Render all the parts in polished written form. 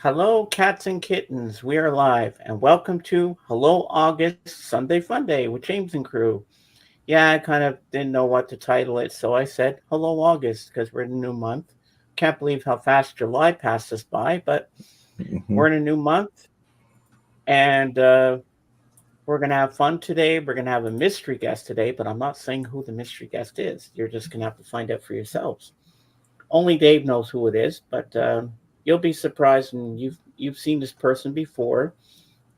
Hello, cats and kittens. We are live, and welcome to Hello August Sunday Funday with James and crew. Yeah, I kind of didn't know what to title it, so I said Hello August because we're in a new month. Can't believe how fast July passed us by, but Hmm. we're in a new month, and we're gonna have fun today. We're gonna have a mystery guest today, but I'm not saying who the mystery guest is. You're just gonna have to find out for yourselves. Only Dave knows who it is, but you'll be surprised, and you've seen this person before.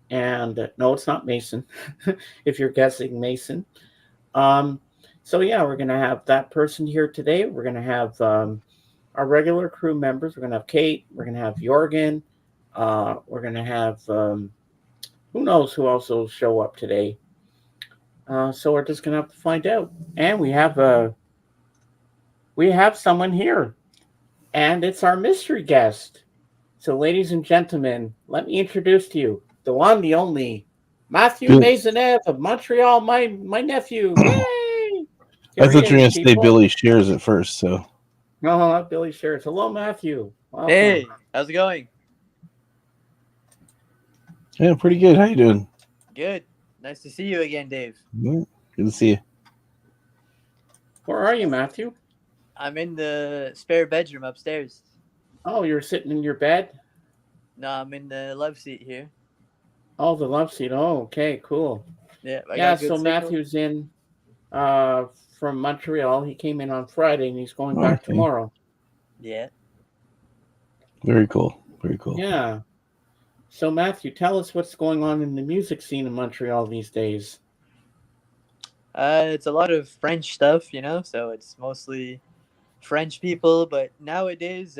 And no, it's not Mason. If you're guessing Mason. Um, so yeah, we're gonna have that person here today. We're gonna have our regular crew members. We're gonna have Kate. We're gonna have Jorgen. We're gonna have who knows who else will show up today. So we're just gonna have to find out. And we have someone here, and it's our mystery guest. So, ladies and gentlemen, let me introduce to you the one, the only, Matthew Bill, Maisonneuve of Montreal, my nephew. Yay! I Here he thought you were is, gonna say people. Billy Shears at first. So Oh, Billy Shears. Hello, Matthew. Welcome. Hey, how's it going? yeah, pretty good. How you doing? Good. Nice to see you again, Dave. Yeah, good to see you. Where are you, Matthew? I'm in the spare bedroom upstairs. Oh, you're sitting in your bed? No, I'm in the love seat here. Oh, the love seat. Oh, okay, cool. Yeah, I Yeah, got so good signal. Matthew's in uh, from Montreal. He came in on Friday and he's going back Okay, tomorrow. Yeah. very cool. Very cool. Yeah. So, Matthew, tell us what's going on in the music scene in Montreal these days. It's a lot of French stuff, so it's mostly French people, but nowadays,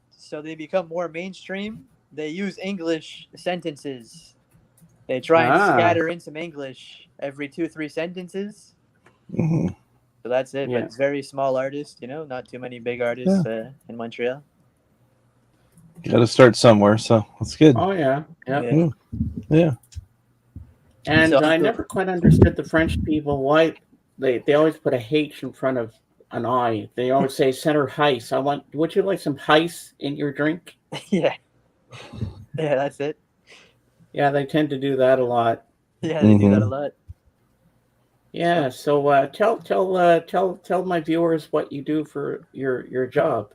so they become more mainstream. They use English sentences. They try and Ah, scatter in some English every two, three sentences. Hmm. So that's it, but yeah. it's very small artists, not too many big Yeah, artists in Montreal. got to start somewhere. So that's good. Oh, yeah. Yep. Yeah. Yeah, yeah. So And I Uncle, never quite understood the French people why they always put a H in front of an I. They always say center heist. I want. Would you like some heist in your drink? yeah, yeah, that's it. Yeah, they tend to do that a lot. Yeah, they do that a Hmm. lot. Yeah. So, So tell my viewers what you do for your job.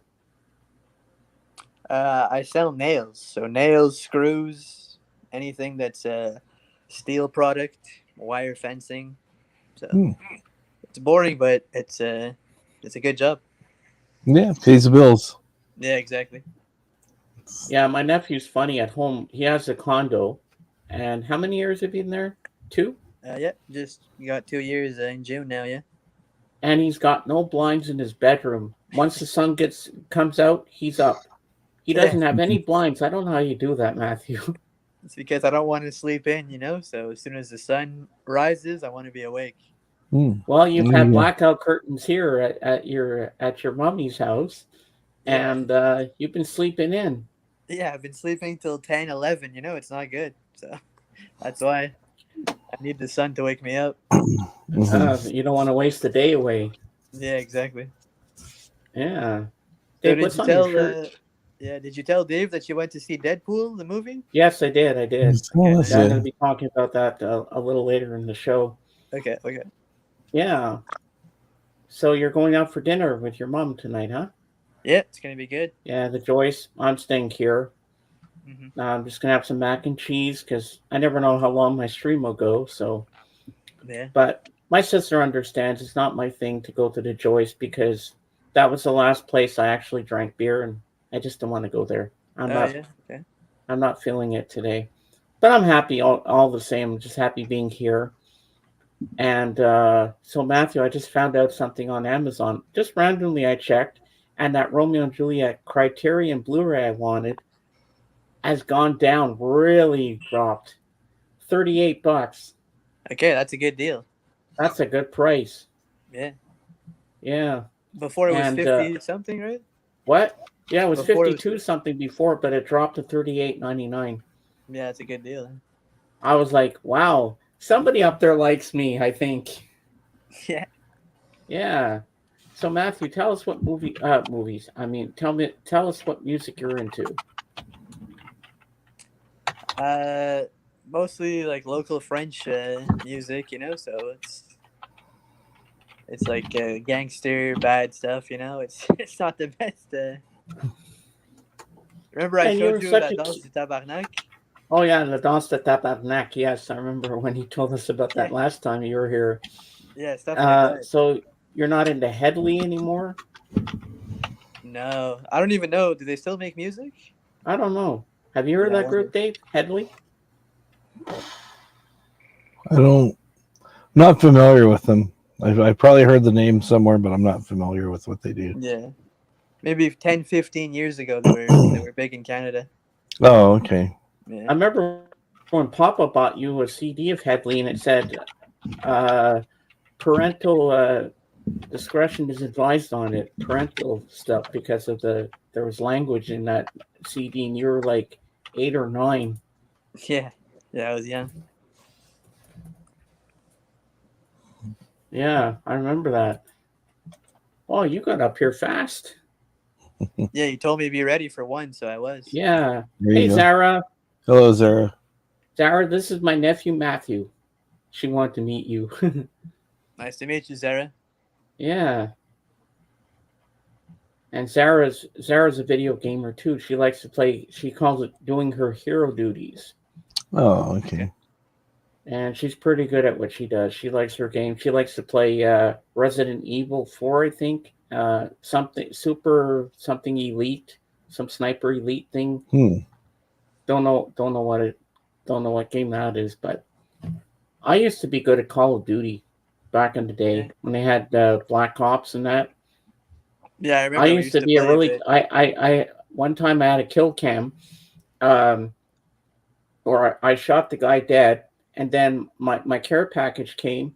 I sell nails. So nails, screws, anything that's a steel product, wire fencing. So Hmm. it's boring, but it's a good job. Yeah, pays the bills. Yeah, exactly. Yeah, my nephew's funny at home. He has a condo, and how many years have you been there? Two. Yeah, just got 2 years in June now. Yeah. And he's got no blinds in his bedroom. Once the sun gets comes out, he's up. He Yeah, doesn't have any blinds. I don't know how you do that, Matthew. it's because I don't want to sleep in. So as soon as the sun rises, I want to be awake. Mm. Well, you've There had you go. blackout curtains here at your mummy's house, Yeah, and you've been sleeping in. yeah. I've been sleeping till 10, 11. It's not good. So that's why I need the sun to wake me up. Hmm. You don't want to waste the day away. Yeah, exactly. Yeah. So Dave, did what's you on your tell? shirt? Yeah, did you tell Dave that you went to see Deadpool the movie? Yes, I did. I did. Okay, Oh, that's Yeah, I'm nice. going a to be talking about that a little later in the show. Okay, okay. Yeah. So you're going out for dinner with your mom tonight, huh? Yeah, it's gonna be good. Yeah, the Joyce. I'm staying here. Hmm. I'm just gonna have some mac and cheese because I never know how long my stream will go. So, Yeah. but my sister understands it's not my thing to go to the Joyce because that was the last place I actually drank beer, and I just don't want to go there. I'm Oh not. yeah. Okay. I'm not feeling it today, but I'm happy all the same. I'm just happy being here. And so, Matthew, I just found out something on Amazon. Just randomly, I checked, and that Romeo and Juliet Criterion Blu-ray I wanted has gone down, really dropped. $38. Okay, that's a good deal. That's a good price. Yeah. Yeah. Before it was And 50 something, right? what? Yeah, it was Before it was 52 50. something before, but it dropped to 38.99. Yeah, that's a good deal. I was like, wow, somebody up there likes me, I think. Yeah. Yeah. So Matthew, tell us what movies. I mean, tell us what music you're into. Mostly like local French music, So it's like gangster bad stuff, It's it's not the best. Remember I And you showed were you such La a Danse du Tabarnak? oh yeah, La Danse de Tabarnak. Yes, I remember when you told us about Yeah, that last time you were here. yeah, stuff like that. So you're not into Headley anymore? No, I don't even know. Do they still make music? I don't know. Have you heard of Yeah, I that group, wonder. Dave? Headley? I don't. Not familiar with them. I probably heard the name somewhere, but I'm not familiar with what they do. Yeah, maybe 10, 15 years ago they were big in Canada. Oh, okay. Yeah, I remember when Papa bought you a CD of Headley and it said uh, parental discretion is advised on it, parental stuff, because of there was language in that CD and you were like 8 or 9. yeah, yeah. I was young. Yeah, I remember that. Oh, you got up here fast. Yeah, you told me to be ready for one, so I was. Yeah. There Hey, you go. Zara. Hello, Zara. Zara, this is my nephew, Matthew. She wanted to meet you. Nice to meet you, Zara. Yeah. And Zara's a video gamer too. She likes to play. She calls it doing her hero duties, Oh, okay. and she's pretty good at what she does. She likes her game. She likes to play Resident Evil 4, I think. Something super something elite, some sniper elite thing. Don't know what game that is. But I used to be good at Call of Duty back in the day Yeah, when they had Black Ops and that. yeah. I I remember we used used to to be a play a really bit. I one time I had a kill cam, um, or I shot the guy dead, and then my care package came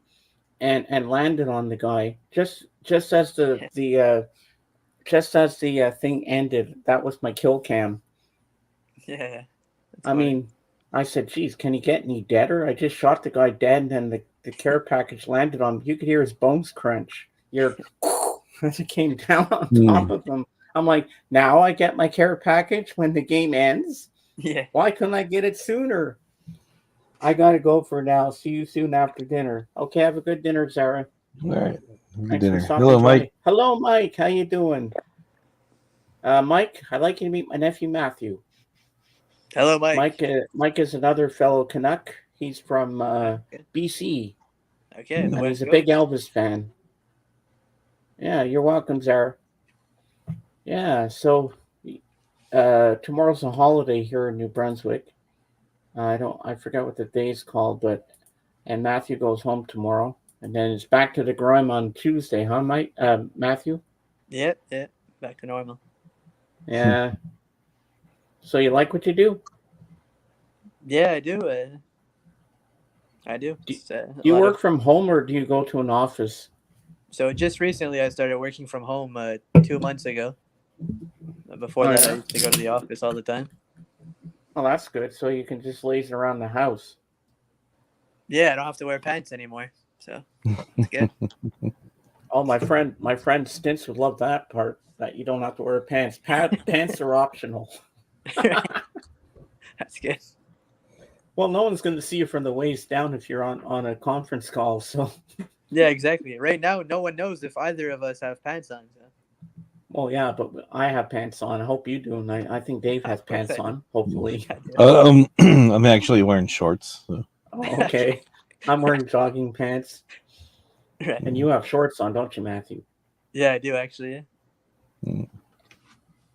and landed on the guy just as the thing ended. That was my kill cam. Yeah, that's I funny. mean, I said, "Geez, can he get any deader?" I just shot the guy dead, and then the care package landed on him. You could hear his bones crunch. You're as it came down on top of him. I'm like, now I get my care package when the game ends. Yeah. Why couldn't I get it sooner? I gotta go for now. See you soon after dinner. Okay, have a good dinner, Sarah. All right. Have a good Thanks for dinner. stopping Hello, Mike. by. Hello, Mike. How you doing? Mike, I'd like you to meet my nephew Matthew. Hello, Mike. Mike is another fellow Canuck. He's from Okay. BC, Okay, the and he's West a big Coast. Elvis fan. Yeah, you're welcome, Zara. Yeah, so tomorrow's a holiday here in New Brunswick. I forget what the day's called, but and Matthew goes home tomorrow, and then it's back to the grime on Tuesday, huh, Mike? Matthew? Yeah, yeah. Back to normal. Yeah. So you like what you do? Yeah, I do. I do. Do, It's do a you lot work of. from home or do you go to an office? So just recently, I started working from home 2 months ago. Before Oh that, I yeah. used to go to the office all the time. Well, that's good. So you can just laze around the house. Yeah, I don't have to wear pants anymore, so it's good. Oh, my friend Stints would love that part. That you don't have to wear pants. Pants are optional. That's good. Well, no one's going to see you from the waist down if you're on a conference call. So, Yeah, exactly. Right now, no one knows if either of us have pants on. So. well, yeah, but I have pants on. I hope you do, and I think Dave has Of course pants I do. on. Hopefully. I do. I'm actually wearing shorts. So. Oh, okay. I'm wearing jogging pants, Right. and you have shorts on, don't you, Matthew? Yeah, I do actually. Hey,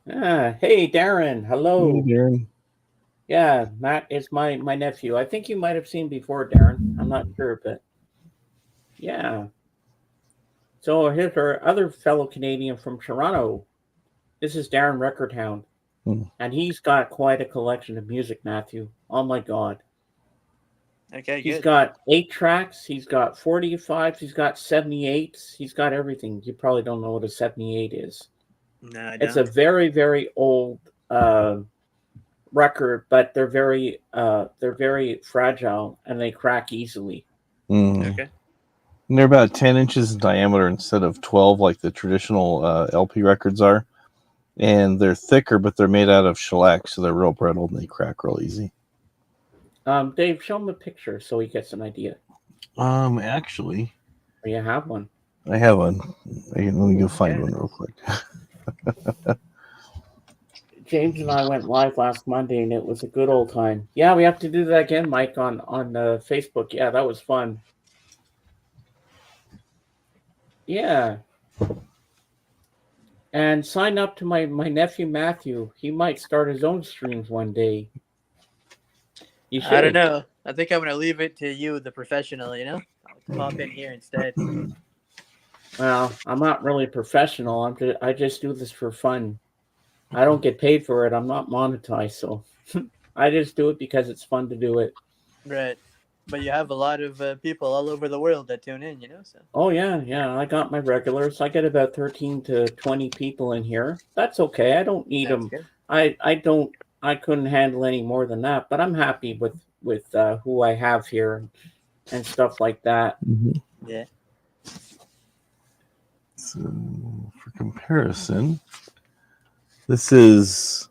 Darren. Hey, Hello. Darren. Yeah, Matt is my nephew. I think you might have seen before, Darren. I'm not sure, but yeah. So here's our other fellow Canadian from Toronto. This is Darren Recordhound, and he's got quite a collection of music, Matthew. Oh my God. Okay, He's good. got 8 tracks, he's got 45s, he's got 78s, he's got everything. You probably don't know what a 78 is. No, I It's a don't. very, very old record, but they're very fragile and they crack easily. Okay. And they're about 10 inches in diameter instead of 12 like the traditional LP records are. And they're thicker, but they're made out of shellac, so they're real brittle and they crack real easy. Dave, show him a picture so he gets an idea. Actually, Or you have one. I have one. Let me go find one real quick. James and I went live last Monday, and it was a good old time. Yeah, we have to do that again, Mike, on Facebook. Yeah, that was fun. Yeah, and sign up to my nephew Matthew. He might start his own streams one day. You should. I don't know. I think I'm gonna leave it to you, the professional. I'll pop in here instead. Well, I'm not really professional. I just do this for fun. I don't get paid for it. I'm not monetized, so I just do it because it's fun to do it. Right. But you have a lot of people all over the world that tune in, so. Oh yeah. I got my regulars. I get about 13 to 20 people in here. That's okay. I don't need That's them. good. I don't. I couldn't handle any more than that. But I'm happy with who I have here and stuff like that. Yeah. So for comparison, this is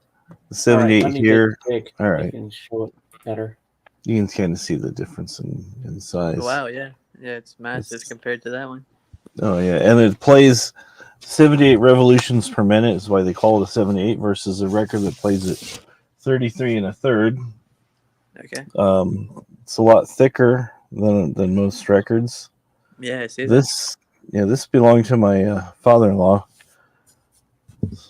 the 78 let me here. Get big. All right. I can show it better. You can kind of see the difference in size. Wow, yeah. Yeah, it's massive compared to that one. Oh, yeah. And it plays 78 revolutions per minute is why they call it a 78 versus a record that plays at 33 and a third. Okay. It's a lot thicker than most records. Yeah, I see this. Yeah, this belonged to my father-in-law.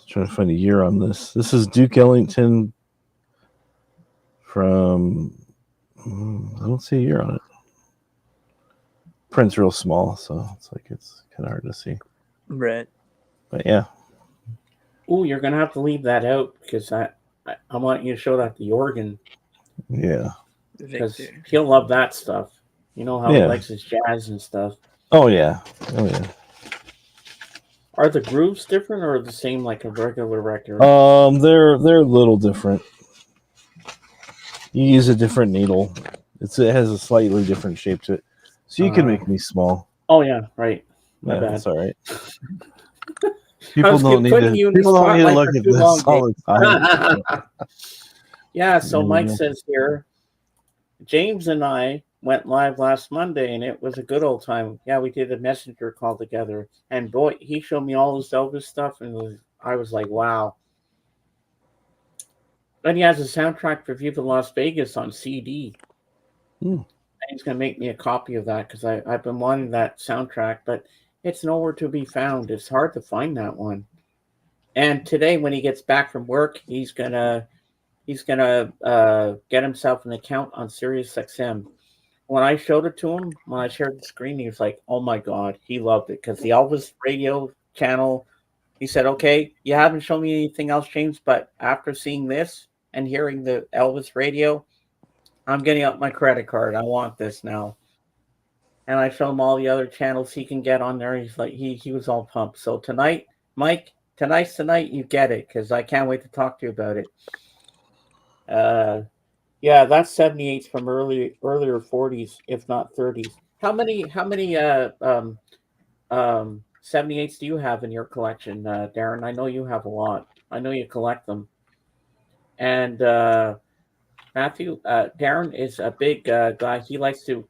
Trying to find a year on this. This is Duke Ellington from. I don't see a year on it. Print's real small, so it's kind of hard to see. Right. But yeah. Oh, you're gonna have to leave that out because I want you to show that to Jorgen. Yeah. Because he'll love that stuff. You know how he likes his jazz and stuff. Oh yeah. Oh yeah. Are the grooves different or the same like a regular record? They're a little different. You use a different needle. It has a slightly different shape to it. So you can make me small. Oh yeah, right. My bad. That's all right. People don't need to look at this all the time. Yeah, so Mike says here, James and I went live last Monday, and it was a good old time. Yeah, we did a messenger call together, and boy, he showed me all this Elvis stuff, and I was like, wow. Then he has a soundtrack for Viva Las Vegas on CD. And he's going to make me a copy of that because I've been wanting that soundtrack, but it's nowhere to be found. It's hard to find that one. And today, when he gets back from work, he's gonna get himself an account on SiriusXM. When I showed it to him, when I shared the screen, he was like, "Oh my god!" He loved it because the Elvis radio channel. He said, "Okay, you haven't shown me anything else, James, but after seeing this and hearing the Elvis radio, I'm getting out my credit card. I want this now." And I showed him all the other channels he can get on there. He's like, he was all pumped. So tonight, Mike, tonight's the night you get it because I can't wait to talk to you about it. Yeah, that's 78s from earlier 40s, if not 30s. How many 78s do you have in your collection, Darren? I know you have a lot. I know you collect them. And Matthew, Darren is a big guy. He likes to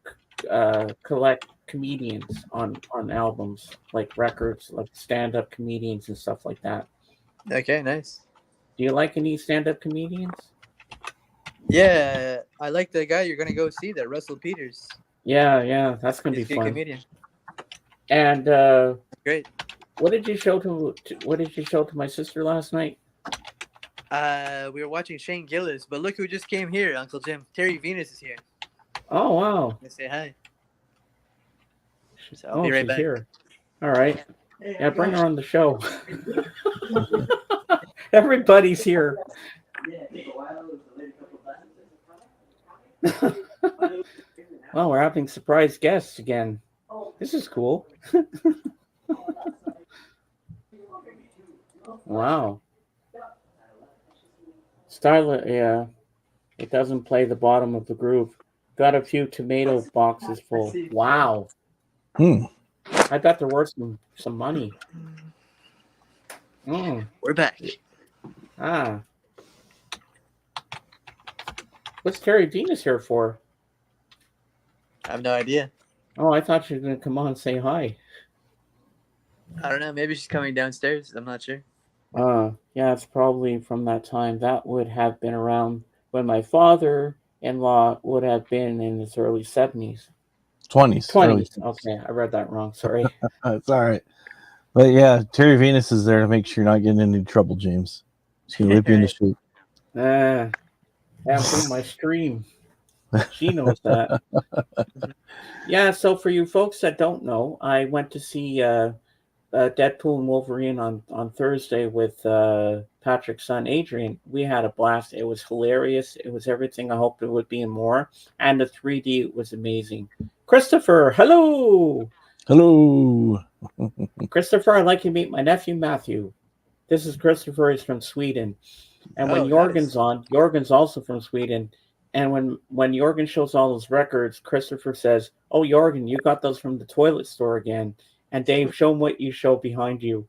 collect comedians on albums, like records, like stand-up comedians and stuff like that. Okay, nice. Do you like any stand-up comedians? Yeah, I like the guy you're gonna go see there, Russell Peters. Yeah, that's gonna be fun. Comedian. And great. What did you show to my sister last night? We were watching Shane Gillis, but look who just came here, Uncle Jim. Terry Venus is here. Oh wow! Let's say hi. So I'll be right back. Here. All right. Yeah, bring her on the show. Everybody's here. Well, we're having surprise guests again. This is cool. Wow. Style, yeah. It doesn't play the bottom of the groove. Got a few tomato boxes full. Wow. I bet they're worth some money. We're back. Ah. What's Terry Venus here for? I have no idea. Oh, I thought she was going to come on and say hi. I don't know. Maybe she's coming downstairs. I'm not sure. Yeah, it's probably from that time. That would have been around when my father-in-law would have been in his early 70s. 20s, early 20s. 20s. Okay, I read that wrong. Sorry. It's all right. But yeah, Terry Venus is there to make sure you're not getting into trouble, James. She's gonna whip you into Right. shape. Have seen my stream. She knows that. Yeah, so for you folks that don't know, I went to see Deadpool and Wolverine on Thursday with Patrick's son Adrian. We had a blast. It was hilarious. It was everything I hoped it would be and more. And the 3D was amazing. Christopher, hello. Hello. Christopher, I'd like you to meet my nephew Matthew. This is Christopher. He's from Sweden. And when Oh, Jorgen's nice. on, Jorgen's also from Sweden. And when Jorgen shows all those records, Christopher says, "Oh, Jorgen, you got those from the toilet store again." And Dave, show him what you show behind you.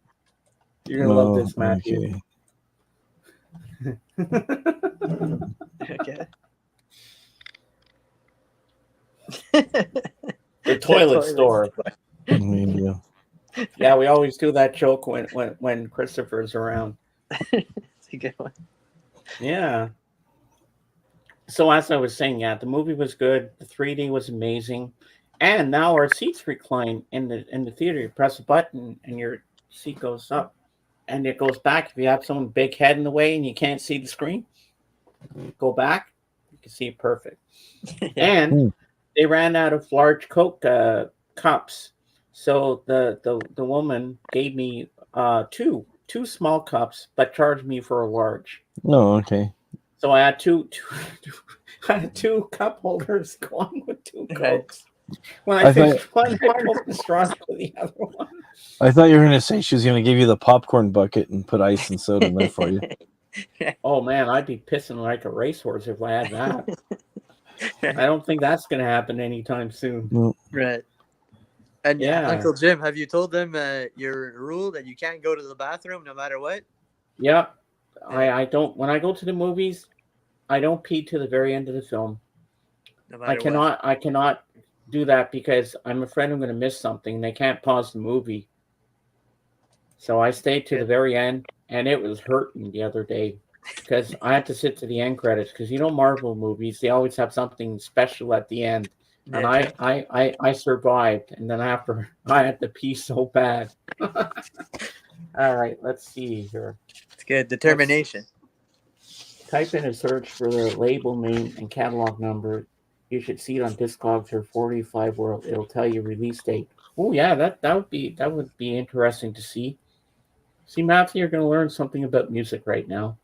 You're gonna love Oh, this, Matthew. okay. Okay. The toilet store. Yeah. Yeah, we always do that joke when Christopher's around. It's a good one. Yeah. So as I was saying, yeah, the movie was good. The 3D was amazing, and now our seats recline in the theater. You press a button, and your seat goes up, and it goes back. If you have someone big head in the way and you can't see the screen, go back. You can see it perfect. Yeah. And they ran out of large Coke cups, so the woman gave me two small cups, but charged me for a large. Oh, okay. So I had I had two cup holders going with two Right. Cokes. When I I thought- finished one, I pulled the straw for the other one. I thought you were gonna say she was gonna give you the popcorn bucket and put ice and soda in there for you. Oh man, I'd be pissing like a racehorse if I had that. I don't think that's going to happen anytime soon. Right. And Yeah. Uncle Jim, have you told them your rule that you can't go to the bathroom no matter what? Yeah. I don't. When I go to the movies, I don't pee to the very end of the film. No matter what. I cannot do that because I'm afraid I'm going to miss something. They can't pause the movie. So I stayed to the very end, and it was hurting the other day because I had to sit to the end credits. Because Marvel movies, they always have something special at the end, and Yeah. I survived, and then after I had to pee so bad. All right, let's see here. It's good. Determination. Type in a search for the label name and catalog number. You should see it on Discogs or 45 World. It'll tell you release date. Oh yeah, that would be interesting to see. See, Matthew, you're going to learn something about music right now.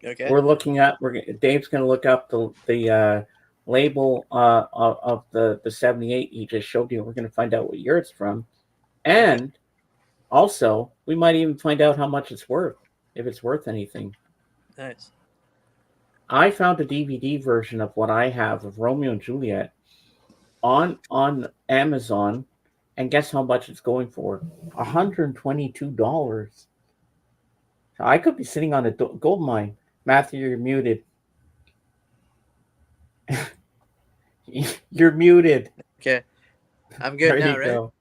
Okay. Dave's going to look up the label of the 78 he just showed you. We're going to find out what year it's from, and also we might even find out how much it's worth, if it's worth anything. Nice. I found a DVD version of what I have of Romeo and Juliet on Amazon, and guess how much it's going for? $122. I could be sitting on a gold mine. Matthew, you're muted. You're muted. Okay. I'm good There now, you right? go.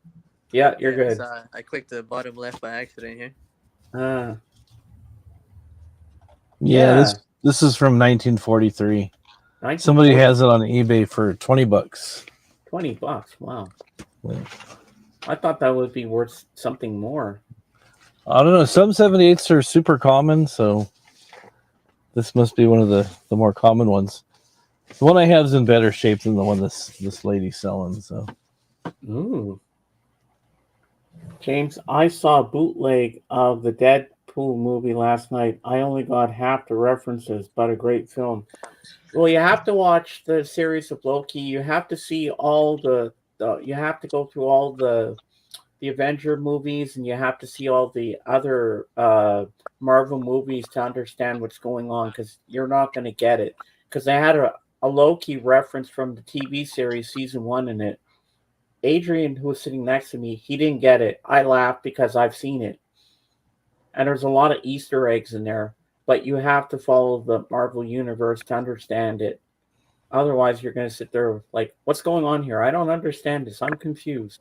Yeah, you're good. So I clicked the bottom left by accident here. Yeah, this is from 1943. Somebody has it on eBay for $20. $20. Wow. Yeah. I thought that would be worth something more. I don't know. Some 78s are super common, so this must be one of the more common ones. The one I have is in better shape than the one this lady's selling. So, Ooh. James, I saw a bootleg of the Deadpool movie last night. I only got half the references, but a great film. Well, you have to watch the series of Loki. You have to see all you have to go through all the Avenger movies, and you have to see all the other Marvel movies to understand what's going on, because you're not going to get it. Because they had a Loki reference from the TV series season 1 in it. Adrian, who was sitting next to me, he didn't get it. I laughed because I've seen it. And there's a lot of Easter eggs in there, but you have to follow the Marvel universe to understand it. Otherwise, you're going to sit there like, what's going on here? I don't understand this. I'm confused.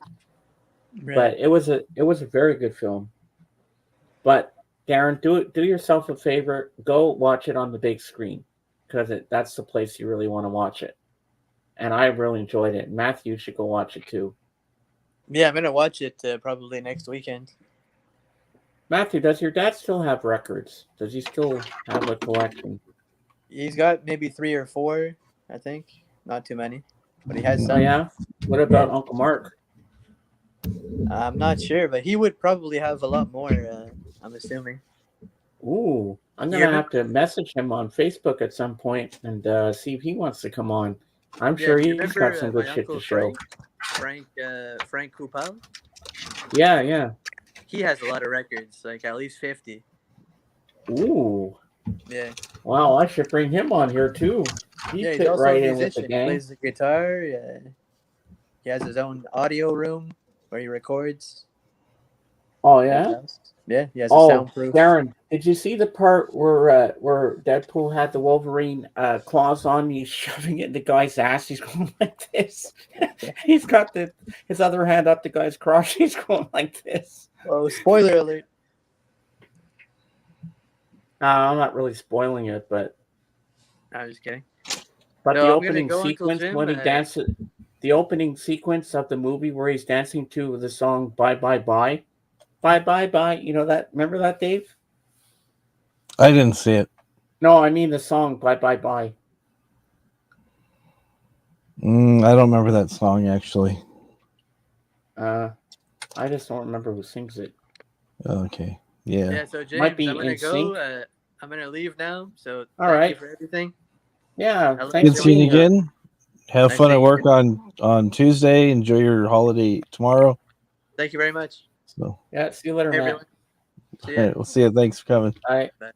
Right. But it was a very good film. But Darren, do yourself a favor. Go watch it on the big screen because that's the place you really want to watch it. And I really enjoyed it. Matthew should go watch it too. Yeah, I'm gonna watch it probably next weekend. Matthew, does your dad still have records? Does he still have a collection? He's got maybe 3 or 4, I think. Not too many, but he has Oh some. yeah. What about Uncle Mark? I'm not sure, but he would probably have a lot more. I'm assuming. Ooh, I'm You gonna hear me? have to message him on Facebook at some point and see if he wants to come on. I'm Yeah, sure do you he's got remember some good my shit to uncle show. Frank Kupal? Yeah. He has a lot of records, like at least 50. Ooh, Yeah, wow, I should bring him on here too. He yeah. He's fit also a right in with the musician. He gang. plays the guitar. Yeah, he has his own audio room where he records. Oh At his yeah. house. Yeah, he has a Oh, soundproof. Darren, did you see the part where Deadpool had the Wolverine claws on? He's shoving it in the guy's ass. He's going like this. He's got his other hand up the guy's crotch. He's going like this. Oh, spoiler alert! I'm not really spoiling it, but I was kidding. the No, I'm gonna opening go, Uncle sequence Jim. when he dances, the opening sequence of the movie where he's dancing to the song "Bye Bye Bye." Bye bye bye. You know that? Remember that, Dave? I didn't see it. No, I mean the song "Bye Bye Bye." I don't remember that song actually. I just don't remember who sings it. Okay. Yeah. Yeah, so James, Might be I'm gonna in go. sync. I'm gonna leave now. So All thank right. you for everything. Yeah, I love thanks Good for seeing being you here. again. Have Nice fun at seeing work you. on Tuesday. Enjoy your holiday tomorrow. Thank you very much. So, Yeah, see you later, Hey, Matt. everyone. See all ya. right, we'll see you. Thanks for coming. All right. Bye.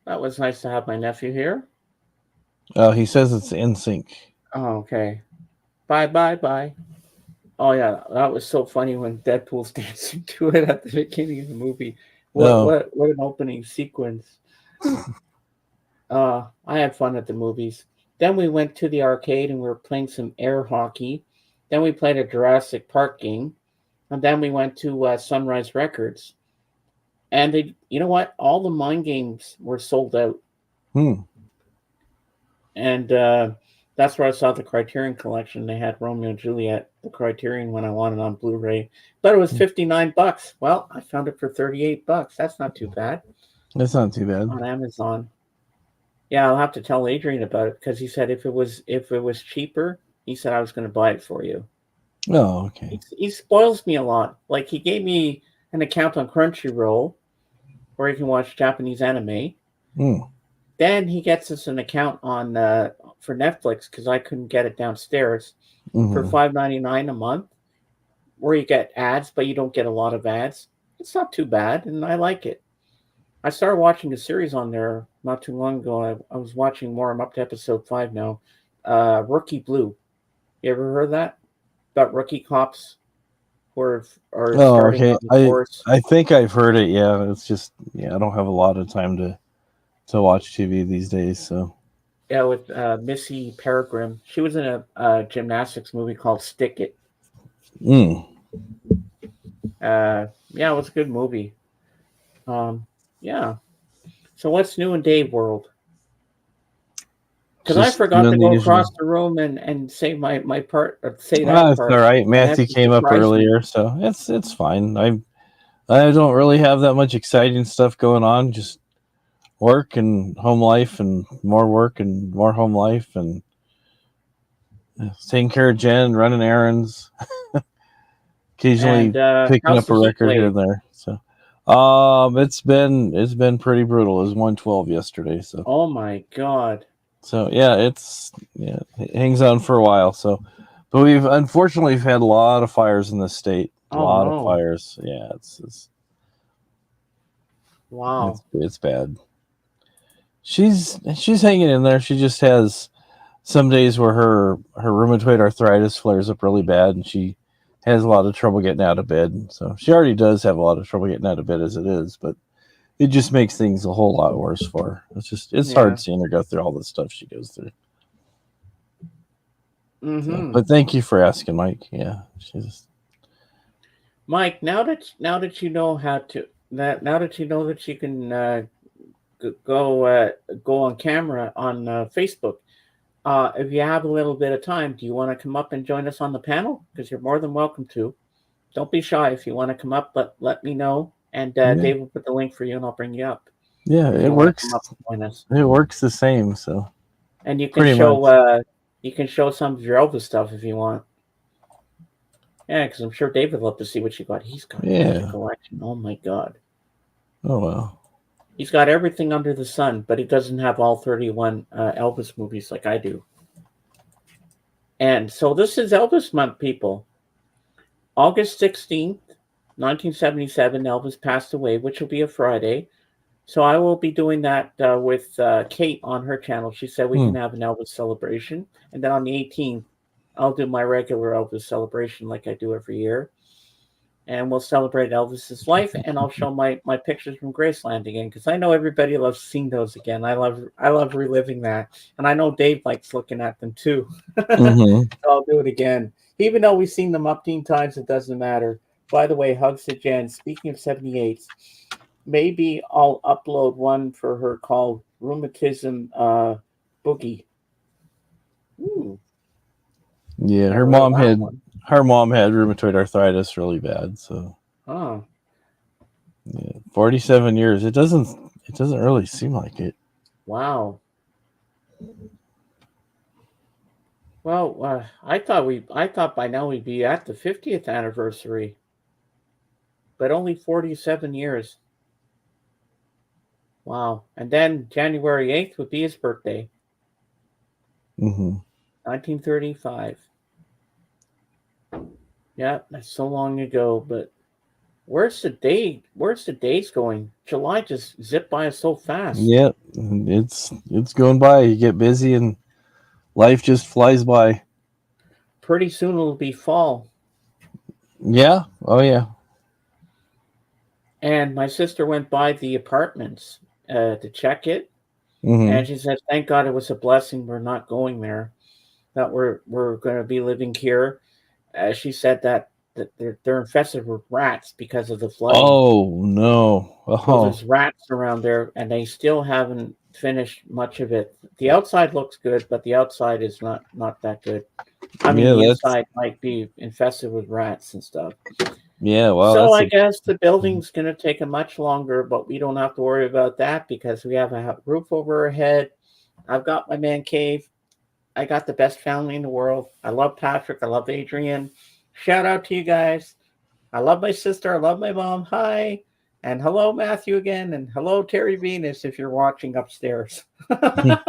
That was nice to have my nephew here. Oh, he says it's in sync. Oh, okay. Bye bye bye. Oh yeah, that was so funny when Deadpool's dancing to it at the beginning of the movie. What an opening sequence. I had fun at the movies. Then we went to the arcade and we were playing some air hockey. Then we played a Jurassic Park game, and then we went to Sunrise Records. And you know what? All the Mind Games were sold out. And that's where I saw the Criterion Collection. They had Romeo and Juliet, the Criterion when I wanted on Blu-ray, but it was $59. Well, I found it for $38. That's not too bad. That's not too bad. On Amazon. Yeah, I'll have to tell Adrian about it because he said if it was cheaper, he said I was going to buy it for you. Oh, okay. He spoils me a lot. Like he gave me an account on Crunchyroll where you can watch Japanese anime. Then he gets us an account on for Netflix because I couldn't get it downstairs for $5.99 a month, where you get ads, but you don't get a lot of ads. It's not too bad, and I like it. I started watching a series on there not too long ago. I was watching more. I'm up to episode 5 now. Rookie Blue. You ever heard of that? About rookie cops who are starting okay. on the force. I think I've heard it. Yeah, it's just I don't have a lot of time to watch TV these days. So yeah, with Missy Peregrine. She was in a gymnastics movie called Stick It. Yeah, it was a good movie. Yeah. So what's new in Dave world? Because I forgot to go across the room and say my part, or say that it's part. all right. Matthew came up earlier, so it's fine. I don't really have that much exciting stuff going on. Just work and home life, and more work and more home life, and taking care of Jen, running errands, occasionally picking up a record here and there. So, it's been pretty brutal. It was 112 yesterday. So, oh my god. So it hangs on for a while. So, but we've unfortunately had a lot of fires in this state. A lot of fires. Yeah, it's wow. It's bad. She's hanging in there. She just has some days where her rheumatoid arthritis flares up really bad, and she has a lot of trouble getting out of bed. So she already does have a lot of trouble getting out of bed as it is, but it just makes things a whole lot worse for her. It's hard seeing her go through all the stuff she goes through. Mm-hmm. So, but thank you for asking, Mike. Yeah, Mike, now that you know how to now that you know that you can go on camera on Facebook, if you have a little bit of time, do you want to come up and join us on the panel? Because you're more than welcome to. Don't be shy if you want to come up, but let me know, and Dave will put the link for you, and I'll bring you up. Yeah, it works. Come up and join us. It works the same. So, and you can show some of your Elvis stuff if you want. Yeah, because I'm sure Dave would love to see what you got. He's got a collection. Oh my god. Oh wow. He's got everything under the sun, but he doesn't have all 31 Elvis movies like I do. And so this is Elvis month, people. August 16th, 1977, Elvis passed away, which will be a Friday. So I will be doing that with Kate on her channel. She said we can have an Elvis celebration. And then on the 18th, I'll do my regular Elvis celebration like I do every year. And we'll celebrate Elvis's life, and I'll show my pictures from Graceland again, because I know everybody loves seeing those again. I love reliving that, and I know Dave likes looking at them too. So I'll do it again, even though we've seen them umpteen times. It doesn't matter. By the way, hugs to Jen. Speaking of 78s, maybe I'll upload one for her called Rheumatism Boogie. Ooh. Yeah, her mom had rheumatoid arthritis really bad. So, yeah, 47 years. It doesn't really seem like it. Wow. Well, I thought by now we'd be at the 50th anniversary, but only 47 years. Wow. And then January 8th would be his birthday. 1935. Yeah, that's so long ago, but where's the days going? July just zipped by us so fast. Yep, it's going by. You get busy and life just flies by. Pretty soon it'll be fall. Yeah. Oh yeah. And my sister went by the apartments to check it. And she said, thank God it was a blessing we're not going there, that we're going to be living here. She said that they're infested with rats because of the flooding. Oh, no. So there's rats around there, and they still haven't finished much of it. The outside looks good, but the outside is not that good. I mean, the inside might be infested with rats and stuff. Yeah, well. So I guess the building's going to take a much longer, but we don't have to worry about that because we have a roof over our head. I've got my man cave. I got the best family in the world. I love Patrick. I love Adrian. Shout out to you guys. I love my sister. I love my mom. Hi. And hello, Matthew, again. And hello, Terry Venus, if you're watching upstairs. I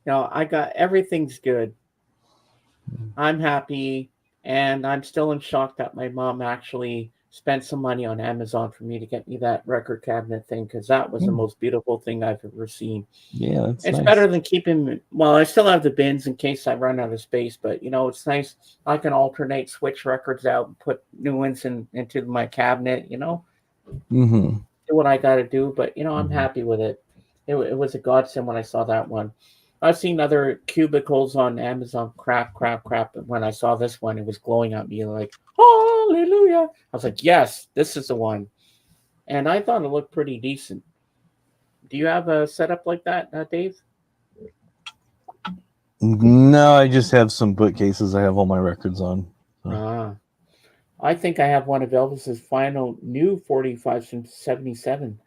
got everything's good. I'm happy. And I'm still in shock that my mom actually spent some money on Amazon for me to get me that record cabinet thing, because that was the most beautiful thing I've ever seen. Yeah, it's nice. Better than keeping. Well, I still have the bins in case I run out of space, but it's nice. I can alternate, switch records out, and put new ones into my cabinet. Do what I got to do, but I'm happy with it. It was a godsend when I saw that one. I've seen other cubicles on Amazon, crap. But when I saw this one, it was glowing at me like, hallelujah. I was like, yes, this is the one. And I thought it looked pretty decent. Do you have a setup like that, Dave? No, I just have some bookcases I have all my records on. So. I think I have one of Elvis's final new 45s from 77.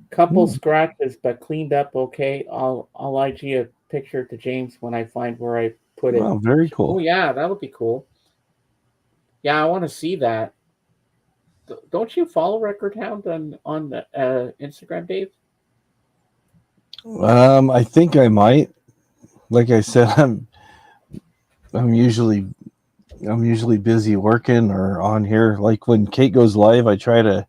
Couple scratches, but cleaned up okay. I'll IG a picture to James when I find where I put it. Oh, very cool. Oh yeah, that'll be cool. Yeah, I want to see that. Don't you follow Record Hound on Instagram, Dave? I think I might. Like I said, I'm usually busy working or on here. Like when Kate goes live, I try to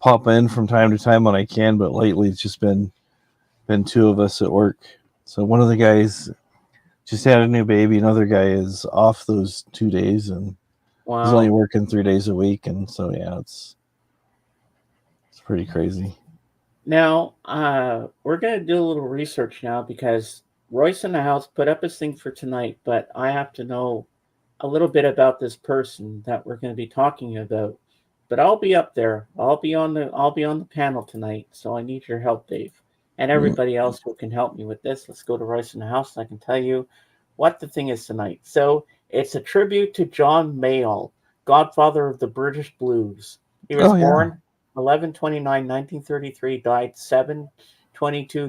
pop in from time to time when I can, but lately it's just been two of us at work. So one of the guys just had a new baby. Another guy is off those 2 days, and he's only working 3 days a week. And so, yeah, it's pretty crazy. Now, we're going to do a little research now because Royce in the house put up his thing for tonight, but I have to know a little bit about this person that we're going to be talking about. But I'll be up there. I'll be on the panel tonight, so I need your help, Dave. And Mm. everybody else who can help me with this. Let's go to Royce in the house and I can tell you what the thing is tonight. So it's a tribute to John Mayall, godfather of the British blues. He was Oh yeah. born 11/29, 1933, died 7/22,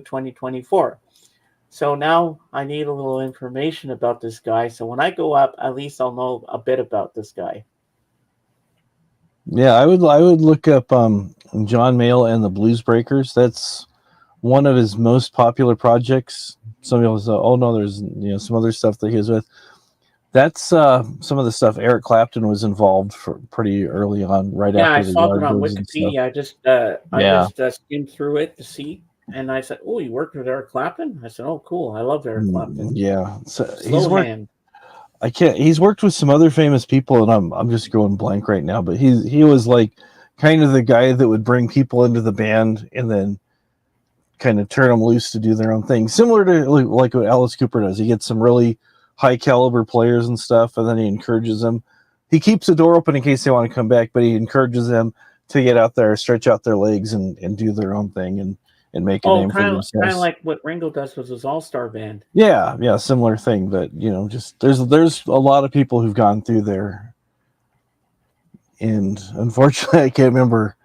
2024. So now I need a little information about this guy. So when I go up, at least I'll know a bit about this guy. Yeah, I would look up John Mayall and the Blues Breakers. That's one of his most popular projects. Some people say, "Oh no, there's some other stuff that he was with." That's some of the stuff Eric Clapton was involved for pretty early on, right Yeah, I after the saw that on Yardbirds and stuff. Wikipedia. I just Yeah, skimmed through it to see, and I said, "Oh, you worked with Eric Clapton?" I said, "Oh, cool. I love Eric Clapton. yeah. So he's Slow worked. hand." I can't. He's worked with some other famous people, and I'm just going blank right now. But he was like kind of the guy that would bring people into the band and then kind of turn them loose to do their own thing, similar to like what Alice Cooper does. He gets some really high caliber players and stuff, and then he encourages them. He keeps the door open in case they want to come back, but he encourages them to get out there, stretch out their legs, and do their own thing and make a Oh, name for kind of themselves. like what Ringo does with his All Star band. Yeah, similar thing. But just there's a lot of people who've gone through there, and unfortunately, I can't remember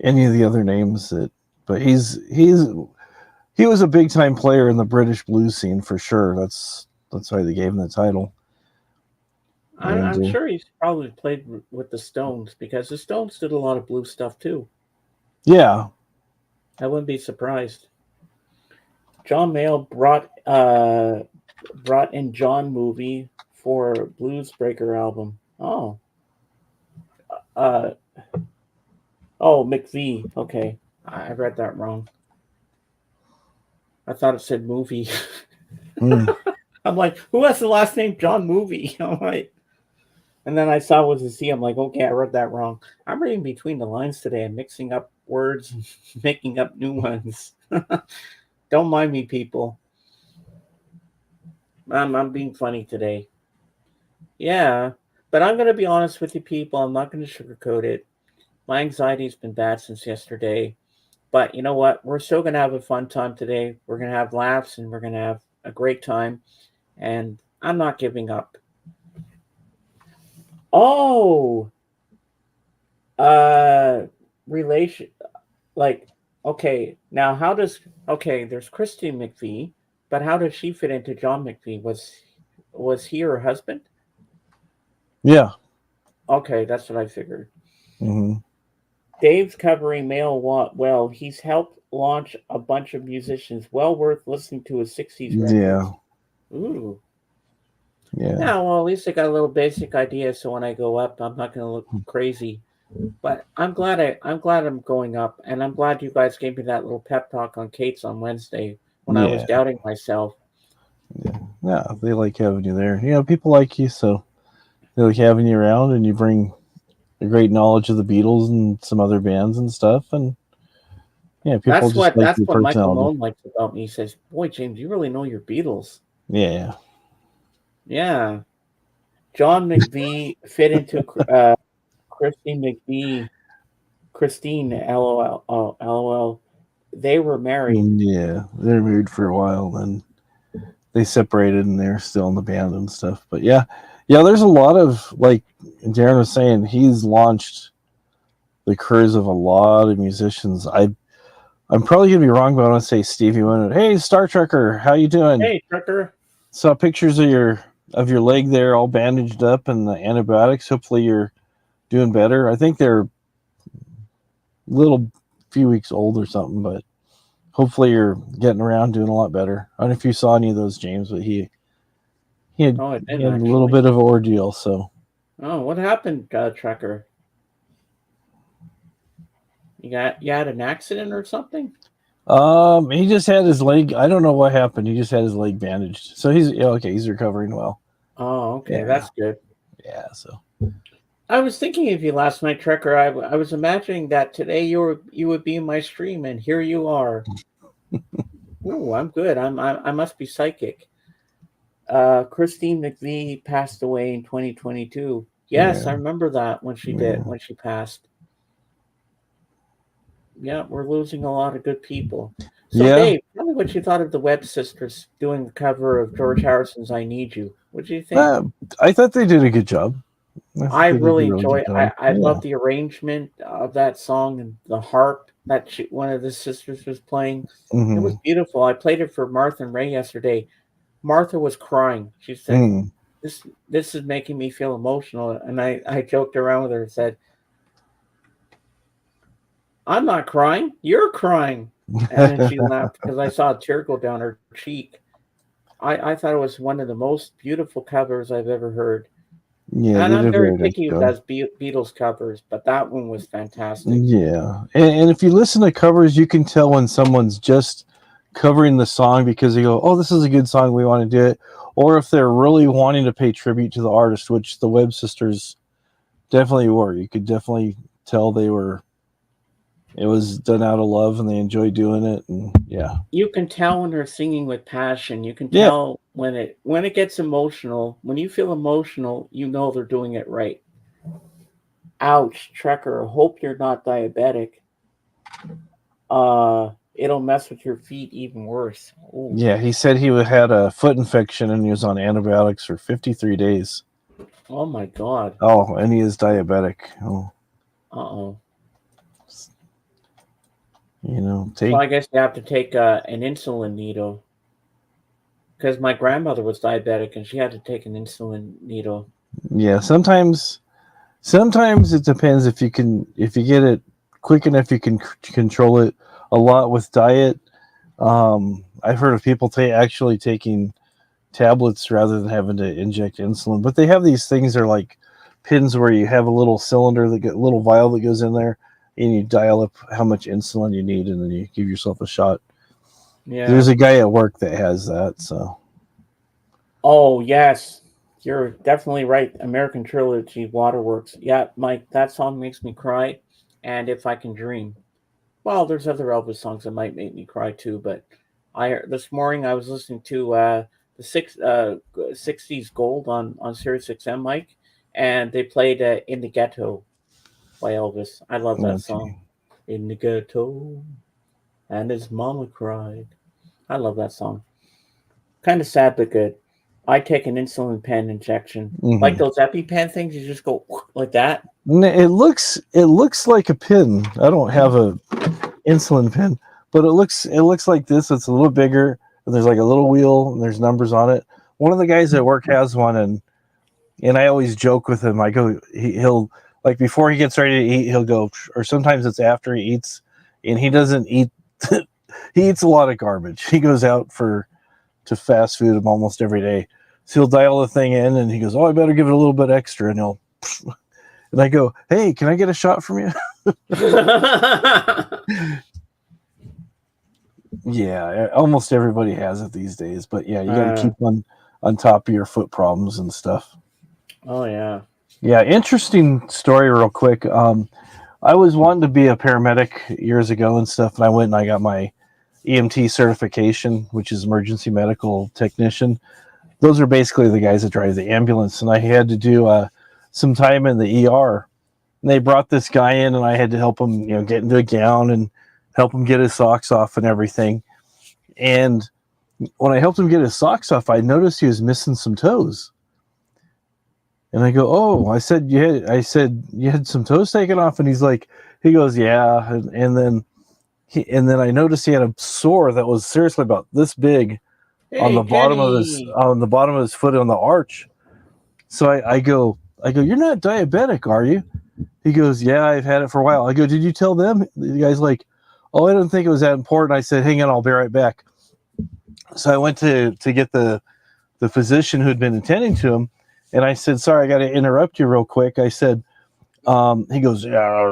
any of the other names that. But he was a big time player in the British blues scene for sure. That's why they gave him the title. And I'm sure he's probably played with the Stones because the Stones did a lot of blues stuff too. yeah, I wouldn't be surprised. John Mayall brought in John movie for Blues Breaker album. Uh, oh, McVie. Okay, I read that wrong. I thought it said movie. mm, I'm like, who has the last name John Movie? I'm like, and then I saw it was a C. I'm like, okay, I read that wrong. I'm reading between the lines today and mixing up words and making up new ones. Don't mind me, people. I'm being funny today. Yeah, but I'm going to be honest with you, people. I'm not going to sugarcoat it. My anxiety's been bad since yesterday. But you know what? We're still going to have a fun time today. We're going to have laughs and we're going to have a great time. And I'm not giving up. Oh, uh, relation. Like, okay, now okay, there's Christy McVie, but how does she fit into John McVie? Was he her husband? yeah. Okay, that's what I figured. Hmm. Dave's covering male well. He's helped launch a bunch of musicians. Well worth listening to his 60s records. Yeah, Ooh. yeah, Yeah, well, at least I got a little basic idea so when I go up, I'm not going to look crazy. But I'm glad I'm going up and I'm glad you guys gave me that little pep talk on Kate's on Wednesday when I was yeah, doubting myself. yeah. Yeah, they like having you there. People like you, so they like having you around, and you bring a great knowledge of the Beatles and some other bands and stuff. And yeah, people That's just what like that's your what Michael personality. Moan likes about me. He says, "Boy, James, you really know your Beatles." Yeah, Yeah. John McVie fit into Christine McVie. Christine, LOL. Oh, LOL. They were married. yeah. They're married for a while, then they separated, and they're still in the band and stuff. But yeah. There's a lot of like Darren was saying. He's launched the careers of a lot of musicians. I'm probably gonna be wrong, but I want to say Stevie Wonder. Hey, Star Trekker, how you doing? Hey, Trucker. Saw pictures of your leg there, all bandaged up, and the antibiotics. Hopefully, you're doing better. I think they're a little few weeks old or something, but hopefully, you're getting around, doing a lot better. I don't know if you saw any of those, James, but he had Oh, I he didn't had a little actually. bit of an ordeal. So Oh, what happened, Trucker? You had an accident or something? he just had his leg. I don't know what happened. He just had his leg bandaged. So he's okay. He's recovering well. Oh, okay, Yeah, that's good. yeah. So I was thinking of you last night, Trekker. I was imagining that today you would be in my stream, and here you are. Ooh, I'm good. I must be psychic. Christine McVie passed away in 2022. Yes, I Yeah, remember that when she did, yeah, when she passed. Yeah, we're losing a lot of good people. So, yeah. Dave, tell me what you thought of the Webb Sisters doing the cover of George Harrison's "I Need You." What do you think? I thought they did a good job. I I think they did a really really enjoy good it. job. I Yeah. love the arrangement of that song and the harp that one of the sisters was playing. It was Mm-hmm. beautiful. I played it for Martha and Ray yesterday. Martha was crying. She said, Mm. this is making me feel emotional. And I joked around with her and said, I'm not crying. You're crying. And then she laughed because I saw a tear go down her cheek. I thought it was one of the most beautiful covers I've ever heard. Yeah, And they did I'm a very very nice picky with job. those Beatles covers, but that one was fantastic. Yeah, and if you listen to covers, you can tell when someone's just covering the song because they go, "Oh, this is a good song. We want to do it," or if they're really wanting to pay tribute to the artist, which the Webb Sisters definitely were. You could definitely tell they were. It was done out of love, and they enjoyed doing it. And yeah, You can tell when they're singing with passion. You can yeah, tell when it gets emotional. When you feel emotional, you know they're doing it right. Ouch, Trekker. Hope you're not diabetic. It'll mess with your feet even worse. Ooh. yeah. He said he had a foot infection and he was on antibiotics for 53 days. Oh my God. Oh, and he is diabetic. Oh, Uh-oh. So take I guess you have to take an insulin needle because my grandmother was diabetic and she had to take an insulin needle. yeah. Sometimes it depends if you get it quick enough, you can control it a lot with diet. I've heard of people actually taking tablets rather than having to inject insulin, but they have these things that are like pins where you have a little cylinder that get a little vial that goes in there, and you dial up how much insulin you need, and then you give yourself a shot. Yeah. There's a guy at work that has that, so Oh yes, you're definitely right. American Trilogy, Waterworks. Yeah, Mike, that song makes me cry. And If I Can Dream. Well, there's other Elvis songs that might make me cry too. But I this morning I was listening to the 60s Gold on Sirius XM, Mike, and they played "In the Ghetto" by Elvis. I love that song. okay. In the ghetto, and his mama cried. I love that song. Kind of sad but good. I take an insulin pen injection, like Mm-hmm. those EpiPen things. You just go like that. It looks like a pin. I don't have a insulin pen, but it looks like this. It's a little bigger. And there's like a little wheel, and there's numbers on it. One of the guys at work has one, and I always joke with him. I go, he'll like before he gets ready to eat, he'll go, or sometimes it's after he eats, and he doesn't eat. He eats a lot of garbage. He goes out to fast food almost every day. So he'll dial the thing in, and he goes, "Oh, I better give it a little bit extra," and he'll. And I go, "Hey, can I get a shot from you?" Yeah, almost everybody has it these days, but yeah, you got to keep on top of your foot problems and stuff. oh yeah. Yeah, interesting story, real quick. I was wanting to be a paramedic years ago and stuff, and I went and I got my EMT certification, which is emergency medical technician. Those are basically the guys that drive the ambulance, and I had to do some time in the ER. And they brought this guy in, and I had to help him, get into a gown and help him get his socks off and everything. And when I helped him get his socks off, I noticed he was missing some toes. And I go, "Oh," I said you had some toes taken off, and he goes, "Yeah," and then I noticed he had a sore that was seriously about this big on Hey the bottom of his Kenny. foot on the arch. So I go, "You're not diabetic, are you?" He goes, "Yeah, I've had it for a while." I go, "Did you tell them?" The guy's like, "Oh, I didn't think it was that important." I said, "Hang on, I'll be right back." So I went to get the physician who'd been attending to him, and I said, "Sorry, I got to interrupt you real quick." I said, he goes, "Yeah,"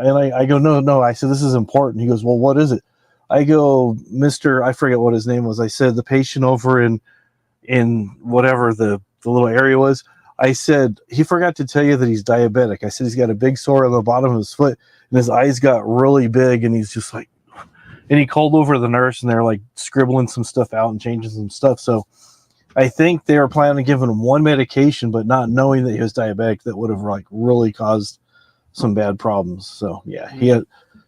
and I go, "No, no." I said, "This is important." He goes, "Well, what is it?" I go, "Mr. I forget what his name was." I said, "The patient over in whatever the little area was." I said, he forgot to tell you that he's diabetic. I said he's got a big sore on the bottom of his foot, and his eyes got really big, and he's just like, and he called over the nurse, and they're like scribbling some stuff out and changing some stuff. So I think they were planning on giving him one medication, but not knowing that he was diabetic, that would have like really caused some bad problems. So yeah, he had.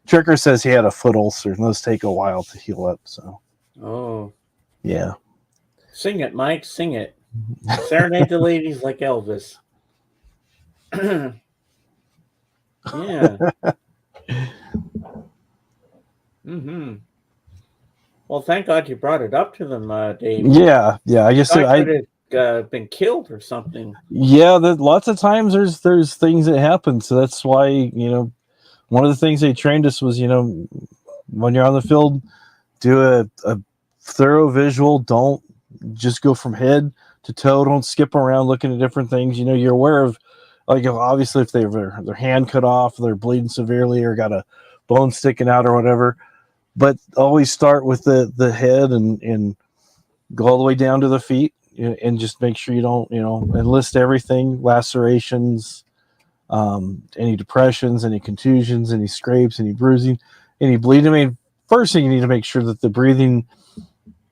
Tricker says he had a foot ulcer, and those take a while to heal up. So yeah. Sing it, Mike. Sing it. Serenade the ladies like Elvis. Yeah. Well, thank God you brought it up to them, Dave. Yeah. I guess I could have been killed or something. Yeah, lots of times there's things that happen. So that's why, one of the things they trained us was, when you're on the field, do a thorough visual. Don't just go from head to toe. Don't skip around looking at different things. You're aware of, like, obviously if they have their hand cut off, they're bleeding severely, or got a bone sticking out or whatever. But always start with the head and go all the way down to the feet, and just make sure you don't, enlist everything: lacerations, any depressions, any contusions, any scrapes, any bruising, any bleeding. I mean, first thing you need to make sure that the breathing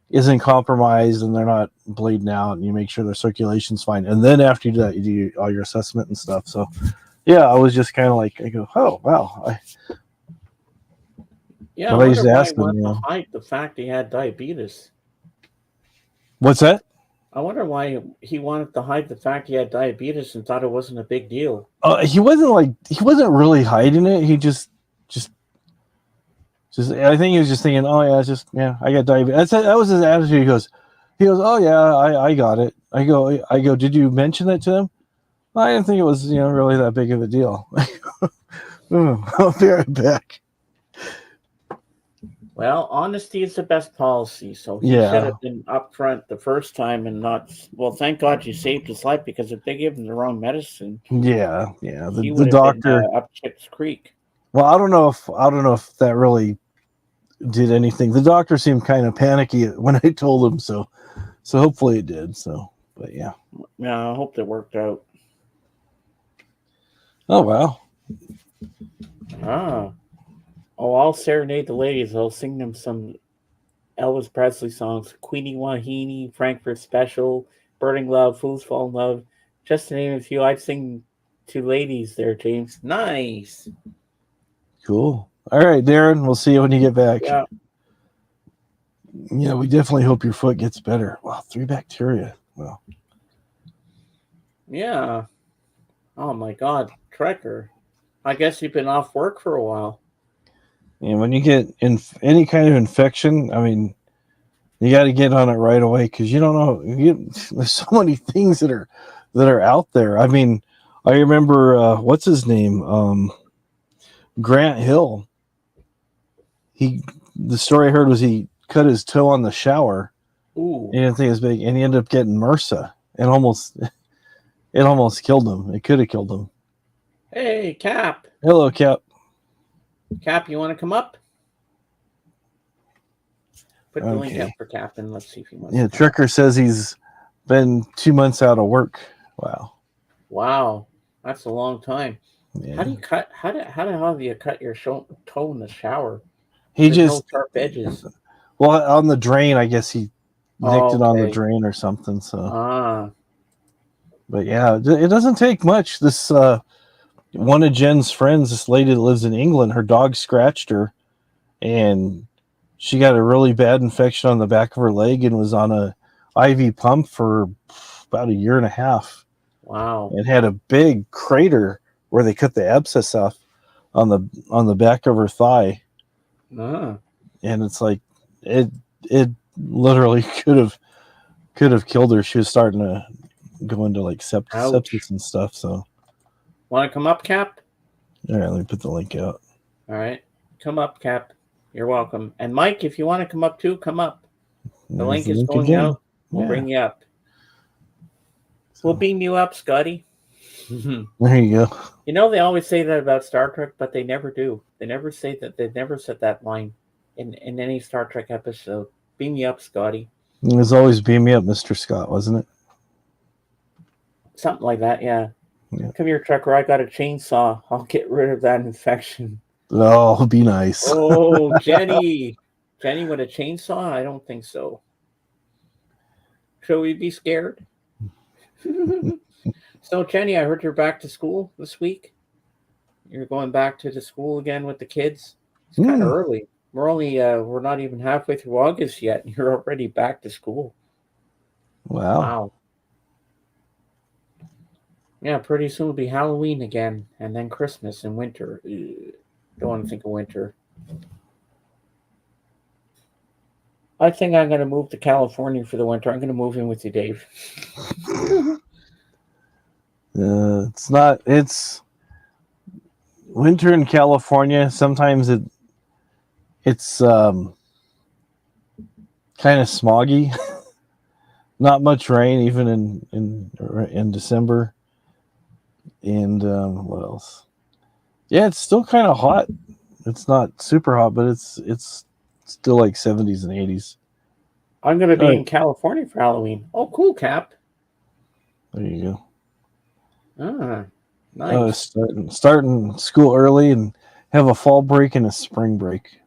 isn't compromised and they're not bleeding out, and you make sure their circulation's fine. And then after you do that, you do all your assessment and stuff. So yeah, I was just kind of like, I go, oh wow. I wonder why he wanted to hide the fact he had diabetes. What's that? I wonder why he wanted to hide the fact he had diabetes and thought it wasn't a big deal. He wasn't really hiding it. He just I think he was just thinking, oh yeah, I got diabetes. That was his attitude. He goes, oh yeah, I got it. I go, did you mention that to him? I didn't think it was, really that big of a deal. I'll be right back. Well, honesty is the best policy. So he should have been upfront the first time and not. Well, thank God you saved his life, because if they gave him the wrong medicine, the doctor been, up Chips Creek. Well, I don't know if that really did anything. The doctor seemed kind of panicky when I told him, so hopefully it did. So, but yeah. Yeah, I hope that worked out. Oh wow. I'll serenade the ladies. I'll sing them some Elvis Presley songs: Queenie Wahine, Frankfurt Special, Burning Love, Fools Fall in Love. Just to name a few, I'd sing to ladies there, James. Nice. Cool. All right, Darren, we'll see you when you get back. Yeah, we definitely hope your foot gets better. Wow, 3 bacteria. Wow. Yeah. Oh my God, Trekker. I guess you've been off work for a while. And when you get any kind of infection, I mean, you got to get on it right away, because you don't know. There's so many things that are out there. I mean, I remember what's his name, Grant Hill. The story I heard was he cut his toe on the shower. Ooh. He didn't think it was big, and he ended up getting MRSA, and it almost killed him. It could have killed him. Hey, Cap. Hello, Cap. Cap, you want to come up? Put the link up for Cap, and let's see if he wants. Yeah, Tricker says he's been 2 months out of work. Wow, that's a long time. Yeah. How do you cut? How the hell do you cut your toe in the shower? There's no sharp edges. Well, on the drain, I guess he nicked it on the drain or something. So. But yeah, it doesn't take much. This one of Jen's friends, this lady that lives in England, her dog scratched her, and she got a really bad infection on the back of her leg and was on a IV pump for about 1.5 years. Wow! It had a big crater where they cut the abscess off on the back of her thigh. And it's like it literally could have killed her. She was starting to go into like sepsis and stuff. So, want to come up, Cap? All right, let me put the link out. All right, come up, Cap. You're welcome. And Mike, if you want to come up too, come up. The link is going out. We'll bring you up. We'll beam you up, Scotty. There you go. They always say that about Star Trek, but they never do. They never say that. They've never said that line in any Star Trek episode. Beam me up, Scotty. It was always beam me up, Mr. Scott, wasn't it? Something like that, yeah. Yeah. Come here, trucker. I got a chainsaw. I'll get rid of that infection. Oh, be nice. Oh, Jenny. Jenny with a chainsaw? I don't think so. Should we be scared? So, Jenny, I heard you're back to school this week. You're going back to the school again with the kids. It's kind of early. We're not even halfway through August yet, and you're already back to school. Wow. Yeah, pretty soon will be Halloween again, and then Christmas and winter. Ugh, don't want to think of winter. I think I'm going to move to California for the winter. I'm going to move in with you, Dave. It's not. It's winter in California. Sometimes it's kind of smoggy. Not much rain, even in December. And what else? Yeah, it's still kind of hot. It's not super hot, but it's still like 70s and 80s. I'm going to be in California for Halloween. Oh, cool, Cap. There you go. Ah, nice. Starting school early and have a fall break and a spring break.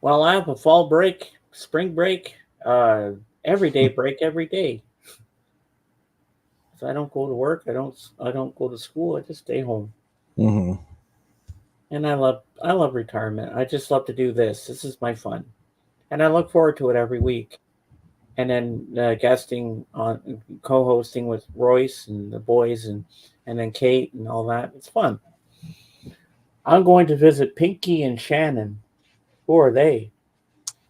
Well, I have a fall break, spring break, everyday break every day. So I don't go to work. I don't go to school. I just stay home. Mm-hmm. And I love retirement. I just love to do this. This is my fun, and I look forward to it every week. And then guesting on, co-hosting with Royce and the boys, and then Kate and all that. It's fun. I'm going to visit Pinky and Shannon. Who are they?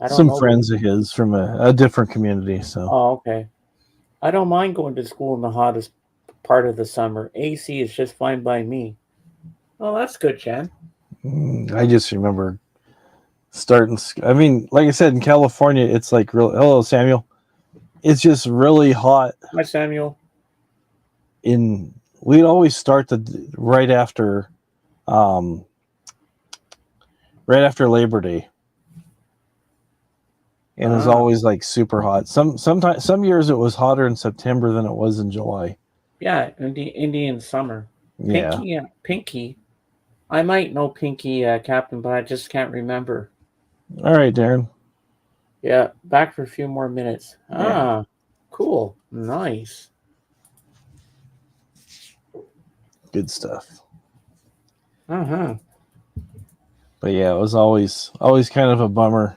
I don't know. Some friends of his from a different community. So. Oh, okay. I don't mind going to school in the hottest part of the summer. AC is just fine by me. Oh, that's good, Shan. I just remember starting. I mean, like I said, in California, it's like real. Hello, Samuel. It's just really hot. Hi, Samuel. We'd always start right after Labor Day, and it's always like super hot. Some years it was hotter in September than it was in July. Yeah, Indian summer. Yeah. Pinky. I might know Pinky, Captain, but I just can't remember. All right, Darren. Yeah, back for a few more minutes. Yeah. Cool. Nice. Good stuff. Uh-huh. But yeah, it was always kind of a bummer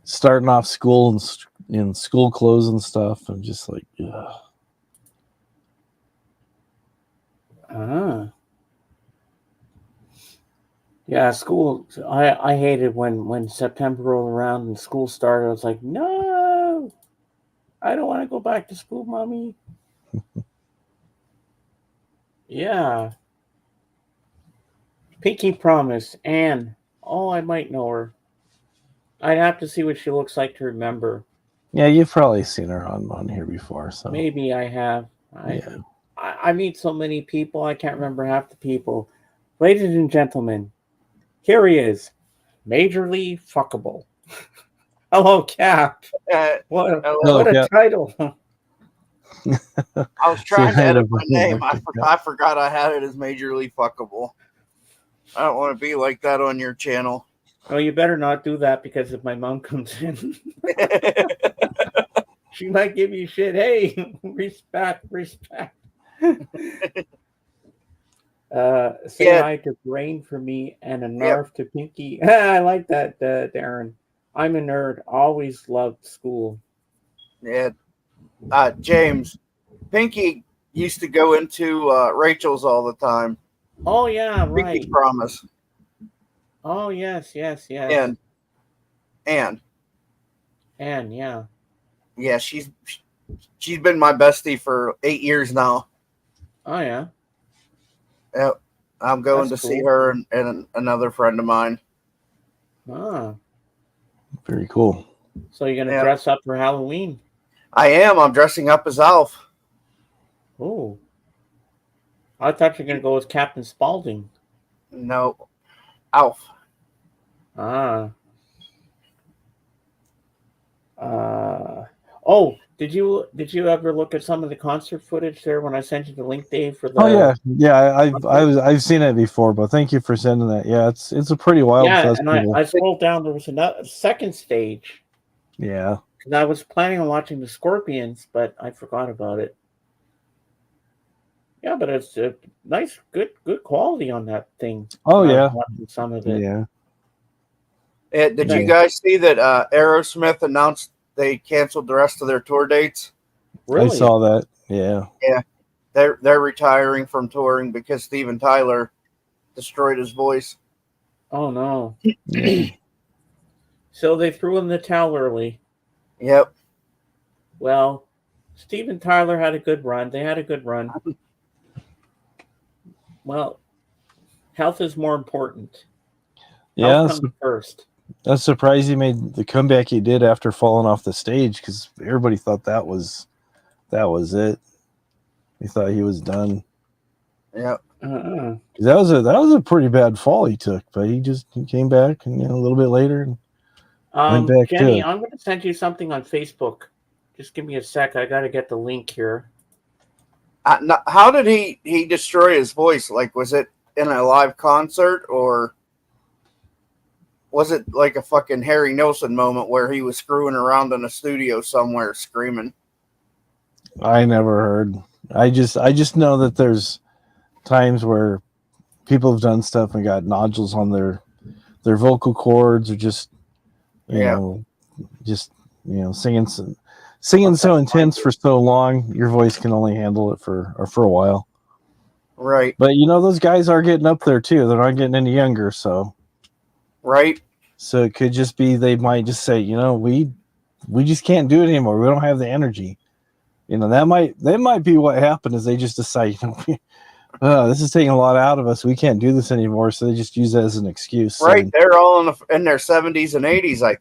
starting off school and in school clothes and stuff, and just like, ugh. Yeah, school. I hated when September rolled around and school started. I was like, no, I don't want to go back to school, mommy. Yeah. Pinky promise, Anne. Oh, I might know her. I'd have to see what she looks like to remember. Yeah, you've probably seen her on here before, so maybe I have. I meet so many people, I can't remember half the people. Ladies and gentlemen, here he is, majorly fuckable. Hello, Cap. What a title. I was trying to edit my name. I forgot I had it as majorly fuckable. I don't want to be like that on your channel. Oh, you better not do that, because if my mom comes in, she might give you shit. Hey, respect. Say hi to Brain for me and a narf to Pinky. I like that, Darren. I'm a nerd. Always loved school. Yeah. James, Pinky used to go into Rachel's all the time. Oh, yeah, right. Pinky's promise. Oh, yes. And yeah. Yeah, she's been my bestie for 8 years now. Oh, yeah. Yep. I'm going to see her and another friend of mine. Ah. Very cool. So you're going to dress up for Halloween? I am. I'm dressing up as Alf. Oh. I thought you were going to go as Captain Spaulding. No. Alf. Oh, Did you ever look at some of the concert footage there when I sent you the link, Dave? For the I've seen it before, but thank you for sending that. Yeah, it's a pretty wild and festival. I scrolled down. There was a second stage. Yeah, And I was planning on watching the Scorpions, but I forgot about it. Yeah, but it's a nice, good quality on that thing. Oh when I yeah, was watching some of it. yeah. Did you guys see that Aerosmith announced they canceled the rest of their tour dates? Really? I saw that. Yeah. Yeah, they're retiring from touring because Steven Tyler destroyed his voice. Oh no! Yeah. So they threw in the towel early. Yep. Well, Steven Tyler had a good run. They had a good run. Well, health is more important. Yeah, Health comes first. that's surprised he made the comeback he did after falling off the stage because everybody thought that was it. They thought he was done. Yep. That was a pretty bad fall he took, but he came back and a little bit later and went back Jenny, to it. I'm going to send you something on Facebook. Just give me a sec. I got to get the link here. How did he destroy his voice? Like, was it in a live concert or was it like a fucking Harry Nilsson moment where he was screwing around in a studio somewhere screaming? I never heard. I just know that there's times where people have done stuff and got nodules on their vocal cords or just singing so intense for so long, your voice can only handle it for a while. Right. But those guys are getting up there too. They're not getting any younger, so right. So it could just be they might just say, we just can't do it anymore. We don't have the energy. That might be what happened is they just decide, this is taking a lot out of us. We can't do this anymore. So they just use that as an excuse. Right. And, they're all in their 70s and 80s, I think.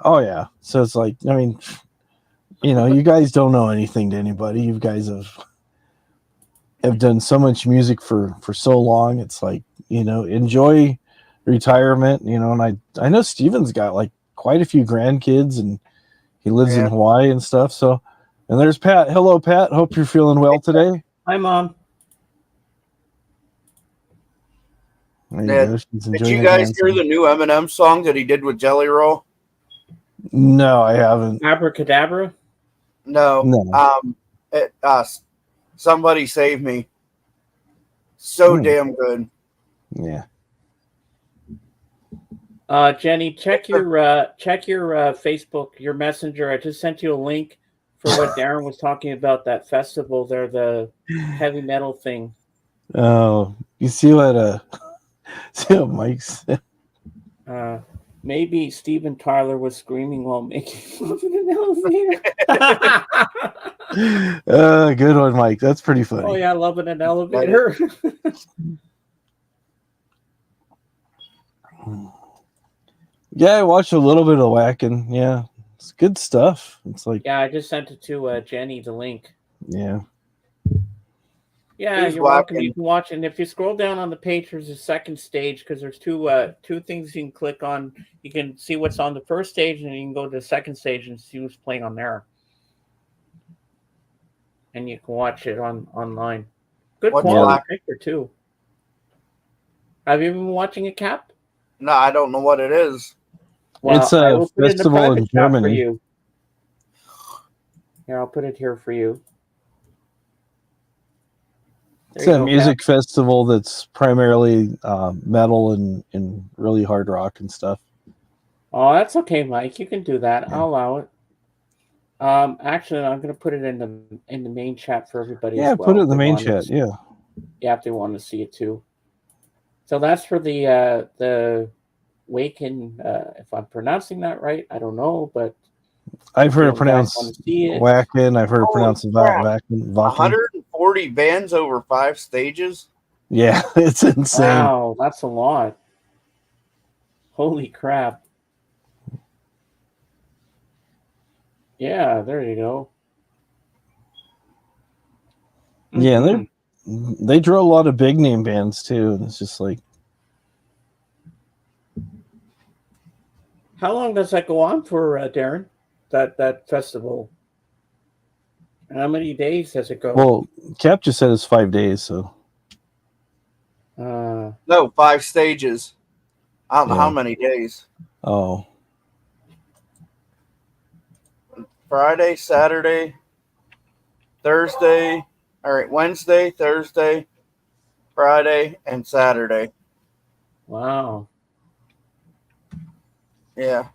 Oh, yeah. So it's like, you guys don't know anything to anybody. You guys have done so much music for so long. It's like, enjoy retirement, and I know Steven's got like quite a few grandkids and he lives in Hawaii and stuff. So, and there's Pat. Hello, Pat. Hope you're feeling well today. Hi, Mom. Did you guys hear the new Eminem song that he did with Jelly Roll? No, I haven't. Abracadabra? No. Somebody Save Me. So damn good. Yeah. Jenny, check your Facebook, your messenger. I just sent you a link for what Darren was talking about, that festival there, the heavy metal thing. Oh, you see what Mike said? Maybe Steven Tyler was screaming while making love in an elevator. Good one, Mike. That's pretty funny. Oh yeah, love in an elevator. Yeah, I watched a little bit of Whacking. Yeah, it's good stuff. It's like I just sent it to Jenny, the link. Yeah. Yeah, you're welcome. You can watch, and if you scroll down on the page, there's a second stage because there's two things you can click on. You can see what's on the first stage, and you can go to the second stage and see who's playing on there. And you can watch it online. Good quality picture too. Have you been watching it, Cap? No, I don't know what it is. Well, it's a festival in Germany. For you. Here, I'll put it here for you. It's a music festival that's primarily metal and really hard rock and stuff. Oh, that's okay, Mike. You can do that. Yeah. I'll allow it. Actually, I'm going to put it in the main chat for everybody. Yeah, as well, put it in the main chat. Yeah. Yeah, if they want to see it too. So that's for the Waken. If I'm pronouncing that right, I don't know, but I've heard it pronounced Whacking. I've heard it pronounced Whacking. 140 bands over 5 stages. Yeah, it's insane. Wow, that's a lot. Holy crap. Yeah, there you go. Yeah, they draw a lot of big name bands too, and it's just like. How long does that go on for, Darren? That festival? How many days does it go? Well, Cap just said it's 5 days, so. No, 5 stages. I don't know how many days. Oh. Friday, Saturday, Thursday. All right, Wednesday, Thursday, Friday, and Saturday. Wow. Yeah.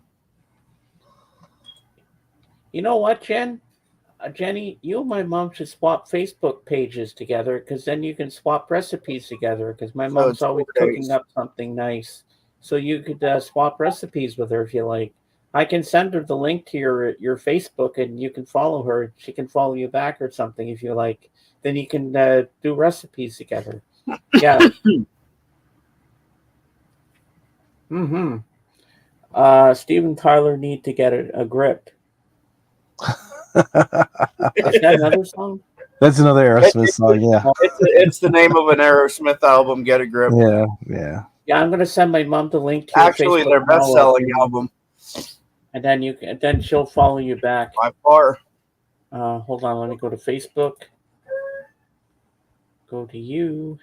You know what, Jenny, you and my mom should swap Facebook pages together because then you can swap recipes together because my So mom's it's always 4 cooking days. up something nice. So you could swap recipes with her if you like. I can send her the link to your Facebook and you can follow her. She can follow you back or something if you like. Then you can do recipes together. Yeah. Mm-hmm. Steve and Tyler need to get a grip. Is that another song? That's another Aerosmith song, yeah. It's the name of an Aerosmith album, Get a Grip. Yeah. Yeah, I'm gonna send my mom the link to Actually, your Facebook their best-selling album. And then she'll follow you back. By far. Hold on, let me go to Facebook. Go to you.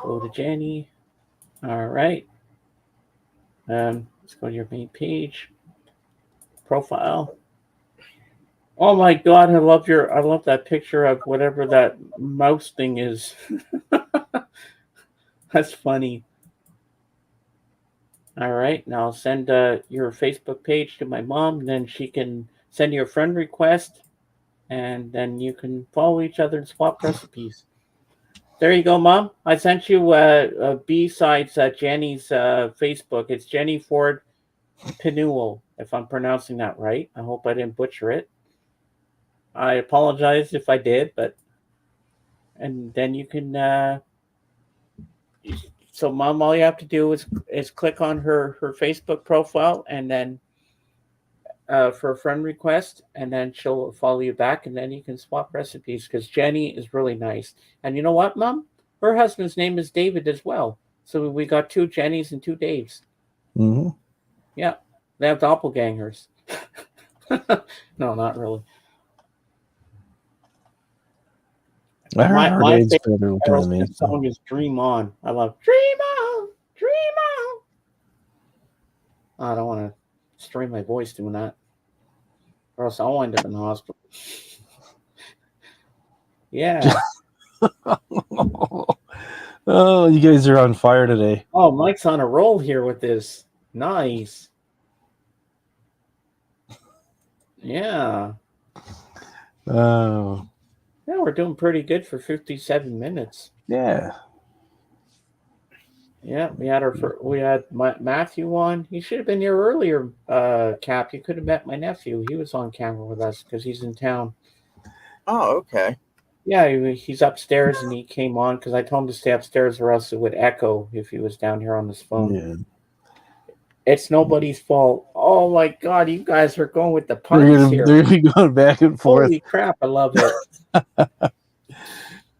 Go to Jenny. All right. Let's go to your main page. Profile. Oh my God, I love that picture of whatever that mouse thing is. That's funny. All right, now I'll send your Facebook page to my mom, and then she can send you a friend request, and then you can follow each other and swap recipes. There you go, Mom. I sent you B-sides Jenny's Facebook. It's Jenny Ford Pinewell, if I'm pronouncing that right. I hope I didn't butcher it. I apologize if I did, and then you can. So, Mom, all you have to do is click on her Facebook profile, and then for a friend request, and then she'll follow you back, and then you can swap recipes because Jenny is really nice. And you know what, Mom? Her husband's name is David as well. So we got 2 Jennys and 2 Daves. Mm-hmm. Yeah, they have doppelgangers. No, not really. I heard her date's better looking than me. Song is "Dream On." I love "Dream On, Dream On." I don't want to strain my voice doing that, or else I'll wind up in the hospital. Yeah. Oh, you guys are on fire today. Oh, Mike's on a roll here with this. Nice. Yeah. Oh. Yeah, we're doing pretty good for 57 minutes. Yeah. Yeah, we had Matthew on. He should have been here earlier, Cap. You could have met my nephew. He was on camera with us because he's in town. Oh, okay. Yeah, he's upstairs and he came on because I told him to stay upstairs or else it would echo if he was down here on his phone. Yeah. It's nobody's fault. Oh my God, you guys are going with the puns here. They're going to be going back and forth. Holy crap, I love it.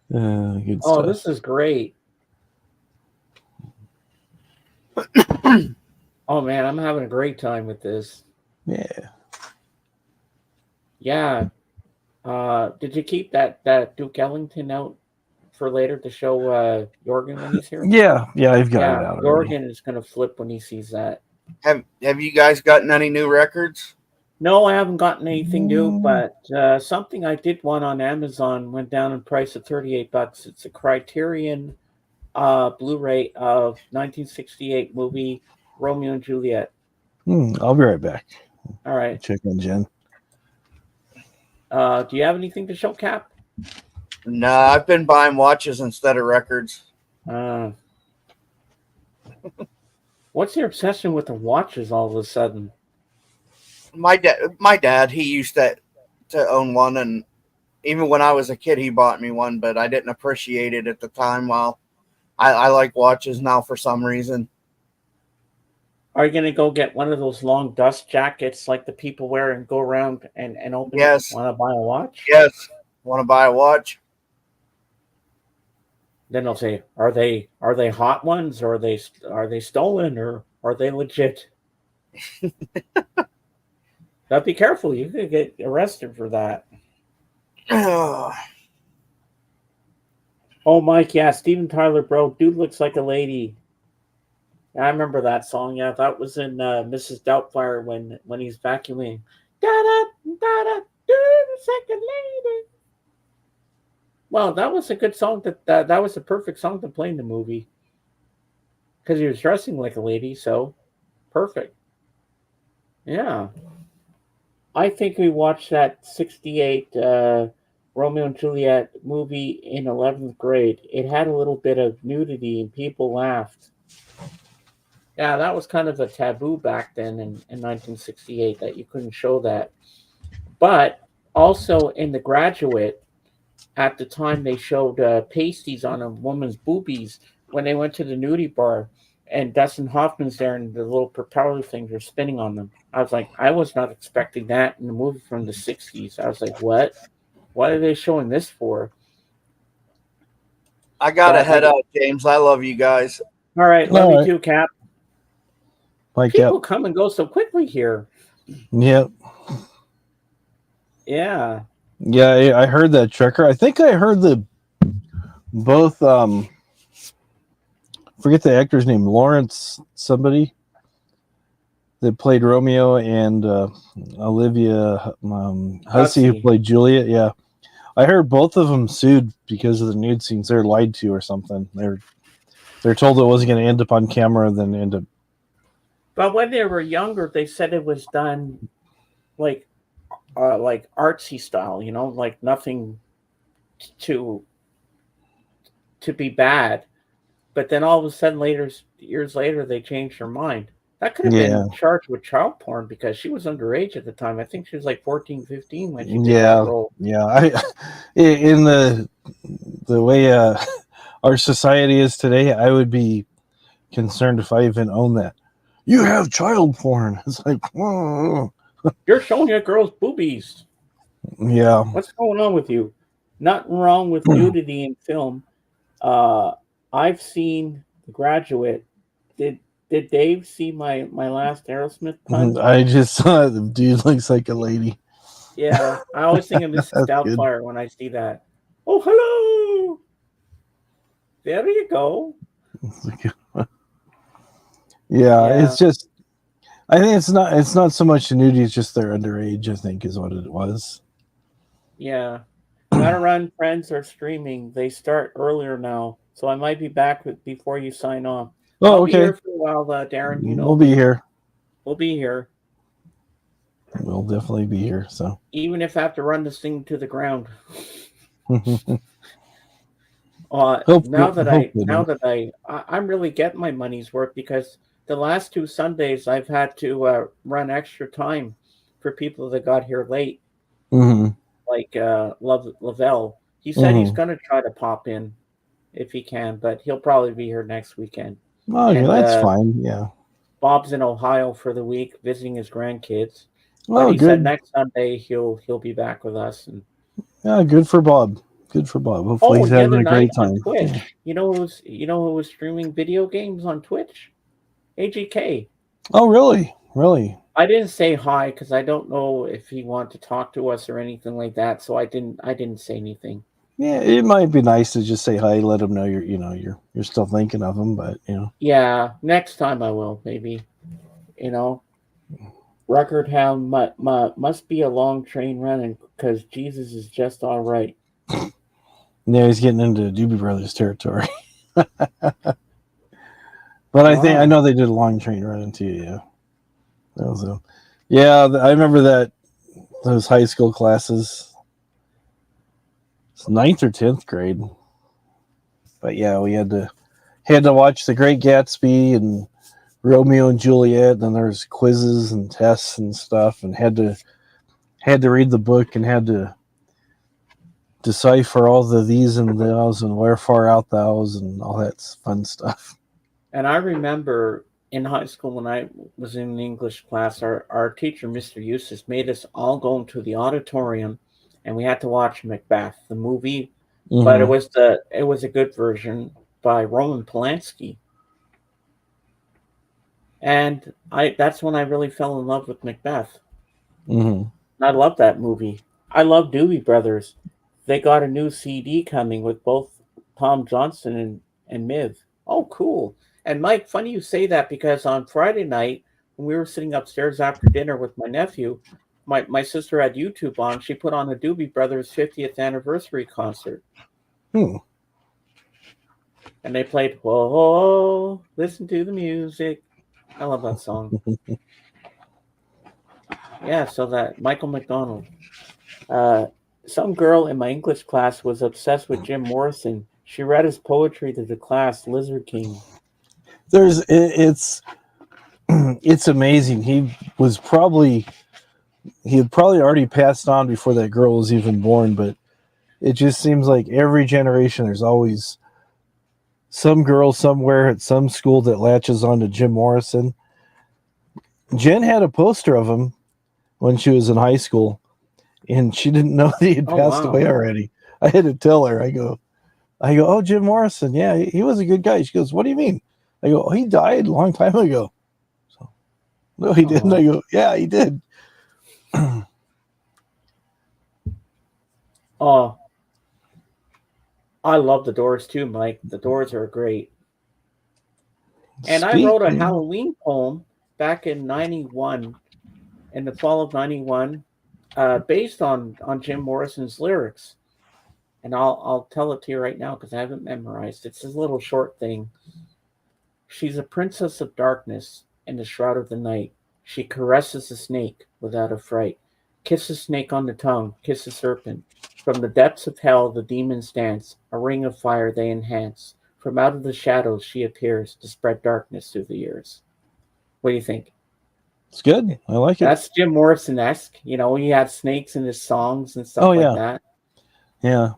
Good stuff. This is great. Oh man, I'm having a great time with this. Yeah. Yeah. Did you keep that Duke Ellington out for later to show Jorgen when he's here? Yeah, I've got it out. Jorgen is going to flip when he sees that. Have you guys gotten any new records? No, I haven't gotten anything new, but something I did want on Amazon went down in price of $38. It's a Criterion Blu-ray of 1968 movie Romeo and Juliet. I'll be right back. All right. Check on Jen. Do you have anything to show, Cap? No, I've been buying watches instead of records. What's your obsession with the watches all of a sudden? My dad, he used to own one, and even when I was a kid, he bought me one, but I didn't appreciate it at the time. Well, I like watches now for some reason. Are you going to go get one of those long dust jackets like the people wear and go around and open Yes. it? Want to buy a watch? Yes. Want to buy a watch? Then they'll say, are they hot ones, or are they stolen, or are they legit? Now be careful, you could get arrested for that. Oh, Mike, yeah, Steven Tyler, bro, dude looks like a lady. I remember that song. Yeah, that was in Mrs. Doubtfire when he's vacuuming. Da da da da, dude looks like a lady. Well, that was a good song. That was a perfect song to play in the movie because he was dressing like a lady. So perfect. Yeah, I think we watched that '68 Romeo and Juliet movie in 11th grade. It had a little bit of nudity and people laughed. Yeah, that was kind of a taboo back then in 1968 that you couldn't show that. But also in The Graduate, at the time they showed pasties on a woman's boobies when they went to the nudie bar, and Dustin Hoffman's there and the little propeller things are spinning on them. I was like, I was not expecting that in a movie from the 60s. I was like, what? What are they showing this for? I got to head out, James. I love you guys. All right, love you too, Cap. People come and go so quickly here. Yep. Yeah. Yeah, I heard that, Trekker. I think I heard both forget the actor's name, Lawrence somebody that played Romeo, and Olivia Hussey who played Juliet. Yeah, I heard both of them sued because of the nude scenes. They're lied to or something. They're told it wasn't going to end up on camera, then end up. But when they were younger, they said it was done like artsy style, like nothing to be bad. But then all of a sudden, years later, they changed their mind. That could have been charged with child porn because she was underage at the time. I think she was like 14, 15 when she did that role. Yeah. In the way our society is today, I would be concerned if I even own that. You have child porn. It's like, whoa. You're showing a girl's boobies. Yeah. What's going on with you? Nothing wrong with nudity in film. I've seen The Graduate. Did Dave see my last Aerosmith pun? I just saw the dude looks like a lady. Yeah, I always think of Mrs. Doubtfire when I see that. Oh, hello. There you go. Yeah, it's just. I think it's not so much the nudity; it's just they're underage. I think is what it was. Yeah, Gotta Run friends are streaming. They start earlier now, so I might be back before you sign off. Oh, I'll be here for a while, Darren. We'll be here. We'll be here. We'll definitely be here. So even if I have to run this thing to the ground. I'm really getting my money's worth because the last 2 Sundays I've had to run extra time for people that got here late. Mm-hmm. Like Lavelle. He said he's going to try to pop in if he can, but he'll probably be here next weekend. Oh, yeah, that's fine. Yeah. Bob's in Ohio for the week visiting his grandkids. Oh, but he good. said next Sunday he'll be back with us. And yeah, good for Bob. Good for Bob. Hopefully he's having a great time. On Twitch, you know who was streaming video games on Twitch? AGK. Oh, really? Really? I didn't say hi because I don't know if he wanted to talk to us or anything like that, so I didn't say anything. Yeah, it might be nice to just say hi, let him know you're still thinking of him, but Yeah, next time I will maybe. Record Hound must be a long train running because Jesus is just all right. Yeah, he's getting into Doobie Brothers territory. But I know they did a long train running too. Yeah, that was I remember those high school classes. It's 9th or 10th grade. But yeah, we had to watch The Great Gatsby and Romeo and Juliet. And then there's quizzes and tests and stuff, and had to read the book and had to decipher all the these and thous and wherefore art thous and all that fun stuff. And I remember in high school when I was in the English class, our teacher, Mr. Eustace, made us all go into the auditorium, and we had to watch Macbeth, the movie. Mm-hmm. But it was a good version by Roman Polanski. And that's when I really fell in love with Macbeth. Mm-hmm. I love that movie. I love Doobie Brothers. they got a new CD coming with both Tom Johnson and Miv. Oh, cool. And Mike, funny you say that because on Friday night, when we were sitting upstairs after dinner with my nephew, my sister had YouTube on. She put on the Doobie Brothers 50th anniversary concert. Hmm. And they played, whoa, listen to the music. I love that song. Yeah, so that Michael McDonald. Uh, some girl in my English class was obsessed with Jim Morrison. She read his poetry to the class, Lizard King. It's it's amazing. He had probably already passed on before that girl was even born, but it just seems like every generation there's always some girl somewhere at some school that latches on to Jim Morrison. Jen had a poster of him when she was in high school, and she didn't know that he had passed away already. I had to tell her. I go, oh, Jim Morrison. Yeah, he was a good guy. She goes, what do you mean? I go, oh, he died a long time ago. So, no, he didn't. I go, yeah, he did. Oh, I love the Doors too, Mike. The Doors are great. And I wrote a Halloween poem back in 91, in the fall of 91, based on Jim Morrison's lyrics. And I'll tell it to you right now because I haven't memorized. It's a little short thing. She's a princess of darkness in the shroud of the night. She caresses the snake without a fright. Kiss the snake on the tongue, kiss the serpent. From the depths of hell the demons dance. A ring of fire they enhance. From out of the shadows she appears to spread darkness through the years. What do you think? It's good. I like it. That's Jim Morrison-esque. You know, he had snakes in his songs and stuff like that. Yeah.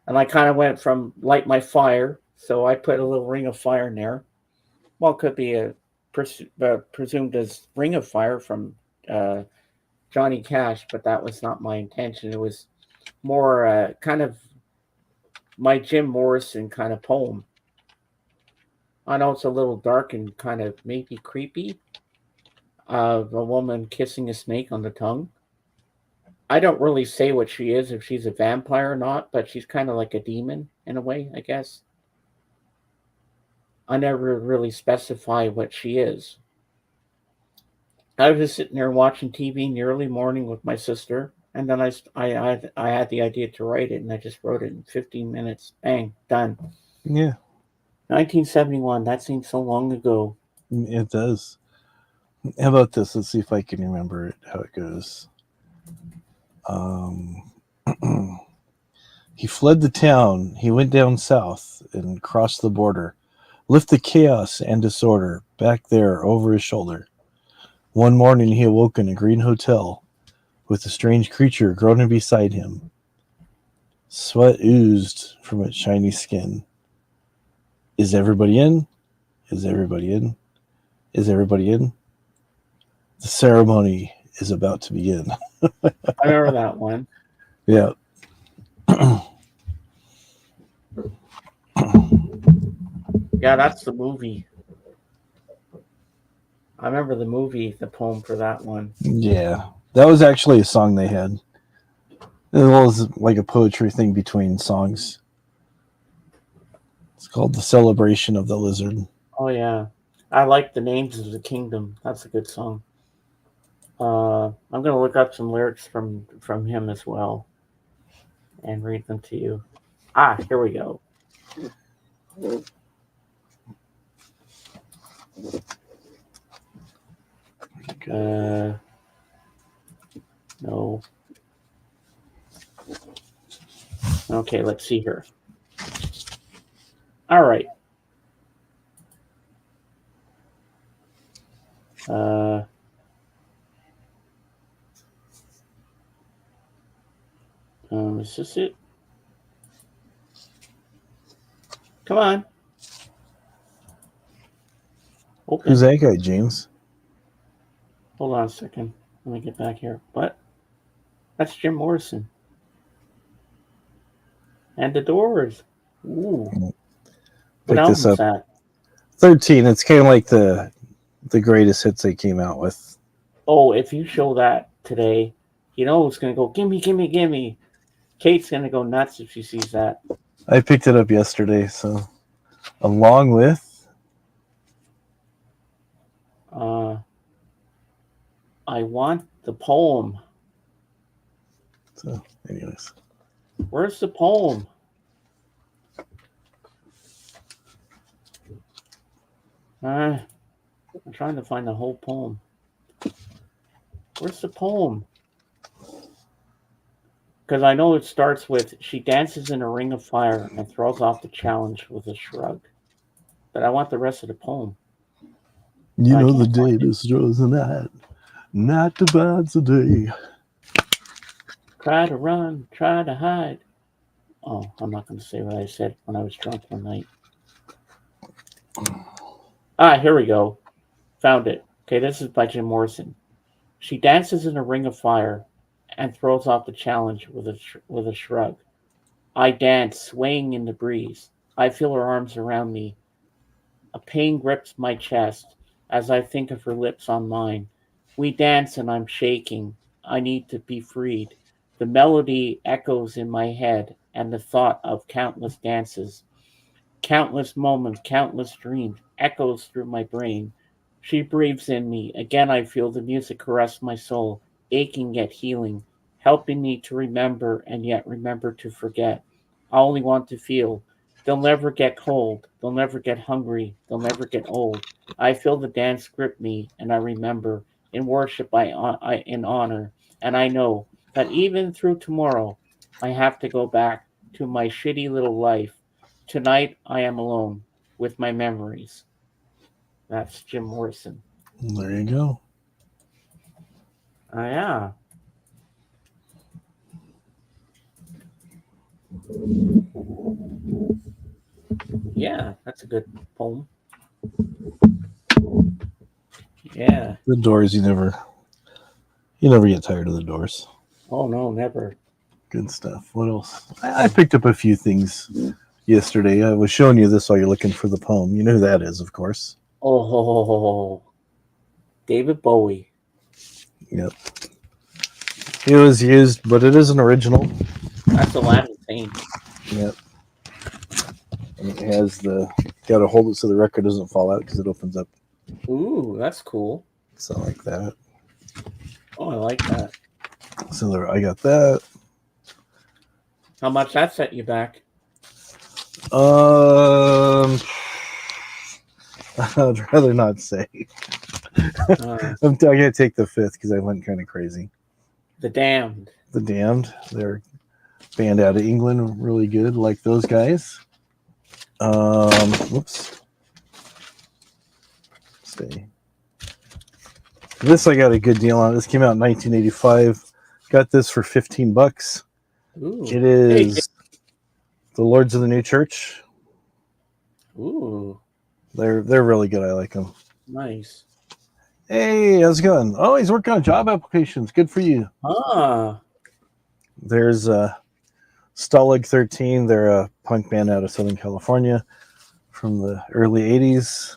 And I kind of went from Light My Fire, so I put a little Ring of Fire in there. Well, it could be a presumed as Ring of Fire from Johnny Cash, but that was not my intention. It was more kind of my Jim Morrison kind of poem. I know it's a little dark and kind of maybe creepy. A woman kissing a snake on the tongue. I don't really say what she is, if she's a vampire or not, but she's kind of like a demon in a way, I guess. I never really specify what she is. I was just sitting there watching TV in the early morning with my sister, and then I had the idea to write it, and I just wrote it in 15 minutes. Bang, done. Yeah. 1971. That seems so long ago. It does. How about this? Let's see if I can remember it, how it goes. He fled the town. He went down south and crossed the border. Lift the chaos and disorder back there over his shoulder. One morning he awoke in a green hotel with a strange creature groaning beside him. Sweat oozed from its shiny skin. Is everybody in? Is everybody in? Is everybody in? The ceremony is about to begin. I remember that one. Yeah. Yeah, that's the movie. I remember the movie, the poem for that one. Yeah. That was actually a song they had. It was like a poetry thing between songs. It's called The Celebration of the Lizard. Oh, yeah. I like The Names of the Kingdom. That's a good song. I'm going to look up some lyrics from him as well and read them to you. Here we go. No. Okay, let's see here. All right. Is this it? Come on. Open. Who's that guy, James? Hold on a second. Let me get back here. What? That's Jim Morrison. And the Doors. Ooh. What album is that? 13. It's kind of like the greatest hits they came out with. Oh, if you show that today, you know it's going to go, gimme, gimme, gimme. Kate's gonna go nuts if she sees that. I picked it up yesterday, so along with I want the poem. so anyways. Where's the poem? I'm trying to find the whole poem. Where's the poem? Because I know it starts with, she dances in a ring of fire and throws off the challenge with a shrug. But I want the rest of the poem. You I know the can't day find it. destroys the night. Night divides the day. Try to run, try to hide. Oh, I'm not going to say what I said when I was drunk one night. Here we go. Found it. Okay, this is by Jim Morrison. She dances in a ring of fire and throws off the challenge with a shrug. I dance, swaying in the breeze. I feel her arms around me. A pain grips my chest as I think of her lips on mine. We dance and I'm shaking. I need to be freed. The melody echoes in my head and the thought of countless dances. Countless moments, countless dreams, echoes through my brain. She breathes in me. Again, I feel the music caress my soul, aching yet healing, helping me to remember and yet remember to forget. I only want to feel. They'll never get cold. They'll never get hungry. They'll never get old. I feel the dance grip me, and I remember in worship, in honor, and I know that even through tomorrow, I have to go back to my shitty little life. Tonight I am alone with my memories. That's Jim Morrison. There you go. Yeah. Yeah, that's a good poem. Yeah. The Doors, you never get tired of the Doors. Oh no, never. Good stuff. What else? I picked up a few things yesterday. I was showing you this while you're looking for the poem. You know who that is, of course. Oh, David Bowie. Yep. It was used, but it is an original. That's Aladdin theme. Yep. And it has got to hold it so the record doesn't fall out because it opens up. Ooh, that's cool. So like that. Oh, I like that. So there, I got that. How much that set you back? I'd rather not say. I'm gonna take the fifth because I went kind of crazy. The Damned. The Damned. They're a band out of England, really good. Like those guys. Whoops. Stay. This I got a good deal on. This came out in 1985. Got this for $15. Ooh. It is the Lords of the New Church. Ooh. They're really good. I like them. Nice. Hey, how's it going? Oh, he's working on job applications. Good for you. There's Stalag 13. They're a punk band out of Southern California from the early 80s.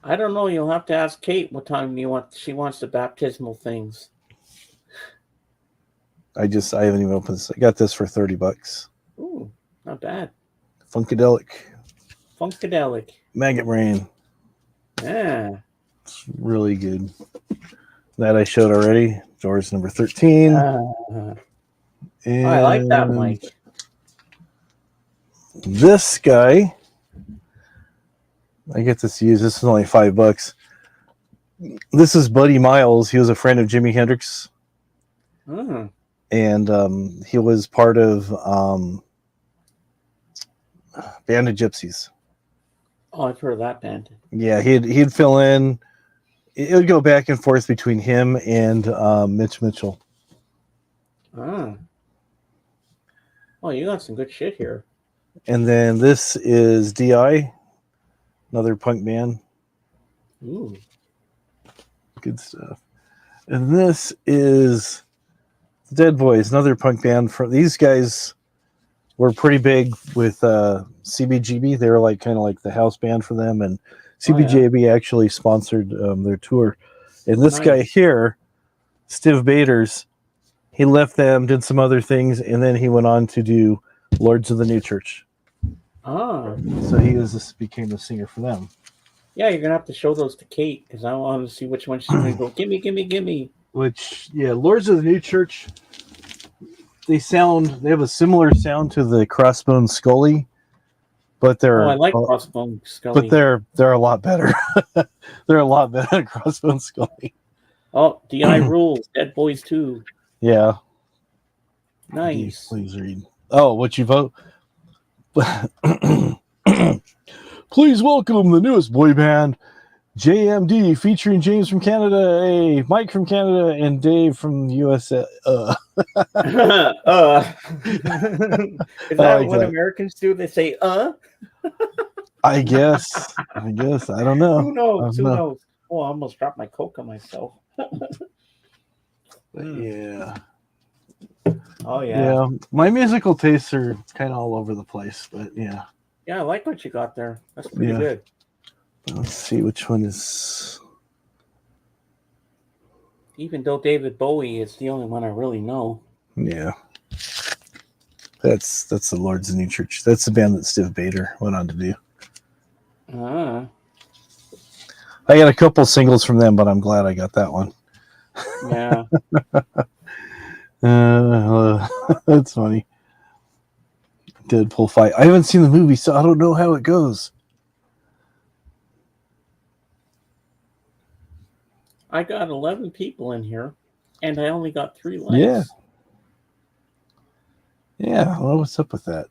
I don't know. You'll have to ask Kate what time she wants the baptismal things. I haven't even opened this. I got this for $30. Ooh, not bad. Funkadelic. Maggot Brain. Yeah. It's really good. That I showed already. Doors number 13. I like that, Mike. This guy, I get this used. This is only $5. This is Buddy Miles. He was a friend of Jimi Hendrix. And he was part of Band of Gypsies. Oh, I've heard of that band. Yeah, he'd fill in. It would go back and forth between him and Mitch Mitchell. Oh, you got some good shit here. And then this is DI, another punk band. Ooh. Good stuff. And this is the Dead Boys, another punk band. These guys were pretty big with CBGB. They were kind of like the house band for them, and CBGB actually sponsored their tour. And this guy here, Stiv Bators, he left them, did some other things, and then he went on to do Lords of the New Church. Ah, So he became the singer for them. yeah, you're gonna have to show those to Kate because I want to see which one she's gonna go. Gimme, gimme, gimme. Which, yeah, Lords of the New Church. They have a similar sound to the Crossbone Scully, but I like Crossbone Scully. But they're a lot better. They're a lot better than Crossbone Scully. Oh, DI rules. Dead Boys 2. Yeah. Nice. Please read. Oh, what you vote? Please welcome the newest boy band, JMD, featuring James from Canada, Mike from Canada, and Dave from the USA. Is that what Americans do? They say, I guess. I don't know. Who knows? Who knows? Oh, I almost dropped my Coke on myself. Yeah. Oh, yeah. Yeah. My musical tastes are kind of all over the place, but yeah. Yeah, I like what you got there. That's pretty good. Let's see which one is. Even though David Bowie is the only one I really know. Yeah. That's the Lords of New Church. That's the band that Steve Bader went on to do. I got a couple singles from them, but I'm glad I got that one. Yeah. That's funny. Deadpool fight. I haven't seen the movie, so I don't know how it goes. I got 11 people in here, and I only got 3 likes. Yeah. Well, what's up with that?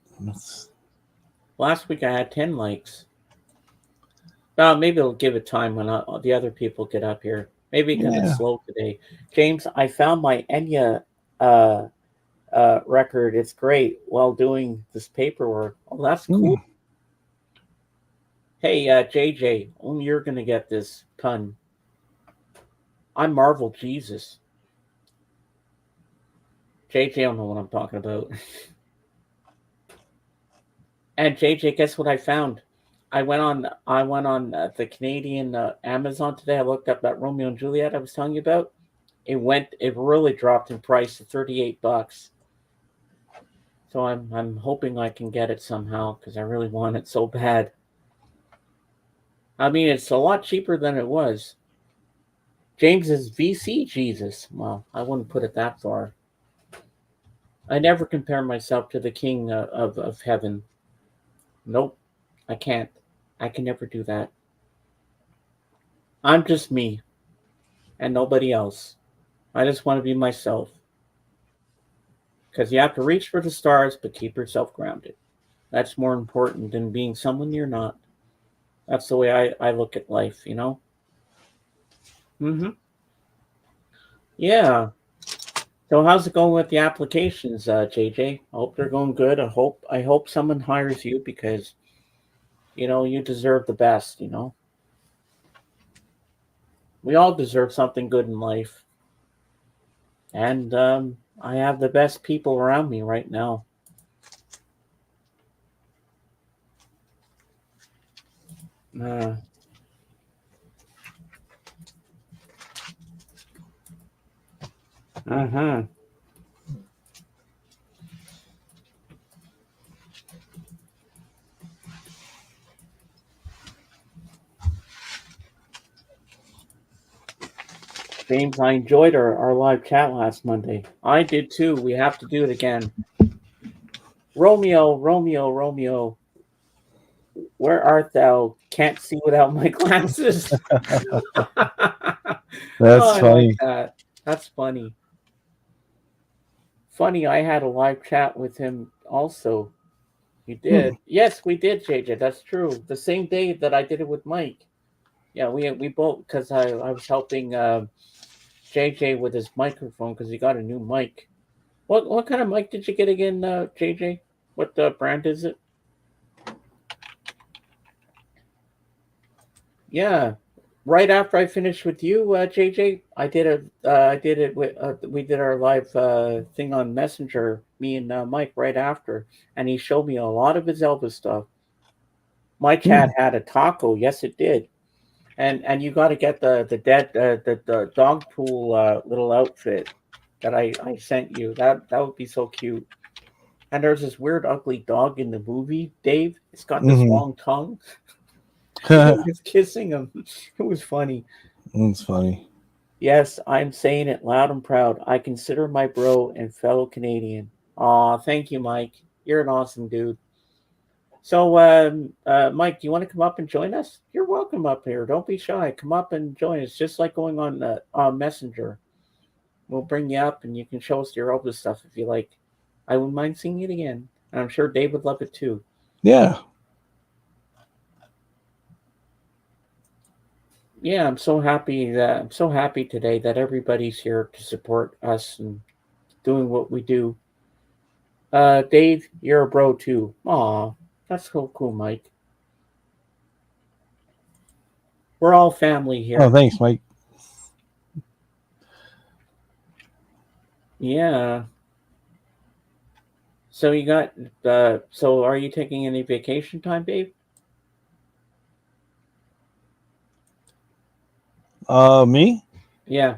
Last week I had 10 likes. Maybe it'll give it time when the other people get up here. Maybe because it's slow today. James, I found my Enya record. It's great while doing this paperwork. Oh, that's cool. Hey, JJ, only you're going to get this pun. I'm Marvel Jesus. JJ, I don't know what I'm talking about. And JJ, guess what I found? I went on the Canadian Amazon today. I looked up that Romeo and Juliet I was telling you about. It really dropped in price to $38. So I'm hoping I can get it somehow because I really want it so bad. I mean, it's a lot cheaper than it was. James is VC Jesus. Well, I wouldn't put it that far. I never compare myself to the king of heaven. Nope, I can't. I can never do that. I'm just me and nobody else. I just want to be myself. Because you have to reach for the stars, but keep yourself grounded. That's more important than being someone you're not. That's the way I look at life, you know? Yeah. So how's it going with the applications, JJ? I hope they're going good. I hope someone hires you because, you deserve the best, We all deserve something good in life. And I have the best people around me right now. James, I enjoyed our live chat last Monday. I did too. We have to do it again. Romeo, Romeo, Romeo, where art thou? Can't see without my glasses. That's funny. Like that. That's funny. Funny, I had a live chat with him also. You did? Yes, we did, JJ. That's true. The same day that I did it with Mike. Yeah, we both, because I was helping JJ with his microphone because he got a new mic. What kind of mic did you get again, JJ? What brand is it? Yeah, right after I finished with you, JJ, I did it with we did our live thing on Messenger, me and Mike right after, and he showed me a lot of his Elvis stuff. My chat had a taco, yes it did, and you got to get the dog pool little outfit. that I sent you. That would be so cute. And there's this weird, ugly dog in the movie, Dave. It's got this long tongue. It's kissing him. It was funny. That's funny. Yes, I'm saying it loud and proud. I consider my bro and fellow Canadian. Aw, thank you, Mike. You're an awesome dude. So, Mike, do you want to come up and join us? You're welcome up here. Don't be shy. Come up and join us. Just like going on Messenger. We'll bring you up and you can show us your Elvis stuff if you like. I wouldn't mind seeing it again. And I'm sure Dave would love it too. Yeah. Yeah, I'm so happy today that everybody's here to support us and doing what we do. Dave, you're a bro too. Aw, that's so cool, Mike. We're all family here. Oh, thanks, Mike. Yeah. So you got so are you taking any vacation time, Dave? Me? Yeah.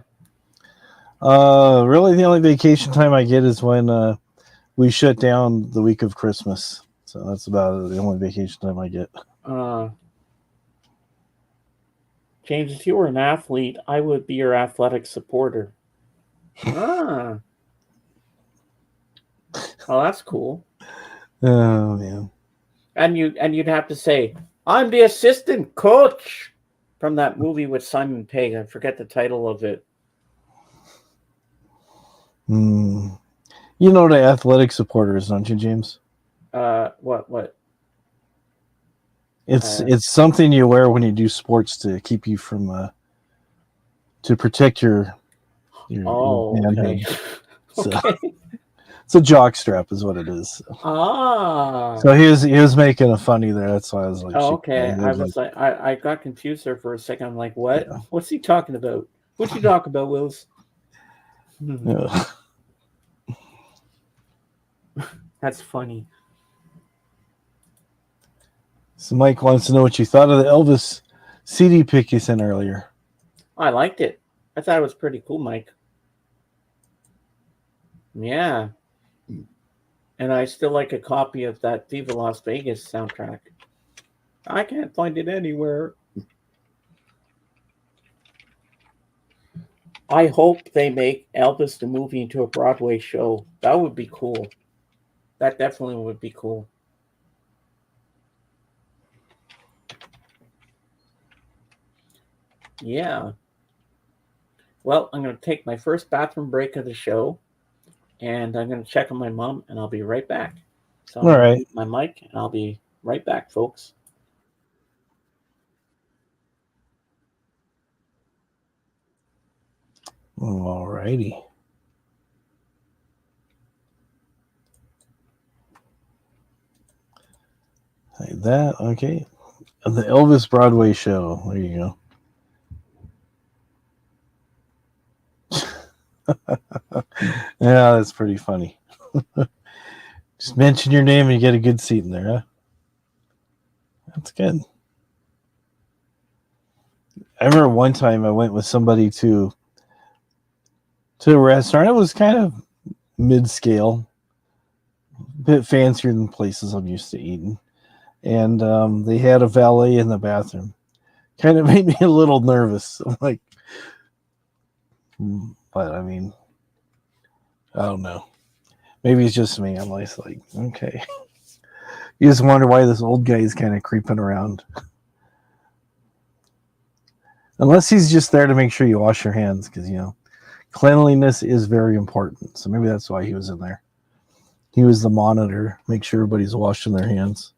Really the only vacation time I get is when we shut down the week of Christmas. So that's about the only vacation time I get. James, if you were an athlete, I would be your athletic supporter. Ah. Oh, that's cool. Oh, man. And you'd have to say, I'm the assistant coach from that movie with Simon Pegg. I forget the title of it. You know what an athletic supporter is, don't you, James? What? It's something you wear when you do sports to keep you from to protect your okay. So, okay. it's a jock strap is what it is. So he was making a funny there. That's why I was like, okay. I got confused there for a second. I'm like, what? Yeah. What's he talking about? What you talking about, Wills? Yeah. That's funny. So Mike wants to know what you thought of the Elvis CD pick you sent earlier. I liked it. I thought it was pretty cool, Mike. Yeah. And I still like a copy of that Viva Las Vegas soundtrack. I can't find it anywhere. I hope they make Elvis the movie into a Broadway show. That would be cool. That definitely would be cool. Yeah. Well, I'm going to take my first bathroom break of the show, and I'm going to check on my mom, and I'll be right back. So all right, my mic, and I'll be right back, folks. All righty. Like that, okay. The Elvis Broadway show. There you go. Yeah, that's pretty funny. Just mention your name and you get a good seat in there, huh? That's good. I remember one time I went with somebody to a restaurant. It was kind of mid-scale, a bit fancier than places I'm used to eating. And they had a valet in the bathroom. Kind of made me a little nervous. I'm like, but I mean, I don't know. Maybe it's just me. I'm like, okay. You just wonder why this old guy is kind of creeping around. Unless he's just there to make sure you wash your hands, because, cleanliness is very important. So maybe that's why he was in there. He was the monitor, make sure everybody's washing their hands.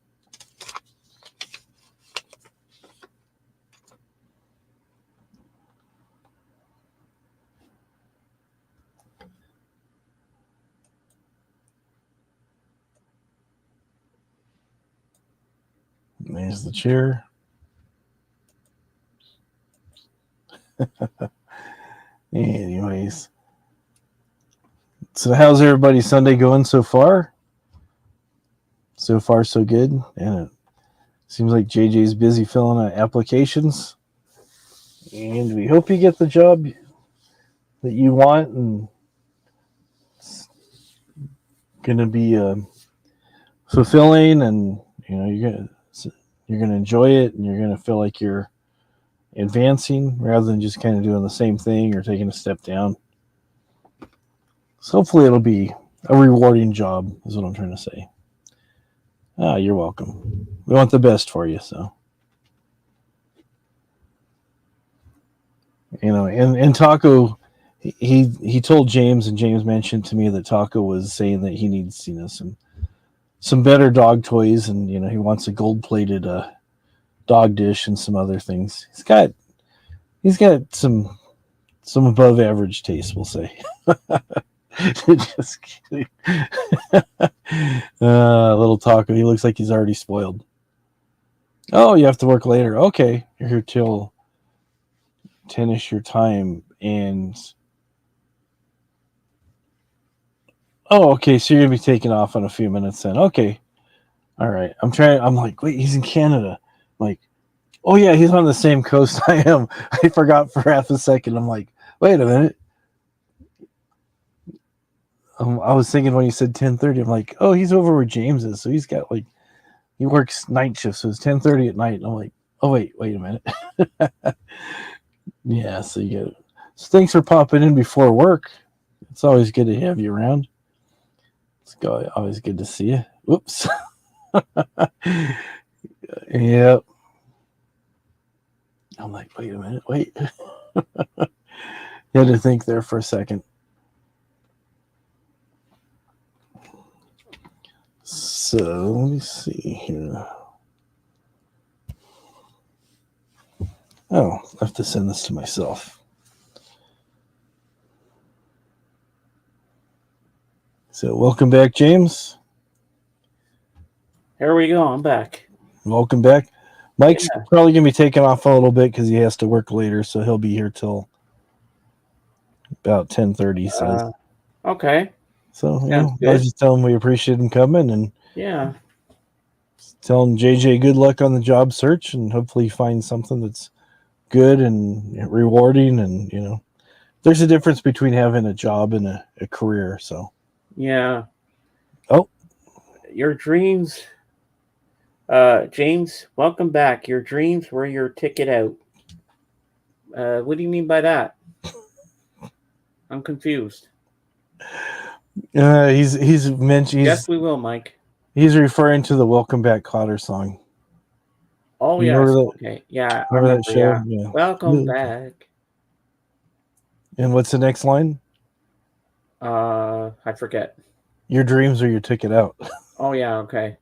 There's the chair. Anyways. So how's everybody's Sunday going so far? So far, so good. And it seems like JJ's busy filling out applications. And we hope you get the job that you want and going to be fulfilling, and you're gonna enjoy it, and you're gonna feel like you're advancing rather than just kind of doing the same thing or taking a step down. So hopefully it'll be a rewarding job, is what I'm trying to say. You're welcome. We want the best for you, so. And Taco, he told James, and James mentioned to me that Taco was saying that he needs, some better dog toys, and he wants a gold-plated dog dish and some other things. He's got some above average taste, we'll say. Just kidding. Little Taco, he looks like he's already spoiled. Oh, you have to work later. Okay, you're here till 10ish your time, and okay, so you're gonna be taking off in a few minutes then. Okay, all right. I'm like, wait, he's in Canada. I'm like, oh yeah, he's on the same coast I am. I forgot for half a second. I'm like, wait a minute. I was thinking when you said 10:30, I'm like, oh, he's over where James is, so he's got he works night shift, so it's 10:30 at night. And I'm like, oh wait a minute. Yeah, so you get it. So thanks for popping in before work. It's always good to have you around. It's always good to see you. Whoops. Yep. I'm like, wait a minute, wait. You had to think there for a second. So let me see here. Oh, I have to send this to myself. So welcome back, James. Here we go. I'm back. Welcome back. Mike's probably going to be taking off a little bit because he has to work later, so he'll be here till about 10:30. So okay. So I was just telling him we appreciate him coming, and telling JJ good luck on the job search, and hopefully he finds something that's good and rewarding. And there's a difference between having a job and a career. So your dreams, James, welcome back. Your dreams were your ticket out. What do you mean by that? I'm confused. He's mentioned. Yes, we will, Mike. He's referring to the Welcome Back Kotter song. Oh yeah. Okay. Yeah. I remember that show. Yeah. Welcome back. And what's the next line? I forget. Your dreams are your ticket out. Oh yeah. Okay.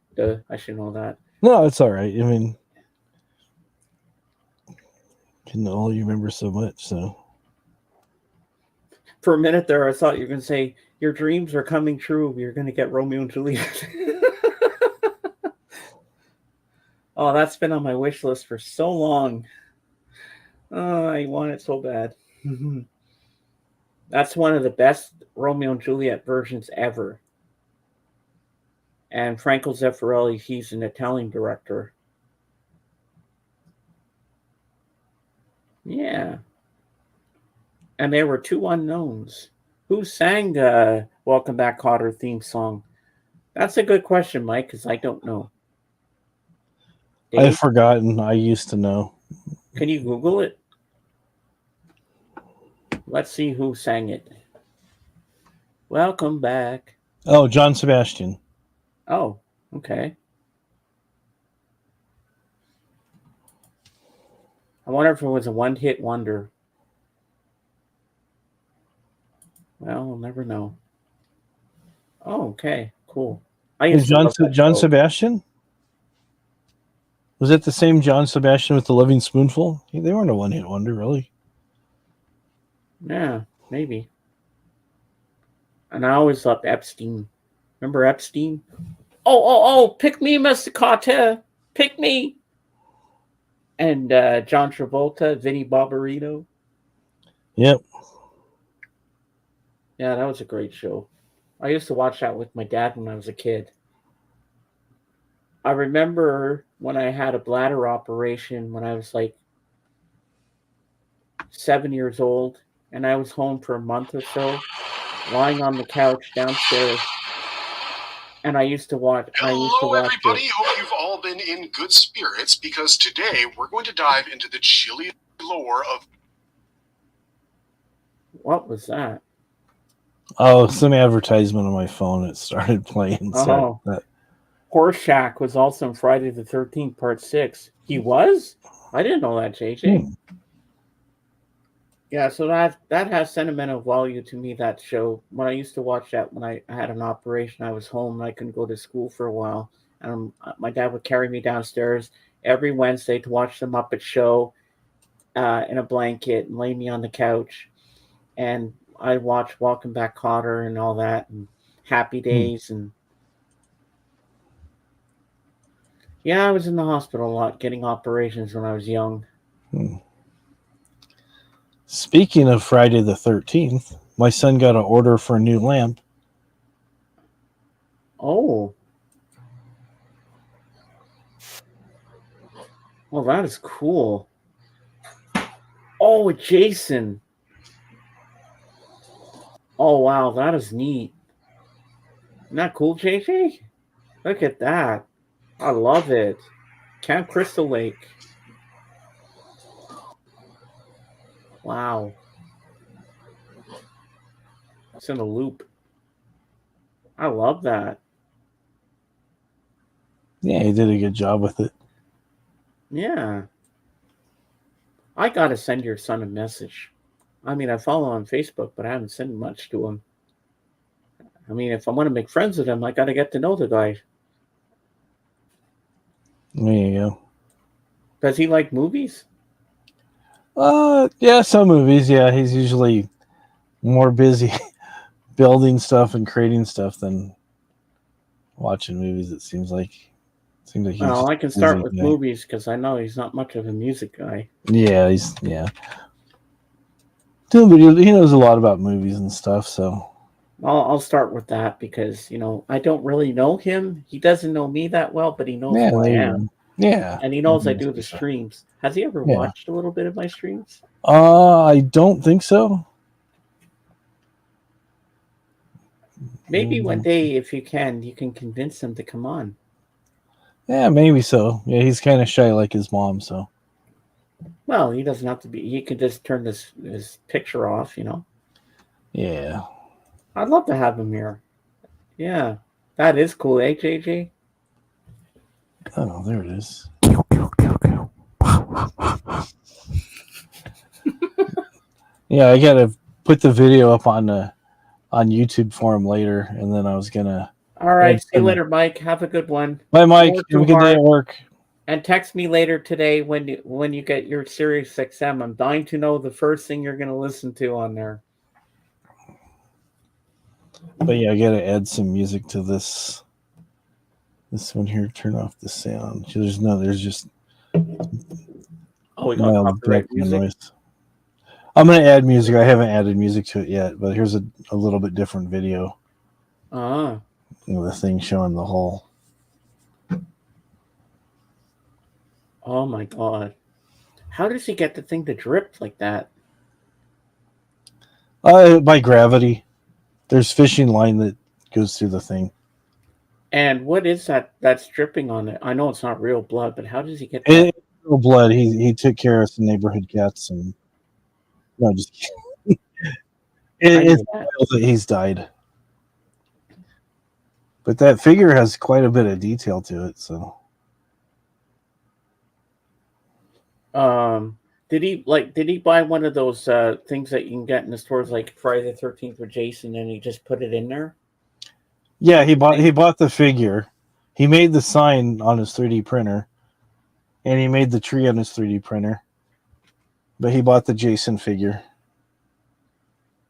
I should know that. No, it's all right. I mean, can only remember so much. So for a minute there, I thought you were going to say your dreams are coming true. You're going to get Romeo and Juliet. Oh, that's been on my wish list for so long. Oh, I want it so bad. That's one of the best Romeo and Juliet versions ever. And Franco Zeffirelli, he's an Italian director. Yeah. And there were two unknowns. Who sang Welcome Back Kotter theme song? That's a good question, Mike, because I don't know. Dave? I've forgotten. I used to know. Can you Google it? Let's see who sang it. Welcome back. Oh, John Sebastian. Oh, okay. I wonder if it was a one-hit wonder. Well, we'll never know. Oh, okay. Cool. John Sebastian? Was it the same John Sebastian with the Loving Spoonful? They weren't a one-hit wonder, really. Yeah, maybe. And I always loved Epstein. Remember Epstein? Oh, pick me, Mr. Carter. Pick me. And John Travolta, Vinnie Barbarino. Yep. Yeah, that was a great show. I used to watch that with my dad when I was a kid. I remember when I had a bladder operation when I was like 7 years old, and I was home for a month or so, lying on the couch downstairs, And I used to watch. Hello, everybody. Hope you've all been in good spirits because today we're going to dive into the chilly lore of. What was that? Oh, some advertisement on my phone. It started playing. Oh, Horseshack was also in Friday the 13th, Part 6. He was? I didn't know that, JJ. Yeah, so that has sentimental value to me, that show. When I used to watch that when I had an operation, I was home and I couldn't go to school for a while. And my dad would carry me downstairs every Wednesday to watch the Muppet Show in a blanket and lay me on the couch. And I'd watch Welcome Back Kotter and all that and Happy Days. And yeah, I was in the hospital a lot getting operations when I was young. Speaking of Friday the 13th, my son got an order for a new lamp. Oh. Well, that is cool. Oh, Jason. Oh, wow, that is neat. Isn't that cool, JJ? Look at that. I love it. Camp Crystal Lake. Wow. It's in a loop. I love that. Yeah, he did a good job with it. Yeah. I got to send your son a message. I mean, I follow on Facebook, but I haven't sent much to him. I mean, if I want to make friends with him, I got to get to know the guy. There you go. Does he like movies? Yeah, some movies. Yeah, he's usually more busy building stuff and creating stuff than watching movies. It seems like. Well, I can start with movies because I know he's not much of a music guy. Yeah, yeah. But he knows a lot about movies and stuff, so. I'll start with that because, I don't really know him. He doesn't know me that well, but he knows who I am. Yeah. And he knows I do the streams. Has he ever watched a little bit of my streams? I don't think so. Maybe one day, if you can convince him to come on. Yeah, maybe so. Yeah, he's kind of shy like his mom, so. Well, he doesn't have to be. He could just turn his picture off, Yeah. I'd love to have him here. Yeah. That is cool, eh, JJ? Oh, there it is. Yeah, I gotta put the video up on YouTube for him later, and then I was gonna. All right, see you later, Mike. Have a good one. Bye, Mike. Have a good day at work. And text me later today when you get your Sirius XM. I'm dying to know the first thing you're gonna listen to on there. But yeah, I gotta add some music to this. This one here. Turn off the sound. There's just. Oh, we got copyright music. Noise. I'm gonna add music. I haven't added music to it yet, but here's a little bit different video. The thing showing the hole. Oh my god! How does he get the thing to drip like that? By gravity. There's fishing line that goes through the thing. And what is that that's dripping on it? I know it's not real blood, but how does he get that? It's real blood. He took care of some neighborhood cats and. No, just kidding. It's that he's died. But that figure has quite a bit of detail to it, so. Did he buy one of those things that you can get in the stores like Friday the 13th with Jason and he just put it in there? Yeah, he bought the figure. He made the sign on his 3D printer. And he made the tree on his 3D printer. But he bought the Jason figure.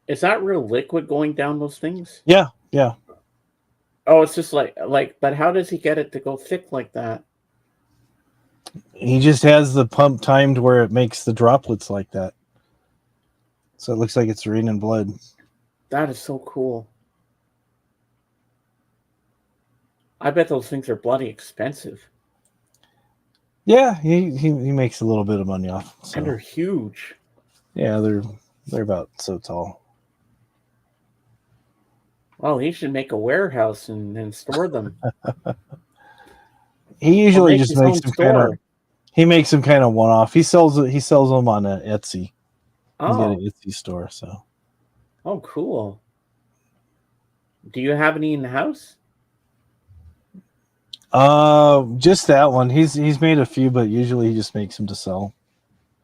Is that real liquid going down those things? Yeah. Oh, it's just like, but how does he get it to go thick like that? He just has the pump timed where it makes the droplets like that. So it looks like it's raining blood. That is so cool. I bet those things are bloody expensive. Yeah, he makes a little bit of money off. So. And they're huge. Yeah, they're about so tall. Oh, he should make a warehouse and store them. He Or usually make just his makes own them kind of. store. He makes them kind of one off. He sells them on Etsy. He's got an Oh, Etsy store. So oh, cool. Do you have any in the house? just that one. He's made a few, but usually he just makes them to sell.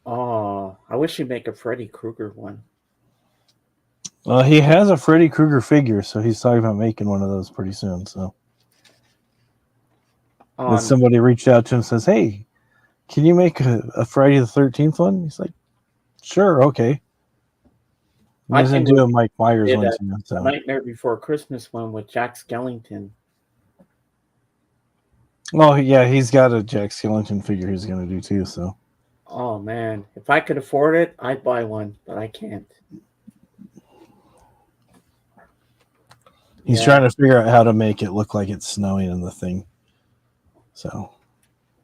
Oh, I wish you'd make a Freddy Krueger one. He has a Freddy Krueger figure, so he's talking about making one of those pretty soon. So then somebody reached out to him and says, "Hey, can you make a Friday the 13th one?" He's like, "Sure, okay." He I doesn't think do a Mike Myers did one a too. So Nightmare Before Christmas one with Jack Skellington. well, yeah, he's got a Jack Skellington figure he's going to do too. So Oh man, if I could afford it, I'd buy one, but I can't. he's trying to figure out how to make it look like it's snowing in the thing. So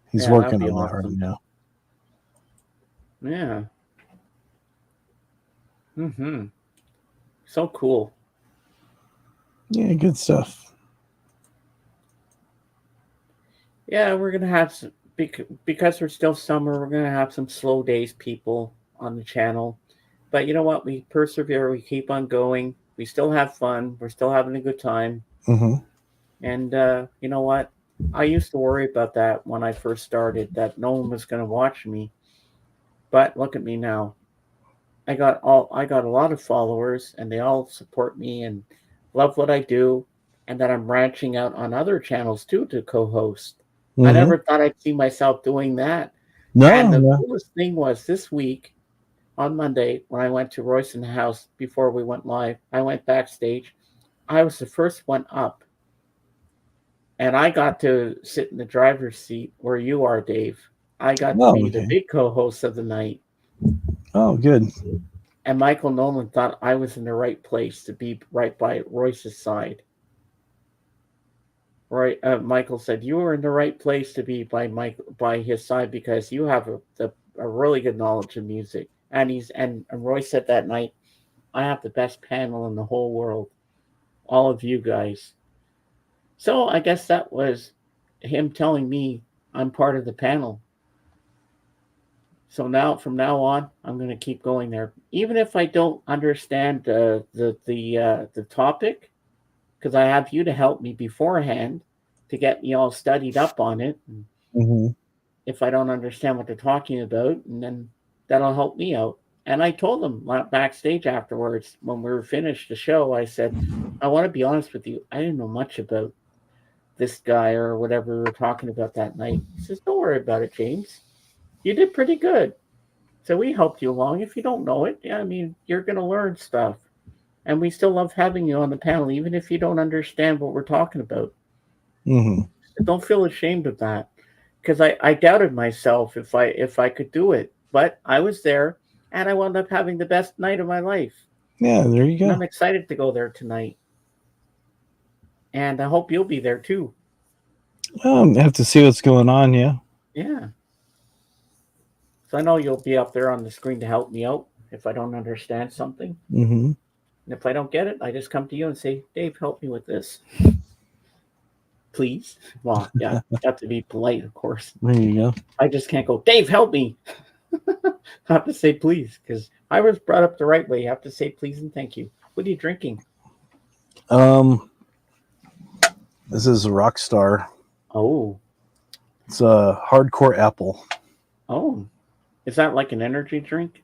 he's Yeah, that'd working be on that right awesome. now. Yeah. So cool. Yeah, good stuff. Yeah, we're gonna have some, because we're still summer. We're gonna have some slow days, people, on the channel. But you know what? We persevere. We keep on going. We still have fun. We're still having a good time. Mm-hmm. And you know what? I used to worry about that when I first started, that no one was going to watch me. But look at me now. I got a lot of followers, and they all support me and love what I do, and that I'm branching out on other channels too to co-host. I Mm-hmm. never thought I'd see myself doing that. And No, the no. coolest thing was this week on Monday when I went to Royston House before we went live. I went backstage. I was the first one up, and I got to sit in the driver's seat where you are, Dave. I got to Oh, be the okay. big co-host of the night. Oh, good. And Michael Nolan thought I was in the right place to be right by Royce's side. Right, Michael said you were in the right place to be by his side because you have a really good knowledge of music. And Royce said that night, I have the best panel in the whole world, all of you guys. So I guess that was him telling me I'm part of the panel. So now, from now on, I'm going to keep going there, even if I don't understand the topic, because I have you to help me beforehand to get me all studied up on it. And Mm-hmm. if I don't understand what they're talking about, and then that'll help me out. And I told them backstage afterwards when we were finished the show, I said, I want to be honest with you, I didn't know much about this guy or whatever we were talking about that night. He says, don't worry about it, James. You did pretty good. So we helped you along. If you don't know it, yeah, I mean, you're going to learn stuff. And we still love having you on the panel, even if you don't understand what we're talking about. Mm-hmm. So don't feel ashamed of that, because I doubted myself if I could do it, but I was there, and I wound up having the best night of my life. Yeah, there you And go. I'm excited to go there tonight, and I hope you'll be there too. Have to see what's going on. Yeah. Yeah. So I know you'll be up there on the screen to help me out if I don't understand something. Mm-hmm. And if I don't get it, I just come to you and say, Dave, help me with this. Please. Well, yeah, you have to be polite, of course. There you go. I just can't go, Dave, help me. I have to say please, because I was brought up the right way. You have to say please and thank you. What are you drinking? This is a Rockstar. Oh. It's a hardcore apple. Oh. Is that like an energy drink?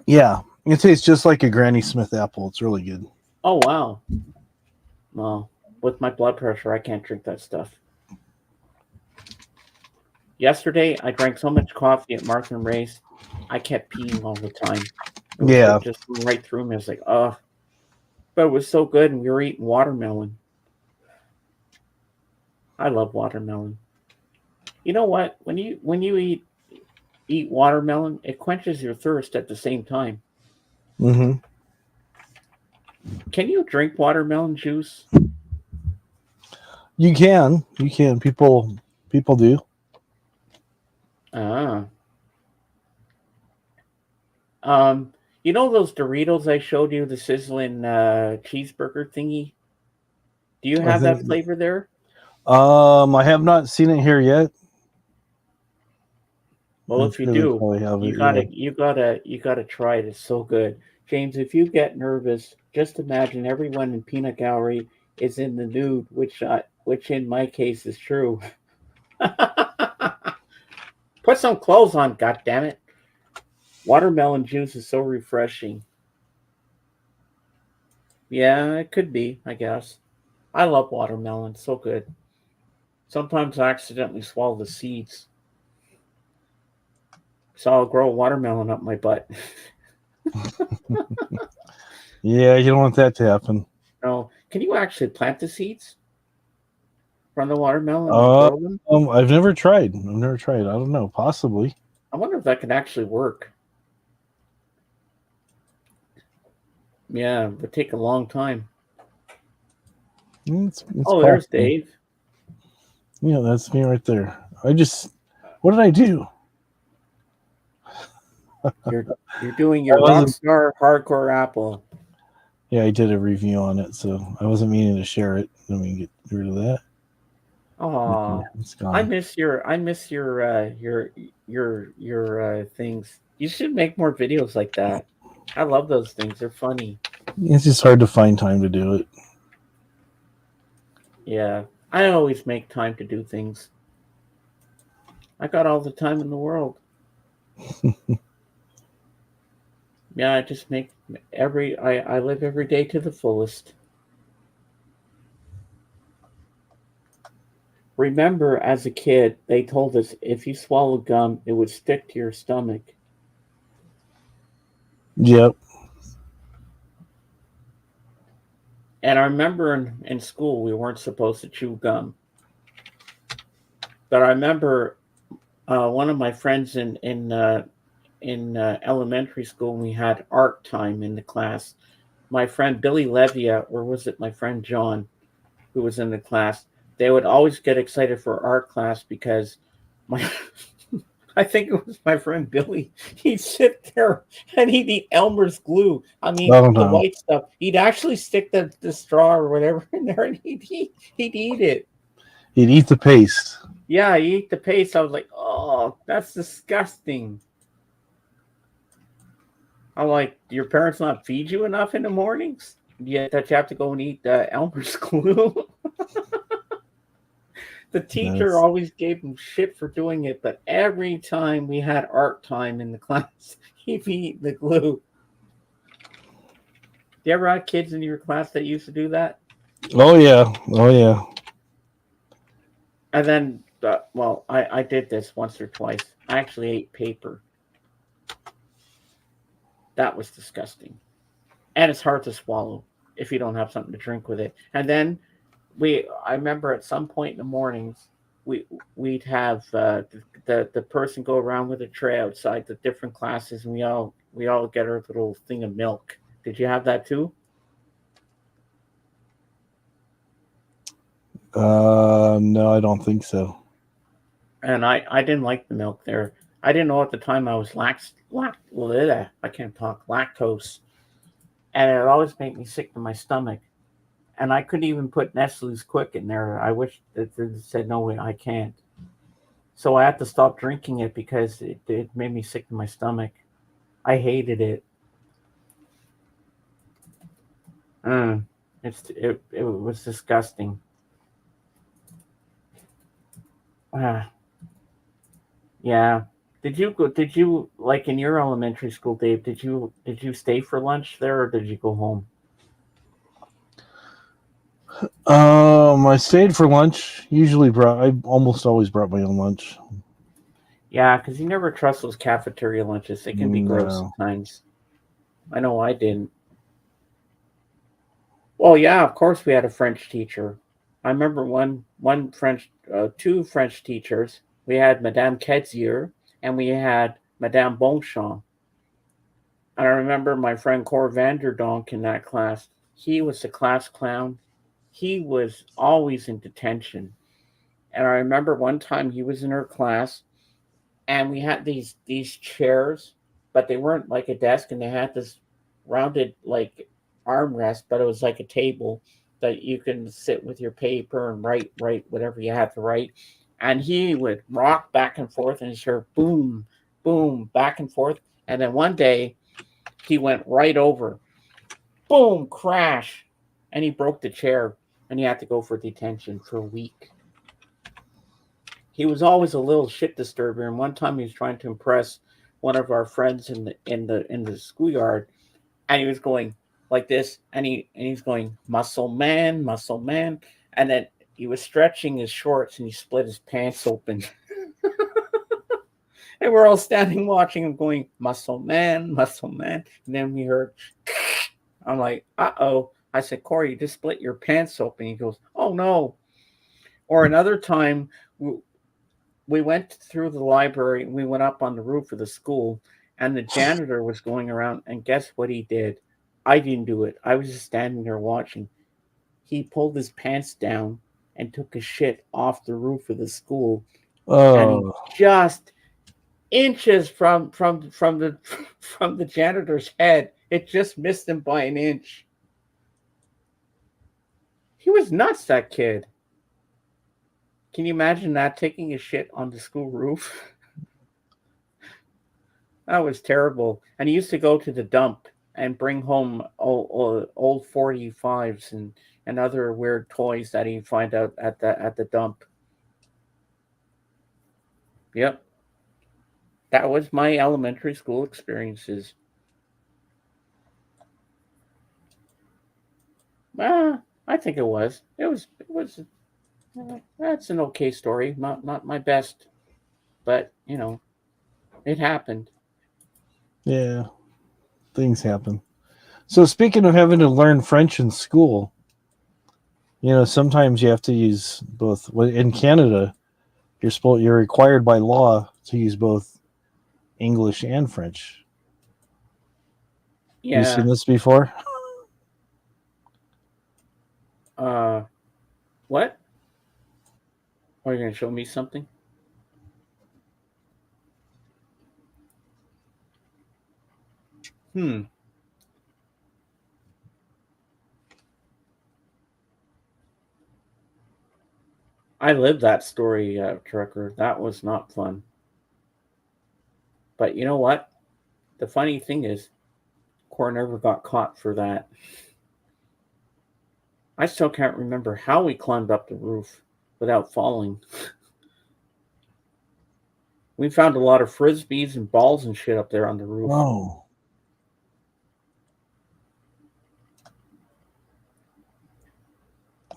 Yeah, it tastes just like a Granny Smith apple. It's really good. Oh, wow. Well, with my blood pressure, I can't drink that stuff. Yesterday, I drank so much coffee at Martha and Ray's, I kept peeing all the time. It was Yeah. like just right through me. I was like, oh. But it was so good, and we were eating watermelon. I love watermelon. You know what? When you eat watermelon, it quenches your thirst at the same time. Mm-hmm. Can you drink watermelon juice? You can. People do. Ah. You know those Doritos I showed you, the sizzling cheeseburger thingy? Do you have that flavor there? I have not seen it here yet. Well, I'm if you sure they do, probably have you it, gotta yeah. you gotta try it. It's so good. James, if you get nervous, just imagine everyone in peanut gallery is in the nude, which in my case is true. Put some clothes on, goddammit. Watermelon juice is so refreshing. Yeah, it could be, I guess. I love watermelon, so good. Sometimes I accidentally swallow the seeds. So I'll grow a watermelon up my butt. Yeah, you don't want that to happen. No. Can you actually plant the seeds from the watermelon and grow them? I've never tried. I don't know. Possibly. I wonder if that could actually work. Yeah, it would take a long time. It's Oh, possible. there's Dave. Yeah, that's me right there. What did I do? You're doing your Rockstar Hardcore Apple. Yeah, I did a review on it, so I wasn't meaning to share it. Let me get rid of that. Oh, It's gone. I miss your things. You should make more videos like that. I love those things. They're funny. It's just hard to find time to do it. Yeah, I always make time to do things. I got all the time in the world. Yeah, I just make I live every day to the fullest. Remember, as a kid, they told us if you swallow gum, it would stick to your stomach. Yep. And I remember in school, we weren't supposed to chew gum. But I remember one of my friends in elementary school, we had art time in the class. My friend Billy Levia, or was it my friend John, who was in the class? They would always get excited for art class because my I think it was my friend Billy. He'd sit there and he'd eat Elmer's glue. I mean, Oh, the no. white stuff. He'd actually stick the straw or whatever in there and he'd eat it. He'd eat the paste. Yeah, he ate the paste. I was like, oh, that's disgusting. I'm like, do your parents not feed you enough in the mornings? Yet that you have to go and eat Elmer's glue. The teacher always gave him shit for doing it, but every time we had art time in the class, he'd eat the glue. Do you ever have kids in your class that used to do that? Oh yeah. And then, I did this once or twice. I actually ate paper. That was disgusting. And it's hard to swallow if you don't have something to drink with it. And then I remember at some point in the mornings, we'd have the person go around with a tray outside the different classes, and we all get our little thing of milk. Did you have that too? No, I don't think so. And I didn't like the milk there. I didn't know at the time I was I can't talk, lactose, and it always made me sick to my stomach. And I couldn't even put Nestle's Quick in there. I wish that they said no way I can't. So I had to stop drinking it because it made me sick to my stomach. I hated it. It was disgusting. Yeah. Did you like in your elementary school, Dave? Did you stay for lunch there, or did you go home? I stayed for lunch. I almost always brought my own lunch. Yeah, because you never trust those cafeteria lunches. They can be gross sometimes. I know I didn't. Well, yeah, of course we had a French teacher. I remember two French teachers. We had Madame Ketzier and we had Madame Bonchamp. And I remember my friend Cor Vanderdonk in that class. He was the class clown. He was always in detention. And I remember one time he was in her class and we had these chairs, but they weren't like a desk, and they had this rounded like armrest, but it was like a table. that you can sit with your paper and write whatever you have to write. And he would rock back and forth and hear boom, boom, back and forth. And then one day he went right over, boom, crash, and he broke the chair and he had to go for detention for a week. He was always a little shit disturber, and one time he was trying to impress one of our friends in the schoolyard, and he was going like this, and he's going muscle man, and then he was stretching his shorts and he split his pants open. And we're all standing watching him going muscle man, and then we heard I'm like, uh-oh. I said, Corey, you just split your pants open. He goes, oh no. Or another time we went through the library and we went up on the roof of the school, and the janitor was going around, and guess what he did? I didn't do it. I was just standing there watching. He pulled his pants down and took a shit off the roof of the school. And he just inches from the janitor's head. It just missed him by an inch. He was nuts, that kid. Can you imagine that, taking a shit on the school roof? That was terrible. And he used to go to the dump and bring home old 45s and other weird toys that he'd find out at the dump. Yep. That was my elementary school experiences. I think it was. It was that's an okay story. Not my best, but it happened. Yeah, things happen. So speaking of having to learn French in school, sometimes you have to use both. In Canada, you're required by law to use both English and French. Yeah. You seen this before? What? Are you going to show me something? I lived that story, Trucker. That was not fun. But you know what? The funny thing is, Core never got caught for that. I still can't remember how we climbed up the roof without falling. We found a lot of frisbees and balls and shit up there on the roof. Oh.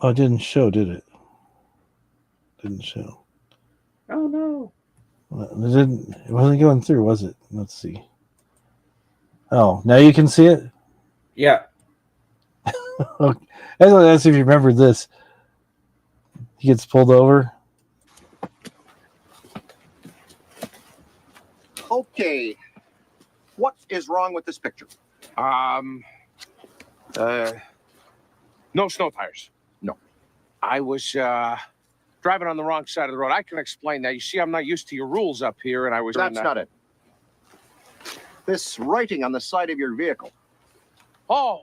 Oh, it didn't show, did it? Didn't show. Oh no. It wasn't going through, was it? Let's see. Oh, now you can see it? Yeah. Okay. That's if you remember this. He gets pulled over. Okay. What is wrong with this picture? No snow tires. No. I was driving on the wrong side of the road. I can explain that. You see, I'm not used to your rules up here, and I was. That's not it. This writing on the side of your vehicle. Oh,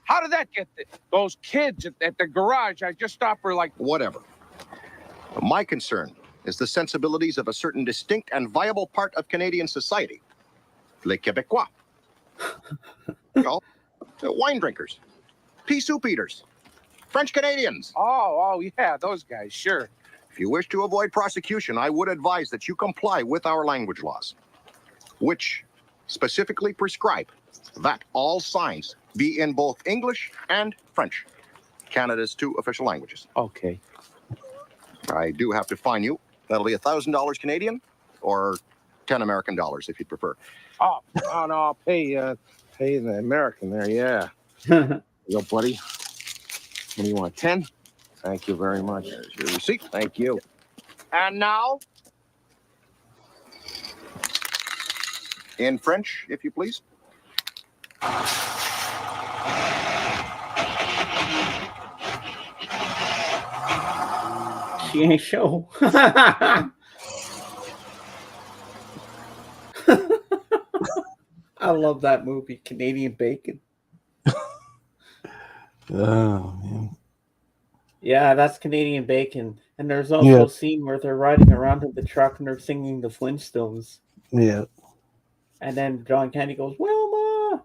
how did that get there? Those kids at the garage? I just stopped for like. Whatever. My concern is the sensibilities of a certain distinct and viable part of Canadian society. Les Québécois. Wine drinkers. Pea soup eaters. French Canadians. Oh, yeah, those guys, sure. If you wish to avoid prosecution, I would advise that you comply with our language laws, which specifically prescribe that all signs be in both English and French, Canada's two official languages. Okay. I do have to fine you. That'll be $1,000 Canadian, or 10 American dollars if you'd prefer. Oh no, I'll pay the American there, yeah. Yo, buddy. What do you want, 10? Thank you very much. There's your receipt. Thank you. And now? In French, if you please. She ain't show. I love that movie, Canadian Bacon. Oh man. Yeah, that's Canadian bacon. And there's also a scene where they're riding around in the truck and they're singing the Flintstones. Yeah. And then John Candy goes, Wilma!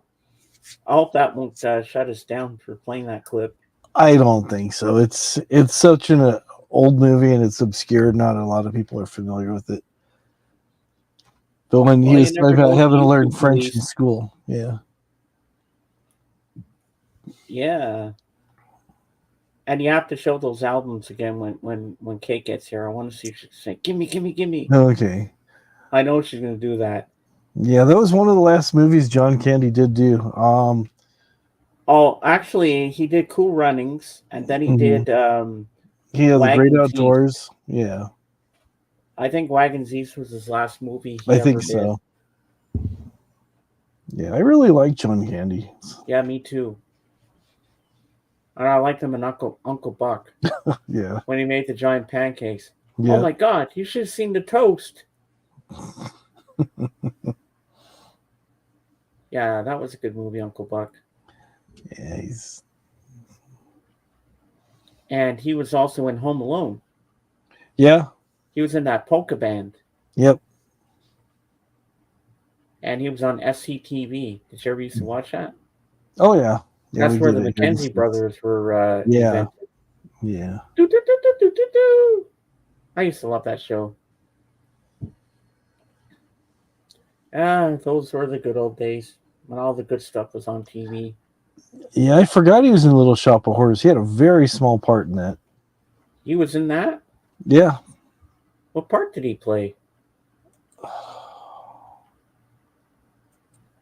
I hope that won't shut us down for playing that clip. I don't think so. It's such an old movie and it's obscure. Not a lot of people are familiar with it. But when he was talking about having to learn French in school, yeah. Yeah. And you have to show those albums again when Kate gets here. I want to see if she can say, gimme, gimme, gimme. Okay. I know she's going to do that. Yeah, that was one of the last movies John Candy did do. Oh, actually, he did Cool Runnings, and then he did The Great Outdoors. Yeah. I think Wagons East was his last movie I think so. Yeah, I really like John Candy. Yeah, me too. And I liked him in Uncle Buck. Yeah. When he made the giant pancakes. Yeah. Oh my God, you should have seen the toast. Yeah, that was a good movie, Uncle Buck. Yeah, And he was also in Home Alone. Yeah. He was in that polka band. Yep. And he was on SCTV. Did you ever used to watch that? Oh, yeah. That's where the McKenzie brothers were invented. Yeah. I used to love that show. Those were the good old days when all the good stuff was on TV. Yeah, I forgot he was in Little Shop of Horrors. He had a very small part in that. He was in that? Yeah. What part did he play?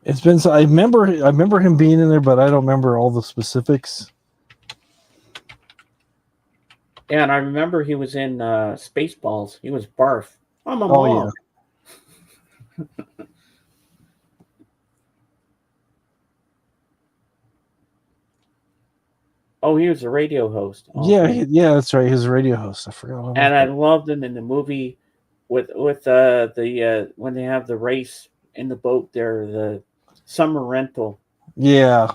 It's been so. I remember him being in there, but I don't remember all the specifics. Yeah, and I remember he was in Spaceballs. He was Barf. I'm a mom. Yeah. Oh, he was a radio host. Okay. Yeah, that's right. He was a radio host. I forgot. And I loved him in the movie with the when they have the race in the boat there, the summer rental. Yeah.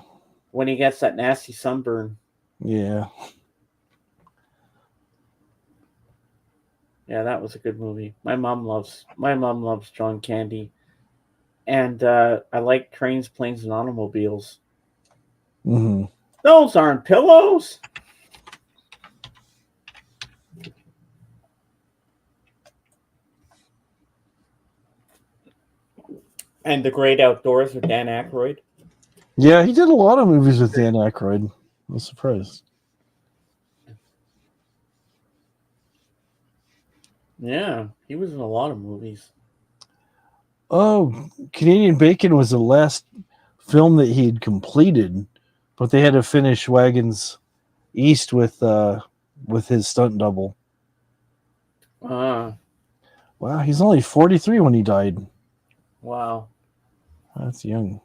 When he gets that nasty sunburn. Yeah. Yeah, that was a good movie. My mom loves John Candy. And I like Trains, Planes, and Automobiles. Mm-hmm. Those aren't pillows. And The Great Outdoors with Dan Aykroyd. Yeah, he did a lot of movies with Dan Aykroyd. I'm surprised. Yeah, he was in a lot of movies. Oh, Canadian Bacon was the last film that he had completed, but they had to finish Wagons East with his stunt double. Wow, he's only 43 when he died. Wow. That's young.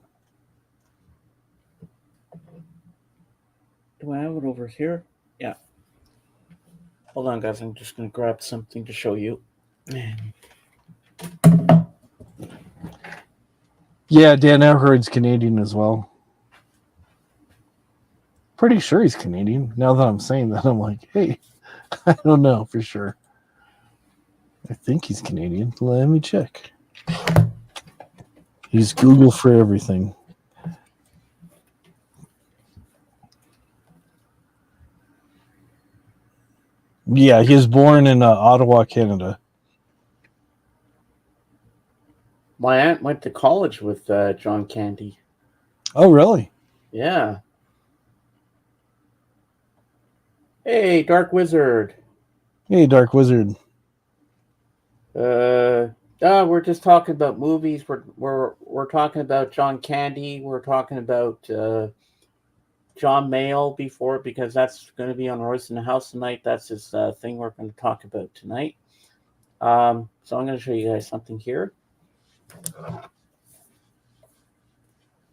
Do I have it over here? Yeah. Hold on, guys. I'm just going to grab something to show you. Yeah, Dan Aykroyd's Canadian as well. Pretty sure he's Canadian. Now that I'm saying that, I'm like, hey, I don't know for sure. I think he's Canadian. Let me check. He's Google for everything. Yeah, he was born in Ottawa, Canada. My aunt went to college with John Candy. Oh, really? Yeah. Hey, Dark Wizard. Hey, Dark Wizard. We're just talking about movies. We're talking about John Candy. We're talking about John Mayall before, because that's going to be on Royce in the House tonight. That's his thing we're going to talk about tonight. So I'm going to show you guys something here.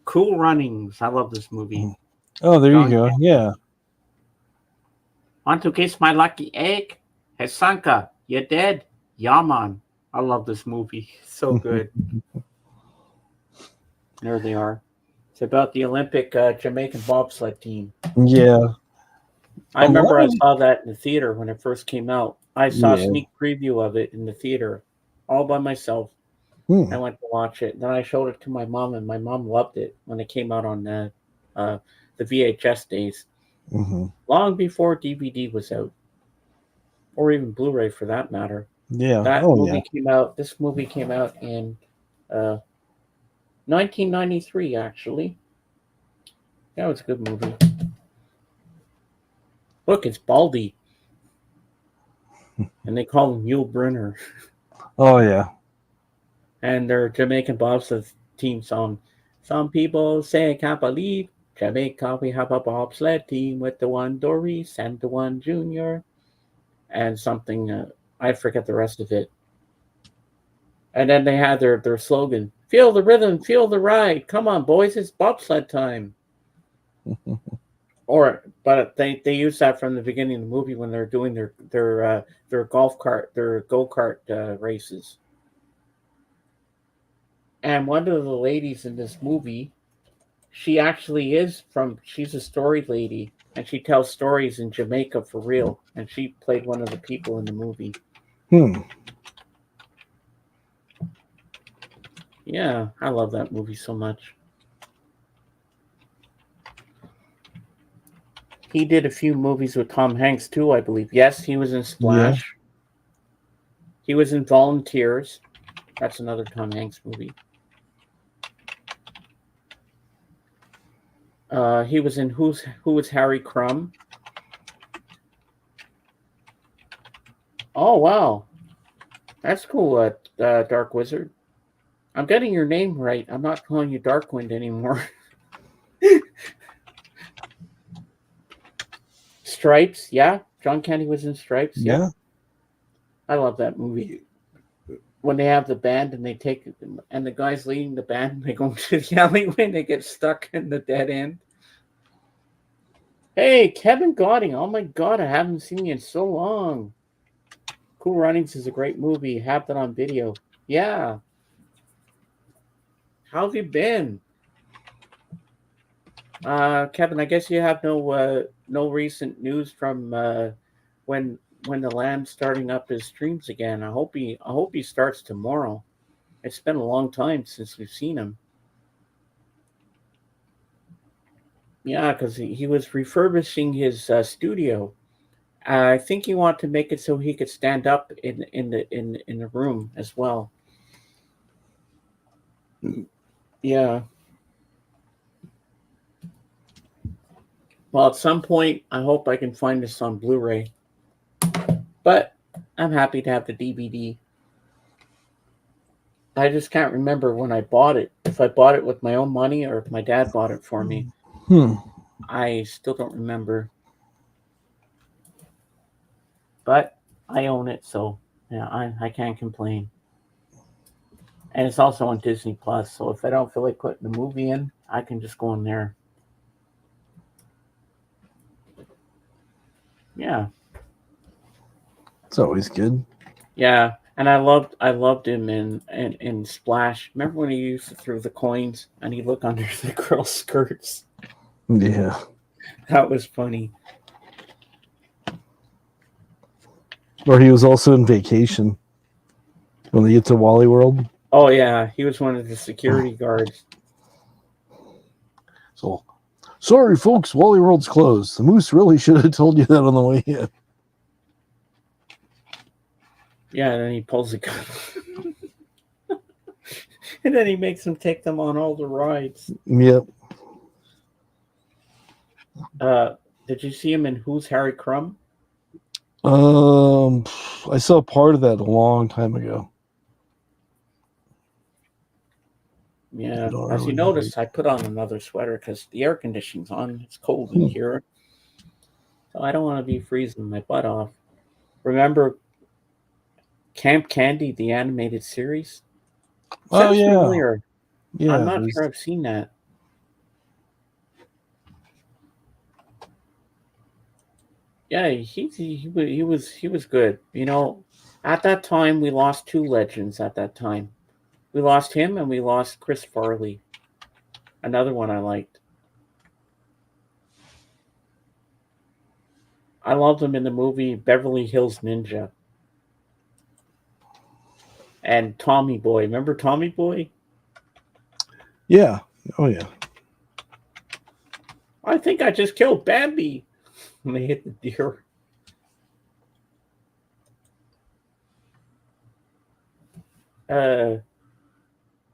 Cool Runnings. I love this movie. Oh, there you go. Yeah. Want to kiss my lucky egg? Hesanka, you dead? Yaman. I love this movie. So good. There they are. It's about the Olympic Jamaican bobsled team. Yeah. I A lot remember I of saw that in the theater when it first came out. I saw a yeah. sneak preview of it in the theater all by myself. Hmm. I went to watch it. Then I showed it to my mom, and my mom loved it when it came out on the VHS days, Hmm. long before DVD was out, or even Blu-ray for that matter. Yeah. That Oh yeah. movie came out. This movie came out in uh, 1993, actually. That was a good movie. Look, it's Baldy, and they call him Yul Brynner. Oh yeah. And their Jamaican bobsled team song. Some people say, I can't believe Jamaica, we have a bobsled team with the one Doris and the one Junior, and something, I forget the rest of it. And then they had their slogan, feel the rhythm, feel the ride. Come on, boys, it's bobsled time. But they use that from the beginning of the movie when they're doing their golf cart, their go-kart races. And one of the ladies in this movie, she's a story lady, and she tells stories in Jamaica for real, and she played one of the people in the movie. Hmm. Yeah, I love that movie so much. He did a few movies with Tom Hanks too, I believe. Yes, he was in Yeah. Splash. He was in Volunteers. That's another Tom Hanks movie. He was in Who Was Harry Crumb? Oh wow, that's cool. Dark Wizard. I'm getting your name right. I'm not calling you Darkwind anymore. Stripes, yeah. John Candy was in Stripes. Yep, Yeah. I love that movie. When they have the band and they take and the guys leading the band, and they go into the alleyway and they get stuck in the dead end. Hey, Kevin Godding. Oh my God, I haven't seen you in so long. Cool Runnings is a great movie. Have that on video. Yeah. How have you been? Kevin, I guess you have no recent news from when the Lamb's starting up his streams again. I hope he starts tomorrow. It's been a long time since we've seen him. Yeah, because he was refurbishing his studio. I think he wanted to make it so he could stand up in the room as well. Yeah. Well, at some point, I hope I can find this on Blu-ray. But I'm happy to have the DVD. I just can't remember when I bought it. If I bought it with my own money or if my dad bought it for me. Hmm. I still don't remember. But I own it, so yeah, I can't complain. And it's also on Disney Plus, so if I don't feel like putting the movie in, I can just go in there. Yeah. It's always good. Yeah. And I loved him in Splash. Remember when he used to throw the coins and he'd look under the girls' skirts? Yeah. That was funny. Or he was also in Vacation when they get to Wally World. Oh yeah, he was one of the security guards. So, sorry folks, Wally World's closed. The moose really should have told you that on the way in. Yeah, and then he pulls a gun. And then he makes them take them on all the rides. Yep. Did you see him in Who's Harry Crumb? I saw part of that a long time ago. Yeah. I don't As you really noticed, I put on another sweater because the air conditioning's on. It's cold in here. So I don't want to be freezing my butt off. Remember Camp Candy, the animated series? Oh Sounds yeah. familiar. Yeah. I'm not sure I've seen that. Yeah, he was good. You know, at that time we lost two legends. At that time, we lost him and we lost Chris Farley. Another one I liked. I loved him in the movie Beverly Hills Ninja and Tommy Boy. Remember Tommy Boy? Yeah. Oh yeah. I think I just killed Bambi. And they hit the deer.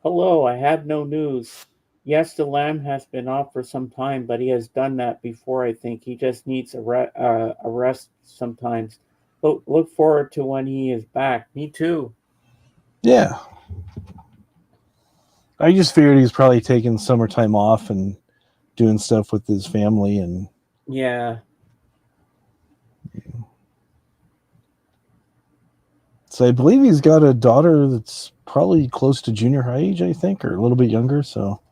Hello, I have no news. Yes, the lamb has been off for some time, but he has done that before, I think. He just needs a rest sometimes. Look forward to when he is back. Me too. Yeah. I just figured he's probably taking summertime off and doing stuff with his family and Yeah. so I believe he's got a daughter that's probably close to junior high age, I think, or a little bit younger. So,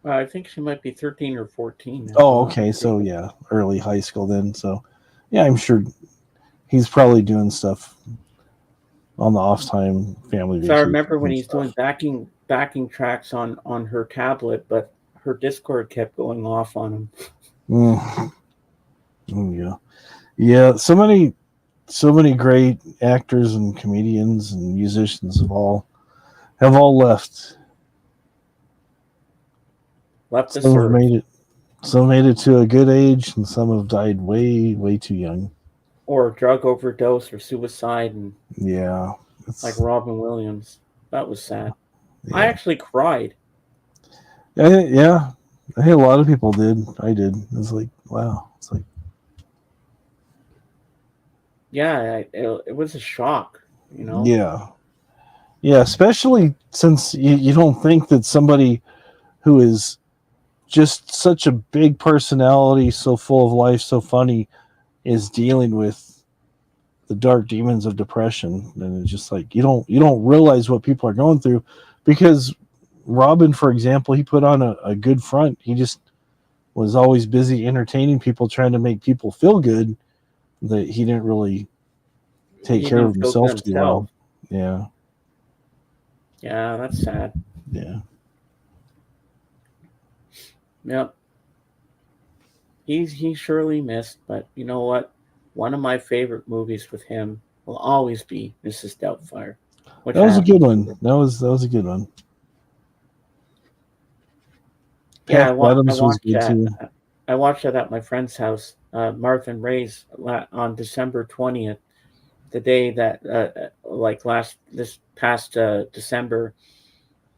I think she might be 13 or 14. oh, okay. So, yeah, early high school then. So, yeah, I'm sure he's probably doing stuff on the off time, family vacation. So I remember when he's doing backing tracks on her tablet, but her Discord kept going off on him. Oh, yeah. Yeah, so many great actors and comedians and musicians have all left. Left the Some have earth. some made it to a good age, and some have died way, way too young. Or drug overdose or suicide, and Yeah, like Robin Williams. That was sad. yeah. I actually cried. Yeah, I think a lot of people did. I did. It's like, wow. It's like, Yeah, it was a shock, you know? yeah, especially since you don't think that somebody who is just such a big personality, so full of life, so funny, is dealing with the dark demons of depression. And it's just like you don't realize what people are going through, because Robin, for example, he put on a good front. He just was always busy entertaining people, trying to make people feel good, that he didn't really take He care of didn't feel good himself too well. Yeah. Yeah, that's sad. Yeah. Yep. He's surely missed, but you know what? One of my favorite movies with him will always be Mrs. Doubtfire. That was a good one. That was a good one. Yeah, Pat Adams was good too. I watched that at my friend's house, Martha and Ray's, on December 20th, the day that, this past December,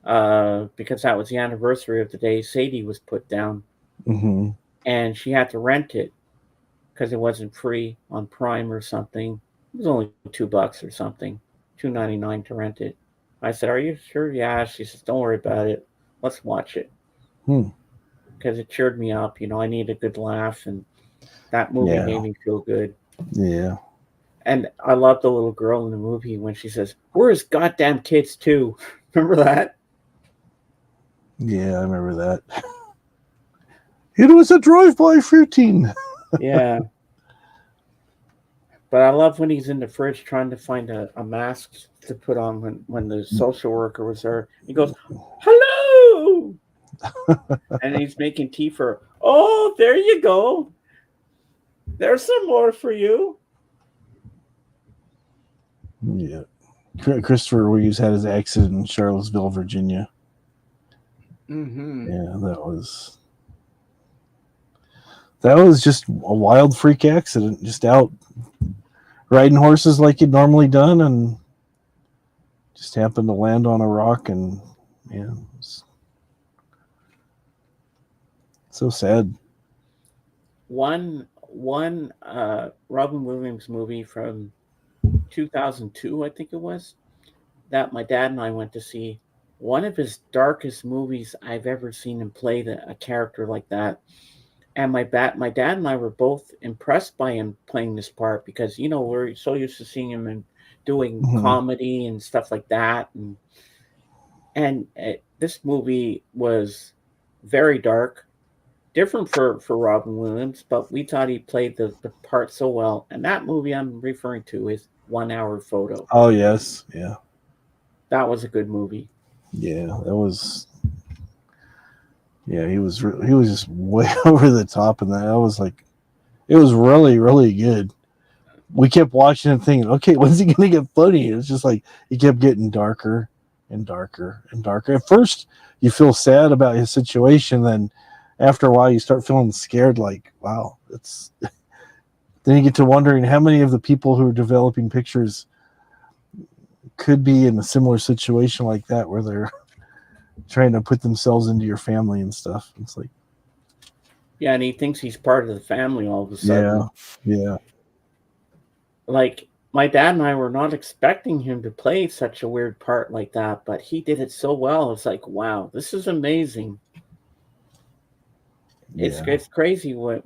because that was the anniversary of the day Sadie was put down, Mm-hmm. and she had to rent it because it wasn't free on Prime or something. It was only $2 or something, $2.99 to rent it. I said, "Are you sure?" Yeah. She says, "Don't worry about it. Let's watch it." Because it cheered me up. You know, I need a good laugh, and that movie made me feel good. Yeah. And I love the little girl in the movie when she says, "We're his goddamn kids too." Remember that? Yeah, I remember that. It was a drive-by 15. Yeah. But I love when he's in the fridge trying to find a mask to put on when the social worker was there. He goes, "Hello!" And he's making tea for her. "Oh, there you go. There's some more for you." Yeah. Christopher Reeves had his accident in Charlottesville, Virginia. Mm-hmm. Yeah, that was just a wild freak accident. Just out riding horses like he'd normally done, and just happened to land on a rock, and yeah, so sad. One Robin Williams movie from 2002, I think it was, that my dad and I went to see. One of his darkest movies I've ever seen him play a character like that. And my dad and I were both impressed by him playing this part because we're so used to seeing him in doing comedy and stuff like that, and this movie was very dark, different for Robin Williams, but we thought he played the part so well. And that movie I'm referring to is 1 Hour Photo. Oh yes, yeah, that was a good movie. Yeah, that was. Yeah, he was just way over the top, and that was like, it was really, really good. we kept watching and thinking, okay, when's he going to get funny? It's just like he kept getting darker and darker and darker. At first, you feel sad about his situation. Then after a while, you start feeling scared, like, wow, it's. Then you get to wondering how many of the people who are developing pictures could be in a similar situation like that, where they're trying to put themselves into your family and stuff. It's like, Yeah, and he thinks he's part of the family all of a sudden. yeah. Like, my dad and I were not expecting him to play such a weird part like that, but he did it so well. It's like, wow, this is amazing. It's crazy what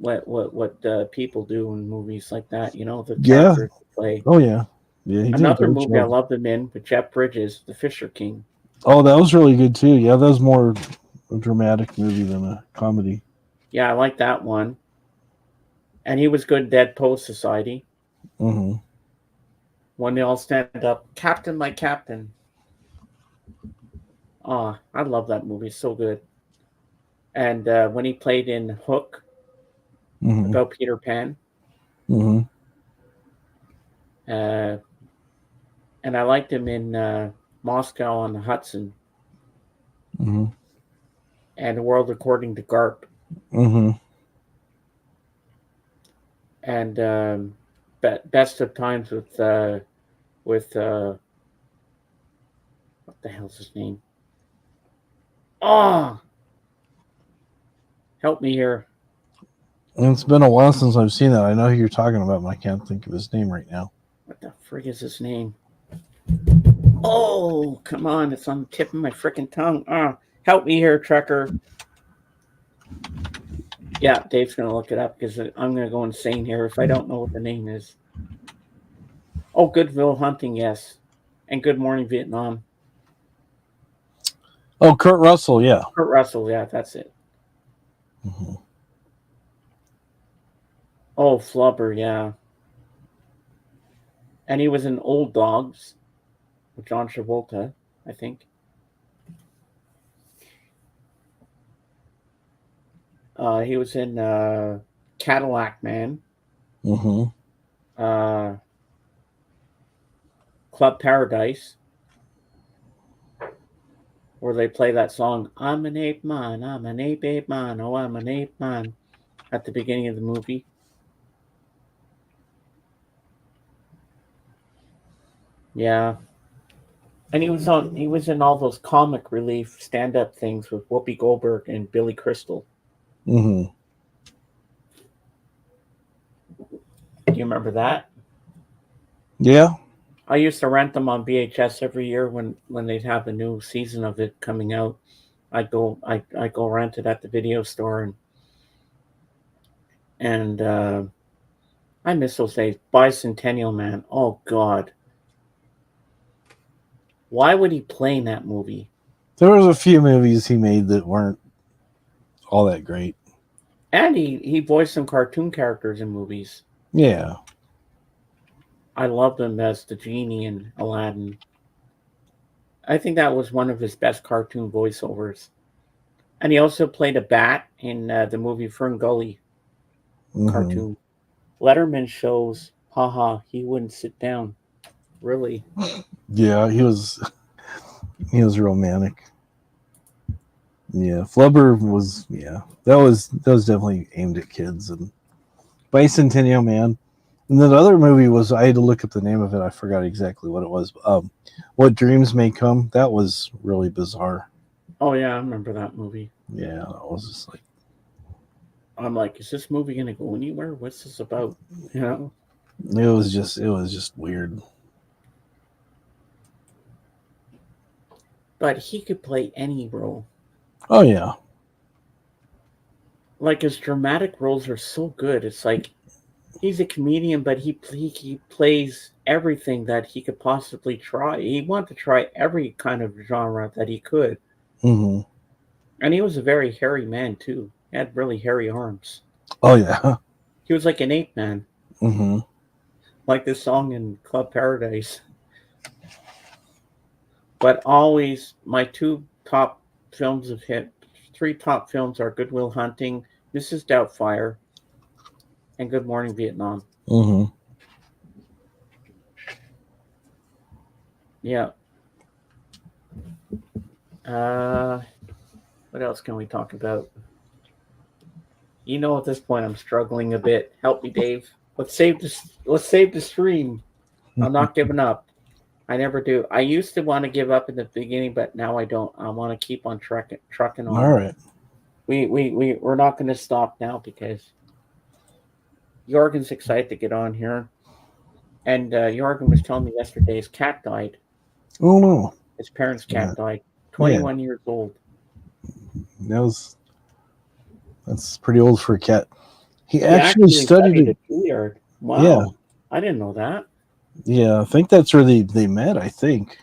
people do in movies like that. You know, the characters play. Oh yeah. Yeah, he did Another movie I loved him in with Jeff Bridges, The Fisher King. Oh, that was really good too. Yeah, that was more a dramatic movie than a comedy. Yeah, I like that one. And he was good in Dead Post Society. Mm-hmm. When they all stand up, Captain, my Captain. Oh, I love that movie. It's so good. And when he played in Hook, about Peter Pan. Mm-hmm. And I liked him in Moscow on the Hudson. Mm-hmm. And The World According to Garp. Mm-hmm. And Best of Times with what the hell's his name? Oh, help me here. It's been a while since I've seen that. I know who you're talking about, but I can't think of his name right now. What the frig is his name? Oh, come on. It's on the tip of my freaking tongue. Help me here, Trekker. Yeah, Dave's going to look it up because I'm going to go insane here if I don't know what the name is. Oh, Good Will Hunting, yes. And Good Morning Vietnam. Oh, Kurt Russell, yeah. Kurt Russell, yeah, that's it. Mm-hmm. Oh, Flubber, yeah. And he was in Old Dogs with John Travolta, I think. He was in Cadillac Man. Mm-hmm. Club Paradise, where they play that song, I'm an ape man, I'm an ape man, oh, I'm an ape man, at the beginning of the movie. Yeah. And he was in all those comic relief stand-up things with Whoopi Goldberg and Billy Crystal. Mm-hmm. Do you remember that? Yeah. I used to rent them on VHS every year when they'd have a new season of it coming out. I go rent it at the video store and I miss those days. Bicentennial Man. Oh God. Why would he play in that movie? There was a few movies he made that weren't all that great. And he voiced some cartoon characters in movies. Yeah. I loved him as the genie in Aladdin. I think that was one of his best cartoon voiceovers. And he also played a bat in the movie Fern Gully cartoon. Letterman shows, haha, he wouldn't sit down. Really? Yeah, he was romantic. Yeah, Flubber was that was definitely aimed at kids. And Bicentennial Man, and then the other movie was, I had to look up the name of it. I forgot exactly what it was. What Dreams May Come. That was really bizarre. Oh yeah, I remember that movie. Yeah, that was just like, I'm like, is this movie gonna go anywhere? What's this about? You know? It was just weird. But he could play any role. Oh yeah. Like, his dramatic roles are so good. It's like he's a comedian, but he plays everything that he could possibly try. He wanted to try every kind of genre that he could. Mm-hmm. And he was a very hairy man too. He had really hairy arms. Oh yeah. He was like an ape man. Mm-hmm. Like this song in Club Paradise. But always, my three top films are Good Will Hunting, Mrs. Doubtfire, and Good Morning Vietnam. Mm-hmm. Yeah. What else can we talk about? At this point, I'm struggling a bit. Help me, Dave. Let's save this. Let's save the stream. I'm not giving up. I never do. I used to want to give up in the beginning, but now I don't. I want to keep on trucking on. All right. We're not going to stop now because Jorgen's excited to get on here. And Jorgen was telling me yesterday his cat died. Oh no. His parents' cat died. Yeah. 21 years old. That's pretty old for a cat. He He actually studied at Juilliard. Wow. Yeah. I didn't know that. Yeah, I think that's where they met, I think.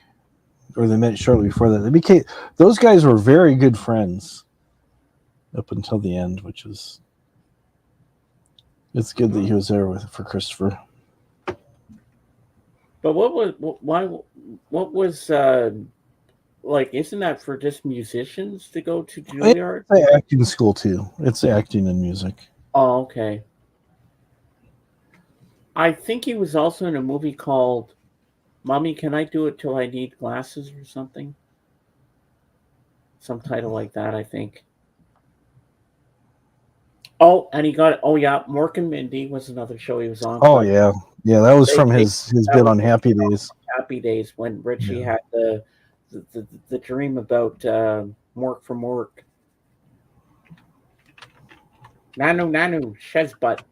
Or they met shortly before that. Those guys were very good friends up until the end, which is it's good that he was there for Christopher. But what was like, isn't that for just musicians to go to Juilliard? It's acting school too. It's acting and music. Oh, okay. I think he was also in a movie called Mommy, Can I Do It Till I Need Glasses or something? Some title like that, I think. Oh, and he got Mork and Mindy was another show he was on. Oh yeah. Yeah, that was from his bit on Happy Days. Happy Days when Richie had the dream about Mork from Mork. Nanu, Shez's butt.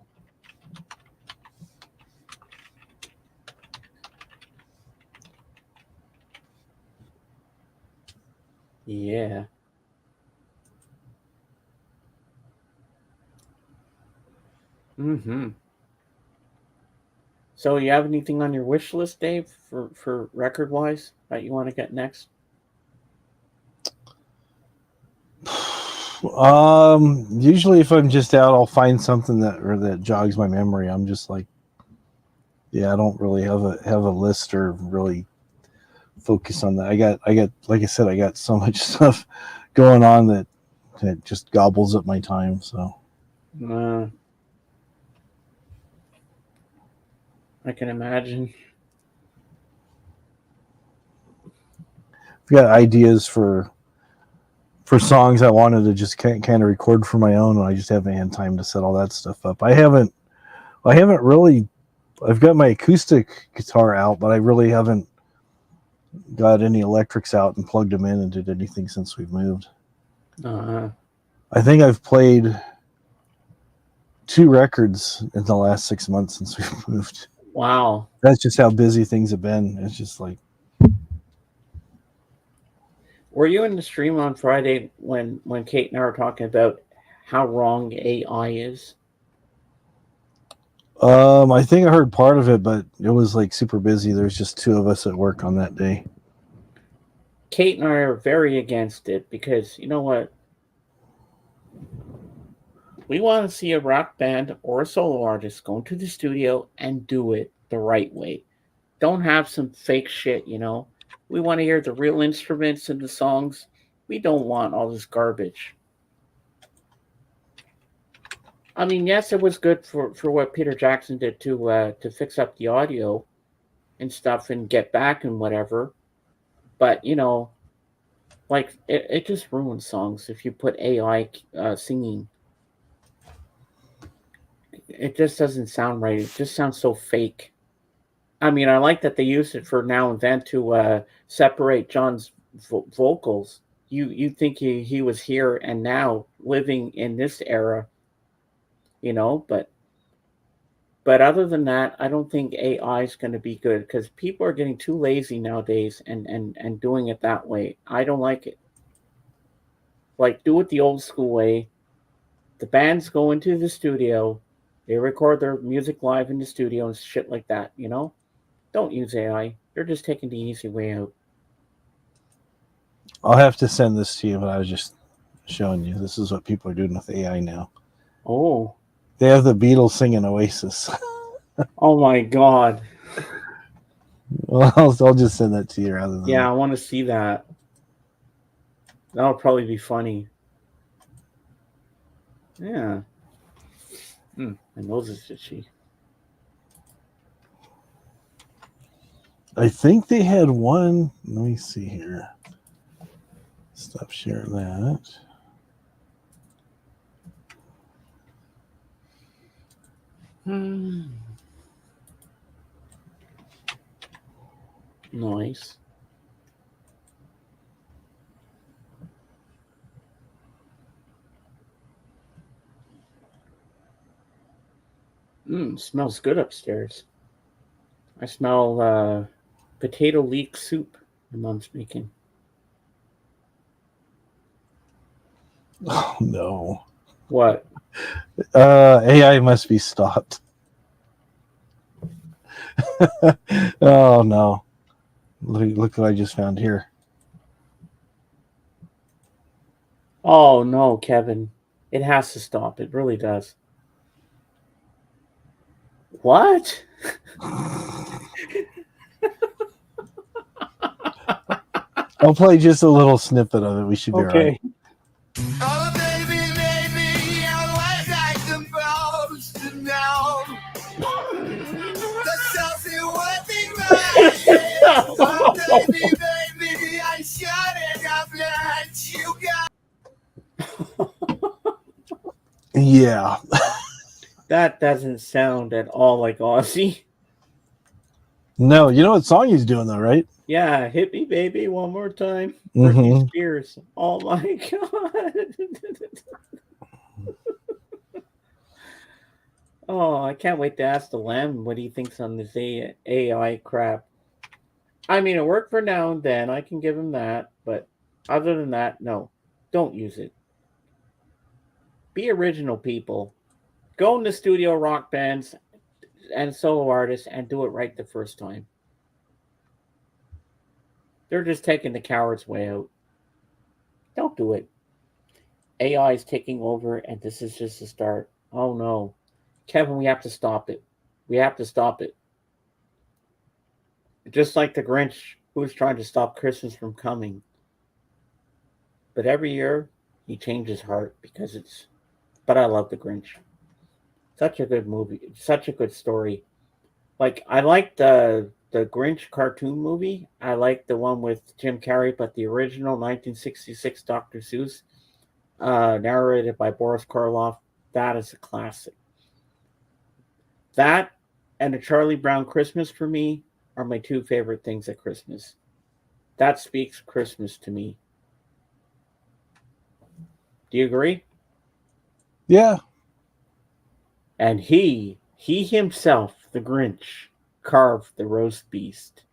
Yeah. Mm-hmm. So you have anything on your wish list, Dave, for record wise that you want to get next? Usually if I'm just out, I'll find something that jogs my memory. I'm just like, I don't really have a list or really focus on that. I got like I said, I got so much stuff going on that just gobbles up my time. So I can imagine. I've got ideas for songs I wanted to just kind of record for my own, and I just haven't had time to set all that stuff up. I haven't really. I've got my acoustic guitar out, but I really haven't got any electrics out and plugged them in and did anything since we've moved. I think I've played 2 records in the last 6 months since we've moved. Wow. That's just how busy things have been. It's just like. Were you in the stream on Friday when Kate and I were talking about how wrong AI is? I think I heard part of it, but it was like super busy. There's just 2 of us at work on that day. Kate and I are very against it because, you know what? We want to see a rock band or a solo artist go into the studio and do it the right way. Don't have some fake shit, We want to hear the real instruments in the songs. We don't want all this garbage. I mean, yes, it was good for what Peter Jackson did to fix up the audio and stuff and Get Back and whatever. But, like, it just ruins songs if you put AI singing. It just doesn't sound right. It just sounds so fake. I mean, I like that they used it for Now and Then to separate John's vocals. You think he was here and now living in this era, but other than that, I don't think AI is going to be good because people are getting too lazy nowadays and doing it that way. I don't like it. Like, do it the old school way. The bands go into the studio, they record their music live in the studio and shit like that, Don't use AI. You're just taking the easy way out. I'll have to send this to you, but I was just showing you. This is what people are doing with AI now. Oh. They have the Beatles singing Oasis. Oh my God. Well, I'll just send that to you rather than. Yeah, I want to see that. That'll probably be funny. Yeah. My nose is itchy. I think they had one. Let me see here. Stop sharing that. Nice. Smells good upstairs. I smell potato leek soup my mom's making. Oh no. What? AI must be stopped. Oh no. Look what I just found here. Oh no, Kevin. It has to stop. It really does. What? I'll play just a little snippet of it. We should be all right. Oh, baby, baby, I was like the most to know. That's something working right. Oh, baby, baby, I shouldn't have let you go. Yeah. That doesn't sound at all like Ozzy. No, you know what song he's doing though, right? Yeah, hit me, baby, one more time. Mhm. Britney Spears. Oh my god. Oh, I can't wait to ask the Lamb what he thinks on this AI crap. I mean, it worked for now and then. I can give him that, but other than that, no, don't use it. Be original, people. Go in the studio, rock bands and solo artists, and do it right the first time. They're just taking the coward's way out. Don't do it. AI is taking over, and this is just a start. Oh no. Kevin, we have to stop it. We have to stop it. Just like the Grinch who's trying to stop Christmas from coming. But every year, he changes heart because it's. But I love the Grinch. Such a good movie. Such a good story. Like, I like the Grinch cartoon movie. I like the one with Jim Carrey, but the original 1966 Dr. Seuss, narrated by Boris Karloff, that is a classic. That and a Charlie Brown Christmas for me are my two favorite things at Christmas. That speaks Christmas to me. Do you agree? Yeah. And he himself, the Grinch, carved the roast beast.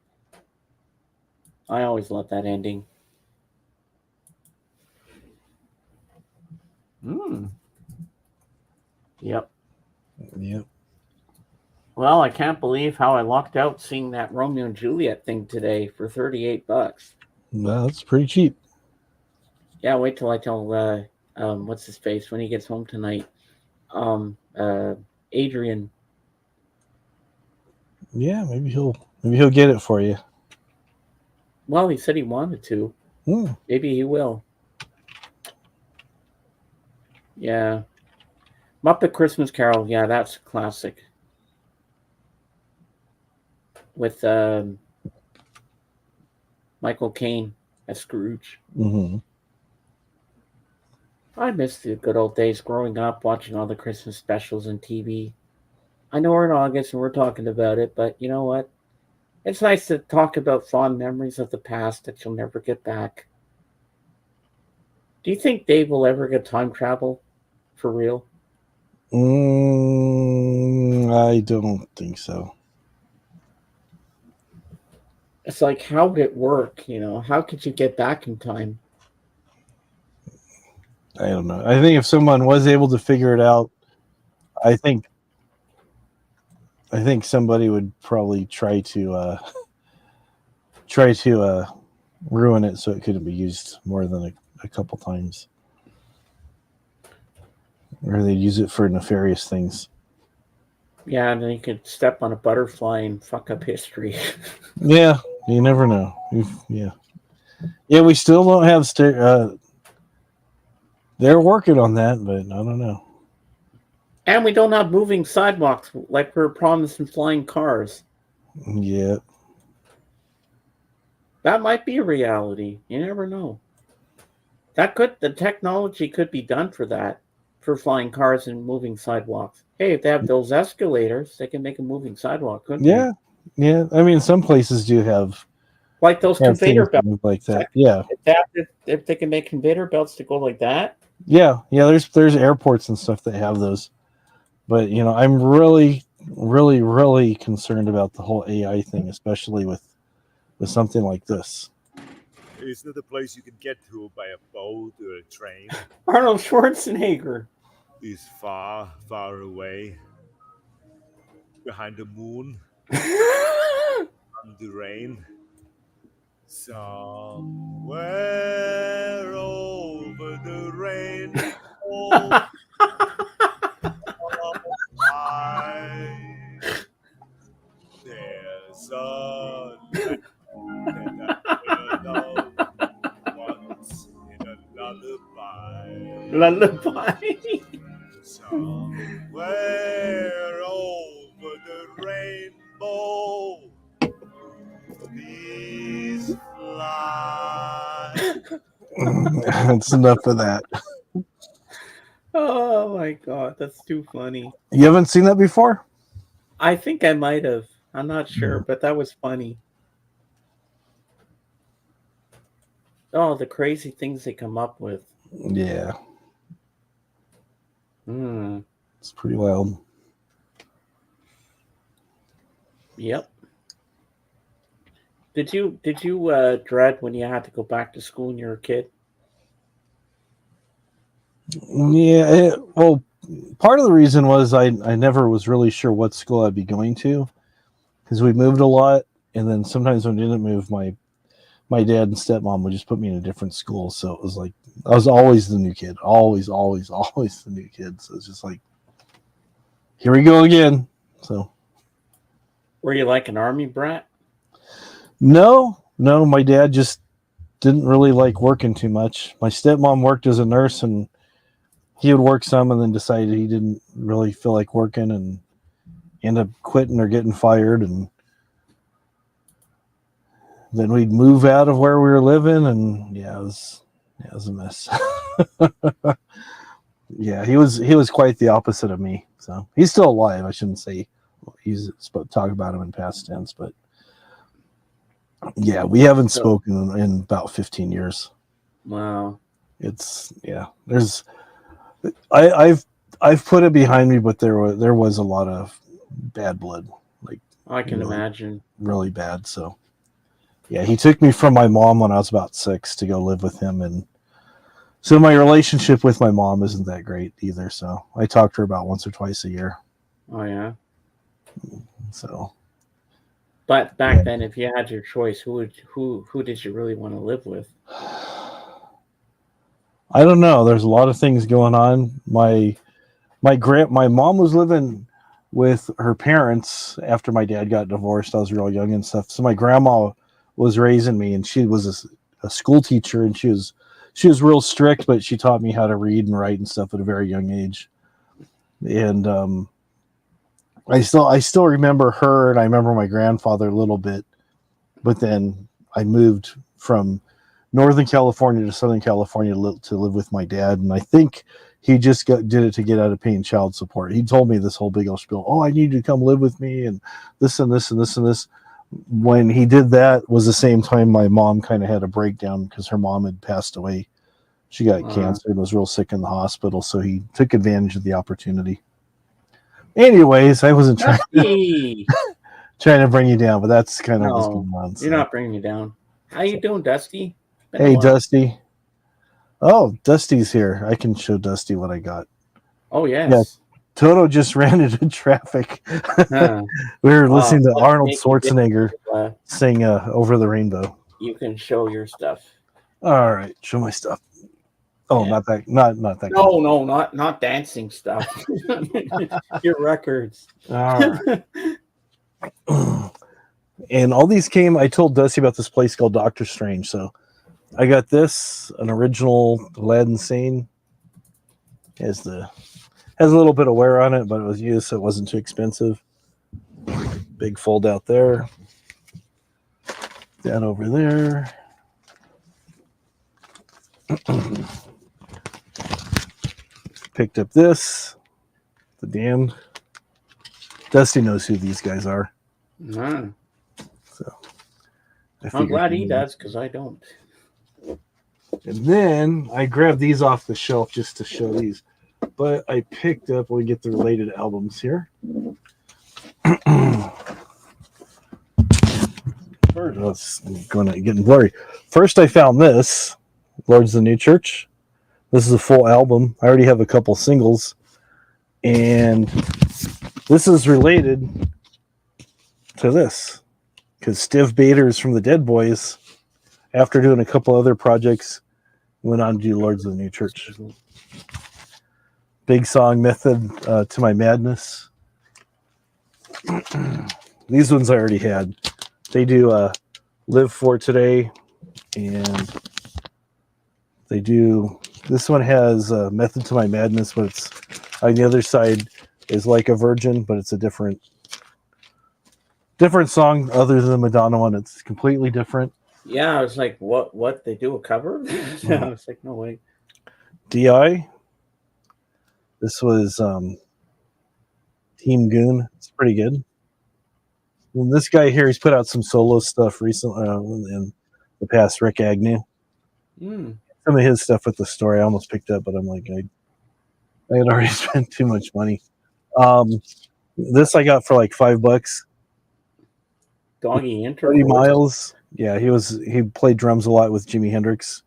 I always love that ending. Yep. Yep. Well, I can't believe how I lucked out seeing that Romeo and Juliet thing today for $38. Well, that's pretty cheap. Yeah, wait till I tell what's his face when he gets home tonight. Adrian. Yeah, maybe he'll get it for you. Well, he said he wanted to. Maybe he will. Yeah. Muppet Christmas Carol, yeah, that's a classic. With Michael Caine as Scrooge. Mm-hmm. I miss the good old days growing up, watching all the Christmas specials on TV. I know we're in August and we're talking about it, but you know what? It's nice to talk about fond memories of the past that you'll never get back. Do you think Dave will ever get time travel for real? I don't think so. It's like, how would it work? How could you get back in time? I don't know. I think if someone was able to figure it out, I think somebody would probably try to ruin it so it couldn't be used more than a couple times, or they'd use it for nefarious things. Yeah, and then you could step on a butterfly and fuck up history. Yeah, you never know. Yeah, we still don't have. They're working on that, but I don't know. And we don't have moving sidewalks like we were promised in flying cars. Yeah. That might be a reality. You never know. The technology could be done for that, for flying cars and moving sidewalks. Hey, if they have those escalators, they can make a moving sidewalk, couldn't Yeah, yeah. I mean, some places do have they? Like those things conveyor that belts. move like that. Yeah, If they can make conveyor belts to go like that. yeah, yeah. There's airports and stuff that have those, but I'm really, really, really concerned about the whole AI thing, especially with something like this. Isn't it a place you can get to by a boat or a train? Arnold Schwarzenegger. Is far, far away. Behind the moon, on the rain. Somewhere over the rainbow. There's a land that I know once in a lullaby. Lullaby. Somewhere over the rainbow, please fly. That's enough of that. Oh my god, that's too funny. You haven't seen that before? I think I might have. I'm not sure, but that was funny. Oh, the crazy things they come up with. Yeah, it's pretty wild. Yep. Did you dread when you had to go back to school when you were a kid? Yeah, well, part of the reason was I never was really sure what school I'd be going to, because we moved a lot, and then sometimes when we didn't move, my dad and stepmom would just put me in a different school. So it was like I was always the new kid, always, always, always the new kid. So it's just like, here we go again. So Were you like an army brat? no, my dad just didn't really like working too much. My stepmom worked as a nurse, and he would work some and then decided he didn't really feel like working and end up quitting or getting fired. And then we'd move out of where we were living, and it was a mess. Yeah, he was quite the opposite of me. So he's still alive. I shouldn't say he's talk about him in past tense, but yeah, we haven't spoken in about 15 years. Wow. There's I've put it behind me, but there was a lot of bad blood, like I can imagine. Really bad. So yeah, he took me from my mom when I was about 6 to go live with him, and so my relationship with my mom isn't that great either. So I talk to her about once or twice a year. Oh yeah. So, but back then, if you had your choice, who did you really want to live with? I don't know. There's a lot of things going on. My mom was living with her parents after my dad got divorced. I was real young and stuff. So my grandma was raising me, and she was a school teacher, and she was real strict, but she taught me how to read and write and stuff at a very young age. And I still remember her, and I remember my grandfather a little bit. But then I moved from Northern California to Southern California to live with my dad, and I think he just did it to get out of paying child support. He told me this whole big old spiel. Oh, I need you to come live with me, and this and this and this and this. When he did that was the same time my mom kind of had a breakdown because her mom had passed away. She got cancer and was real sick in the hospital, so he took advantage of the opportunity. Anyways, I wasn't trying to bring you down, but that's kind of what's going on. You're not bringing me down. How you doing, Dusty? Hey, Dusty. Oh, Dusty's here. I can show Dusty what I got. Oh, yes. Yeah, Toto just ran into traffic. We were listening to Arnold Schwarzenegger sing Over the Rainbow. You can show your stuff. All right, show my stuff. Oh, yeah. not that. No, not dancing stuff. Your records. All right. And all these came. I told Dusty about this place called Doctor Strange. So I got this, an original Aladdin scene. Has a little bit of wear on it, but it was used, so it wasn't too expensive. Big fold out there. That over there. Picked up this. The Damned. Dusty knows who these guys are. Nah. So I'm glad he does, because I don't. And then I grabbed these off the shelf just to show these. But I picked up, we get the related albums here. It's getting blurry. First, I found this, Lords of the New Church. This is a full album. I already have a couple singles. And this is related to this. Because Steve Bader's from the Dead Boys, after doing a couple other projects, went on to do Lords of the New Church. Big song, Method to My Madness. These ones I already had. They do Live For Today, and they do, this one has Method to My Madness, but it's on the other side is Like a Virgin, but it's a different song other than the Madonna one. It's completely different. Yeah, I was like, what? They do a cover? I was like, no way. DI. This was Team Goon. It's pretty good. And this guy here, he's put out some solo stuff recently in the past, Rick Agnew. Some of his stuff with the story I almost picked up, but I'm like, I had already spent too much money. This I got for like $5. Doggy Interval. 30 Miles. Yeah, he played drums a lot with Jimi Hendrix.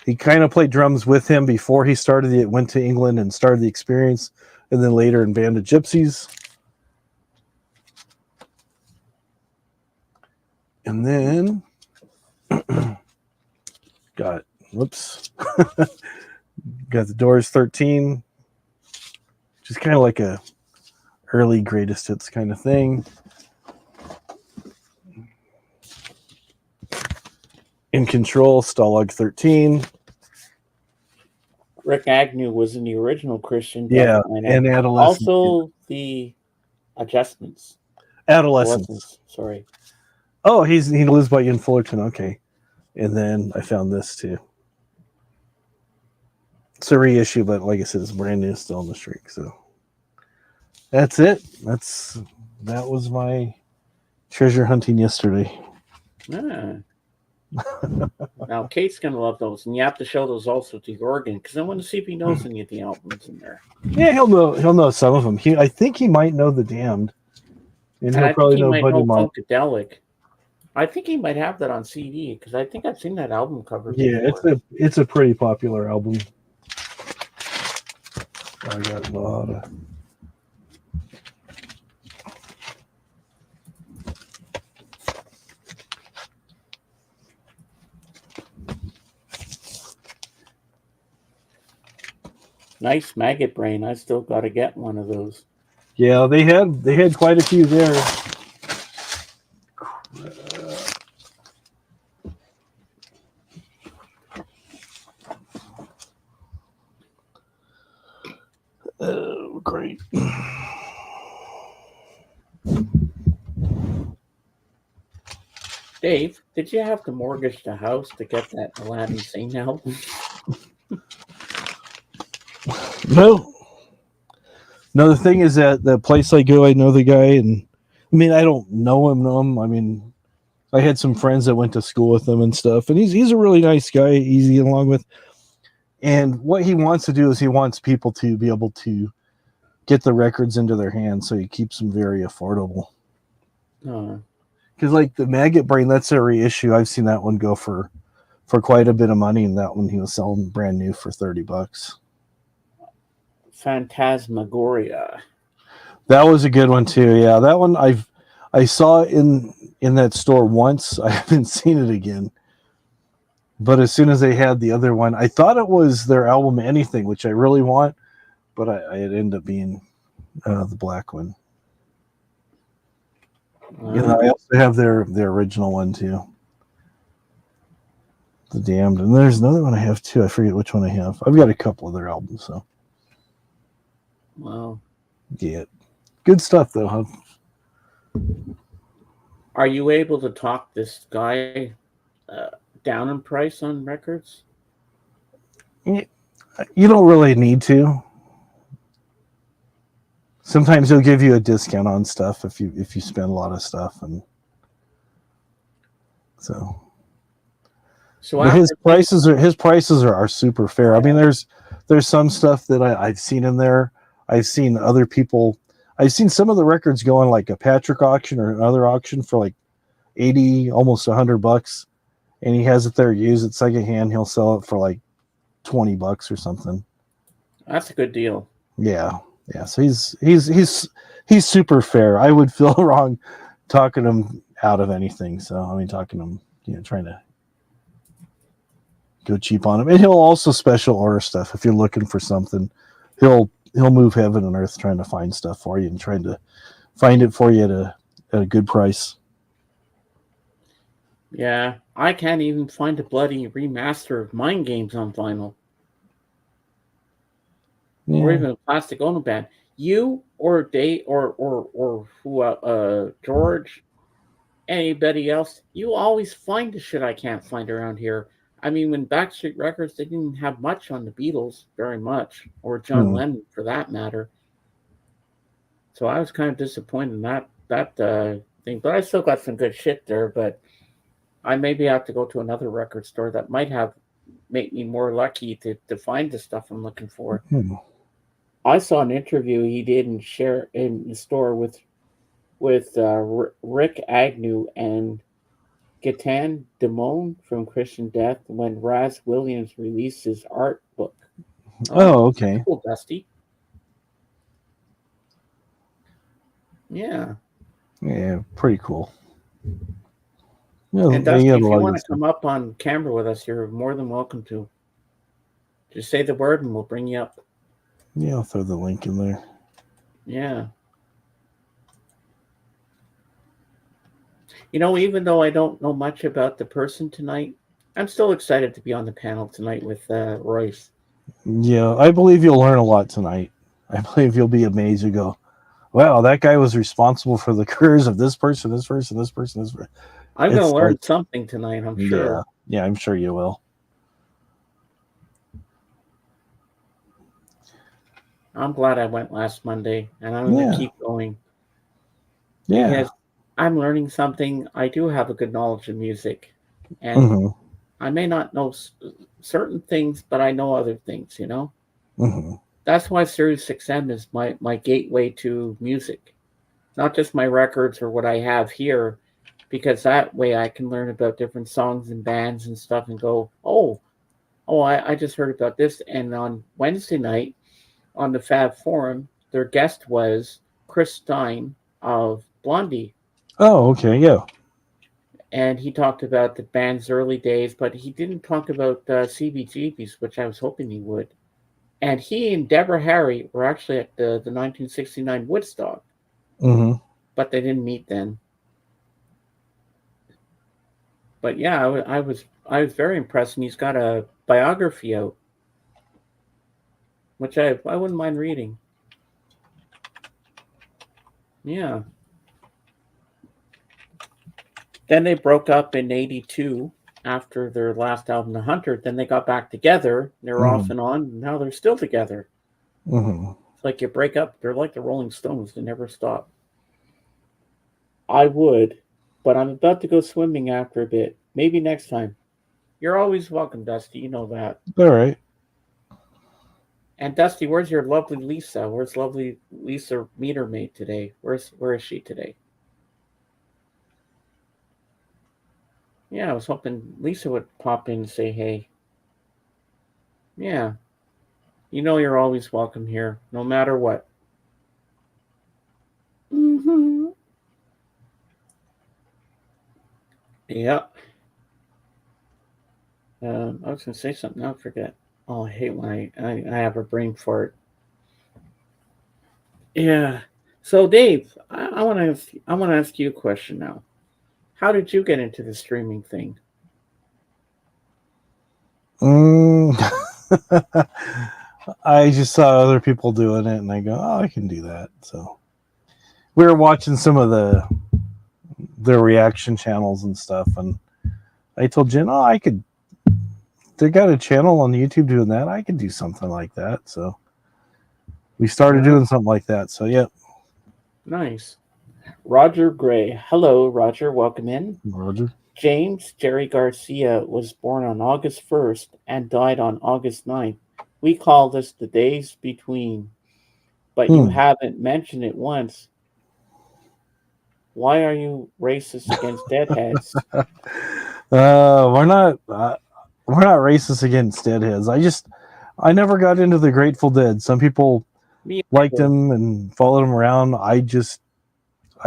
He kind of played drums with him before he went to England and started the Experience, and then later in Band of Gypsies. And then got the Doors 13, which is kind of like a early greatest hits kind of thing. In Control, Stalag 13. Rick Agnew was in the original Christian. Yeah, and Adolescence. Also the Adjustments. Adolescence. Sorry. Oh, he lives by in Fullerton. Okay. And then I found this too. It's a reissue, but like I said, it's brand new, still on the streak. So that's it. That was my treasure hunting yesterday. Ah. Now Kate's gonna love those, and you have to show those also to Oregon, because I want to see if he knows any of the albums in there. Yeah, he'll know some of them. I think he might know The Damned, and he'll probably know Buddy Monk. Funkadelic. I think he might have that on CD, because I think I've seen that album cover. Yeah, before. it's a pretty popular album. I got a lot of. Nice Maggot Brain. I still got to get one of those. Yeah, they had quite a few there. Oh, great. Dave, did you have to mortgage the house to get that Aladdin Sane album? No, the thing is that the place I go, I know the guy, and I mean, I don't know him. I mean, I had some friends that went to school with him and stuff, and he's a really nice guy, easy to get along with. And what he wants to do is he wants people to be able to get the records into their hands, so he keeps them very affordable. Because like the Maggot Brain, that's a reissue. I've seen that one go for quite a bit of money, and that one he was selling brand new for $30. Phantasmagoria. That was a good one too. Yeah, that one I saw in that store once. I haven't seen it again. But as soon as they had the other one, I thought it was their album Anything, which I really want, but it ended up being the black one. You know, I also have their original one too, The Damned, and there's another one I have too. I forget which one I have. I've got a couple of their albums, so. Wow. Yeah, good stuff though, huh? Are you able to talk this guy down in price on records? You don't really need to. Sometimes he'll give you a discount on stuff if you spend a lot of stuff, and so. So But his after prices are super fair. I mean, there's some stuff that I've seen in there. I've seen other people. I've seen some of the records go on like a Patrick auction or another auction for like 80, almost $100, and he has it there used at secondhand. He'll sell it for like $20 or something. That's a good deal. Yeah. So he's super fair. I would feel wrong talking him out of anything. So I mean, talking him, trying to go cheap on him, and he'll also special order stuff if you're looking for something. He'll move heaven and earth trying to find stuff for you and trying to find it for you at a good price. Yeah, I can't even find a bloody remaster of Mind Games on vinyl. Yeah. Or even a plastic ono band. You or Dave or who George, anybody else, you always find the shit I can't find around here. I mean, when Backstreet Records, they didn't have much on the Beatles, very much, or John Lennon for that matter. So I was kind of disappointed in that thing, but I still got some good shit there. But I maybe have to go to another record store that might make me more lucky to find the stuff I'm looking for. I saw an interview he did in the store with Rick Agnew and Gatan Damone from Christian Death when Raz Williams released his art book. Oh, okay. Cool, Dusty. Yeah. Yeah, pretty cool. Yeah, And Dusty, if you want to come up on camera with us, you're more than welcome to. Just say the word and we'll bring you up. Yeah, I'll throw the link in there. Yeah. Even though I don't know much about the person tonight, I'm still excited to be on the panel tonight with Royce. Yeah, I believe you'll learn a lot tonight. I believe you'll be amazed. You go, wow, that guy was responsible for the careers of this person, this person, this person, this person. I'm going to learn something tonight, I'm sure. Yeah, I'm sure you will. I'm glad I went last Monday, and I'm going to keep going. Yeah. Because I'm learning something. I do have a good knowledge of music. And I may not know certain things, but I know other things, That's why Sirius XM is my gateway to music. Not just my records or what I have here, because that way I can learn about different songs and bands and stuff and go, I just heard about this. And on Wednesday night, on the Fab Forum, their guest was Chris Stein of Blondie. Oh, okay, yeah. And he talked about the band's early days, but he didn't talk about CBGBs, which I was hoping he would. And he and Deborah Harry were actually at the 1969 Woodstock, but they didn't meet then. But yeah, I was very impressed, and he's got a biography out, which I wouldn't mind reading. Yeah. Then they broke up in '82 after their last album, The Hunter. Then they got back together. They're off and on. And now they're still together. It's like you break up. They're like the Rolling Stones. They never stop. I would, but I'm about to go swimming after a bit. Maybe next time. You're always welcome, Dusty. You know that. All right. And Dusty, where's your lovely Lisa? Where's lovely Lisa Meter Maid today? Where is she today? Yeah, I was hoping Lisa would pop in and say hey. Yeah. You're always welcome here, no matter what. Yeah. I was going to say something. Now I forget. Oh, I hate when I have a brain fart. Yeah. So, Dave, I want to ask you a question now. How did you get into the streaming thing? I just saw other people doing it, and I go, "Oh, I can do that." So we were watching some of the their reaction channels and stuff. And I told Jen, oh, I could. They got a channel on YouTube doing that. I could do something like that. So we started doing something like that. So yeah. Nice. Roger Gray. Hello, Roger. Welcome in. Roger. James Jerry Garcia was born on August 1st and died on August 9th. We call this the days between, but you haven't mentioned it once. Why are you racist against deadheads? We're not racist against deadheads. I never got into the Grateful Dead. Some people liked them and followed them around. I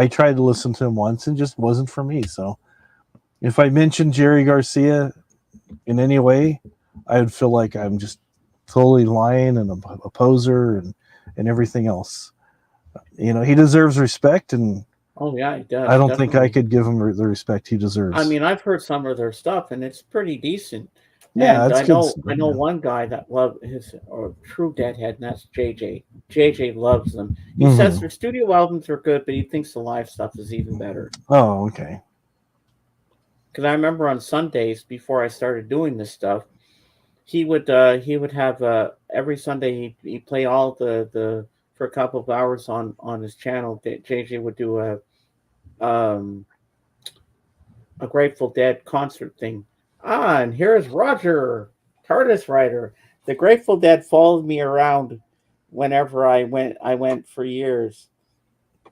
tried to listen to him once and just wasn't for me. So if I mentioned Jerry Garcia in any way, I would feel like I'm just totally lying and a poser and everything else. You know, he deserves respect, and oh yeah, he does. I don't think I could give him the respect he deserves. I mean, I've heard some of their stuff, and it's pretty decent. Yeah, and it's I know one guy that loved his true deadhead, and that's JJ. JJ loves them. He says their studio albums are good, but he thinks the live stuff is even better. Oh, okay. Because I remember on Sundays before I started doing this stuff, he would have every Sunday he'd play all the for a couple of hours on his channel. JJ would do a Grateful Dead concert thing. And here's Roger, TARDIS writer. The Grateful Dead followed me around whenever I went for years.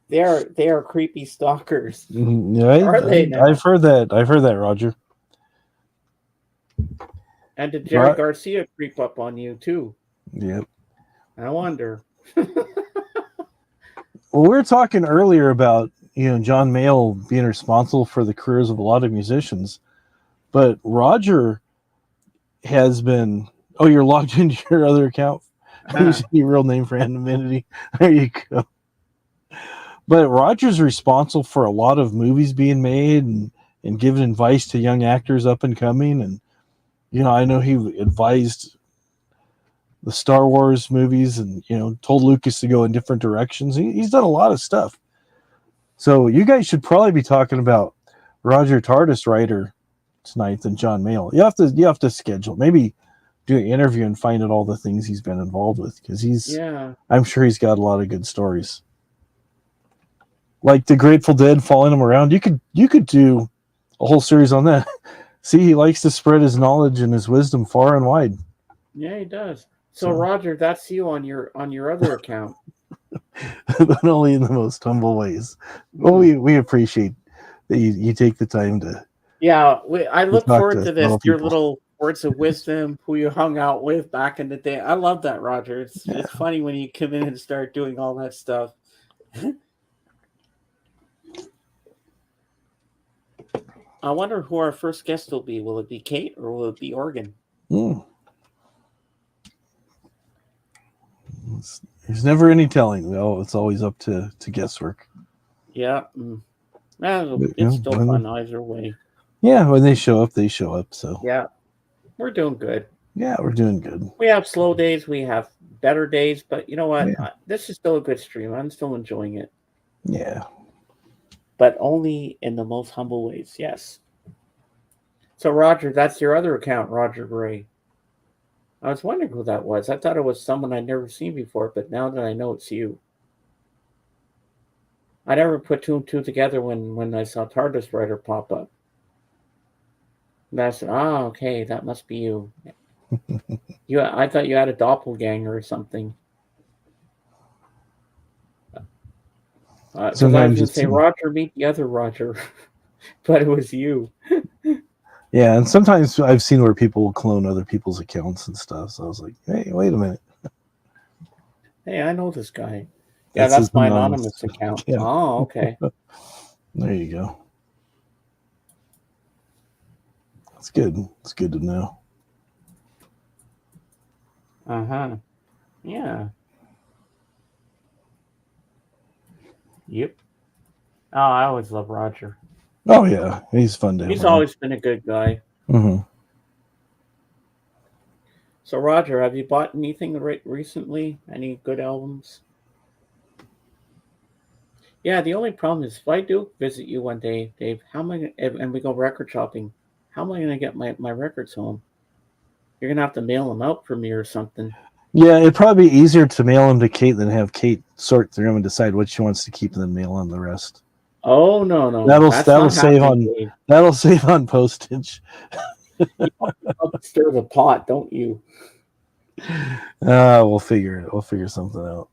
They are creepy stalkers. Yeah, Are they now? I've heard that, Roger. And did Jerry Garcia creep up on you too? Yep. I wonder. Well, we were talking earlier about, John Mayall being responsible for the careers of a lot of musicians, but Roger has been. Oh, you're logged into your other account. Use your real name for anonymity. There you go. But Roger's responsible for a lot of movies being made and giving advice to young actors up and coming. And I know he advised the Star Wars movies and told Lucas to go in different directions. He's done a lot of stuff. So you guys should probably be talking about Roger TARDIS writer tonight than John Mayall. You have to schedule, maybe do an interview and find out all the things he's been involved with, because I'm sure he's got a lot of good stories. Like the Grateful Dead following him around. You could do a whole series on that. See, he likes to spread his knowledge and his wisdom far and wide. Yeah, he does. So Roger, that's you on your other account. But only in the most humble ways. Well, we appreciate that you take the time to. Yeah, I look forward to this. Your people. little words of wisdom, who you hung out with back in the day. I love that, Roger. It's funny when you come in and start doing all that stuff. I wonder who our first guest will be. Will it be Kate or will it be Oregon? There's never any telling. Well, it's always up to guesswork. Yeah. It's still fun either way. Yeah, when they show up, they show up. So yeah, we're doing good. Yeah, we're doing good. We have slow days. We have better days. But you know what? Yeah. This is still a good stream. I'm still enjoying it. Yeah. But only in the most humble ways. Yes. So, Roger, that's your other account, Roger Gray. I was wondering who that was. I thought it was someone I'd never seen before, but now that I know it's you. I never put two and two together when I saw TARDIS writer pop up. And I said, okay, that must be you. I thought you had a doppelganger or something. Because I was going to say, Roger, meet the other Roger. But it was you. Yeah, and sometimes I've seen where people will clone other people's accounts and stuff. So I was like, hey, wait a minute. Hey, I know this guy. Yeah, that's my anonymous account. Yeah. Oh, okay. There you go. That's good. It's good to know. Uh-huh. Yeah. Yep. Oh, I always love Roger. Oh, yeah. He's fun to have. He's always been a good guy. Mm-hmm. So, Roger, have you bought anything recently? Any good albums? Yeah, the only problem is if I do visit you one day, Dave, how am I and we go record shopping, how am I gonna get my records home? You're gonna have to mail them out for me or something. Yeah, it'd probably be easier to mail them to Kate than have Kate sort through them and decide what she wants to keep and then mail on the rest. Oh no, That'll that's that'll not save happening, on Dave. that'll save on postage. You love to stir the pot, don't you? We'll figure it. We'll figure something out.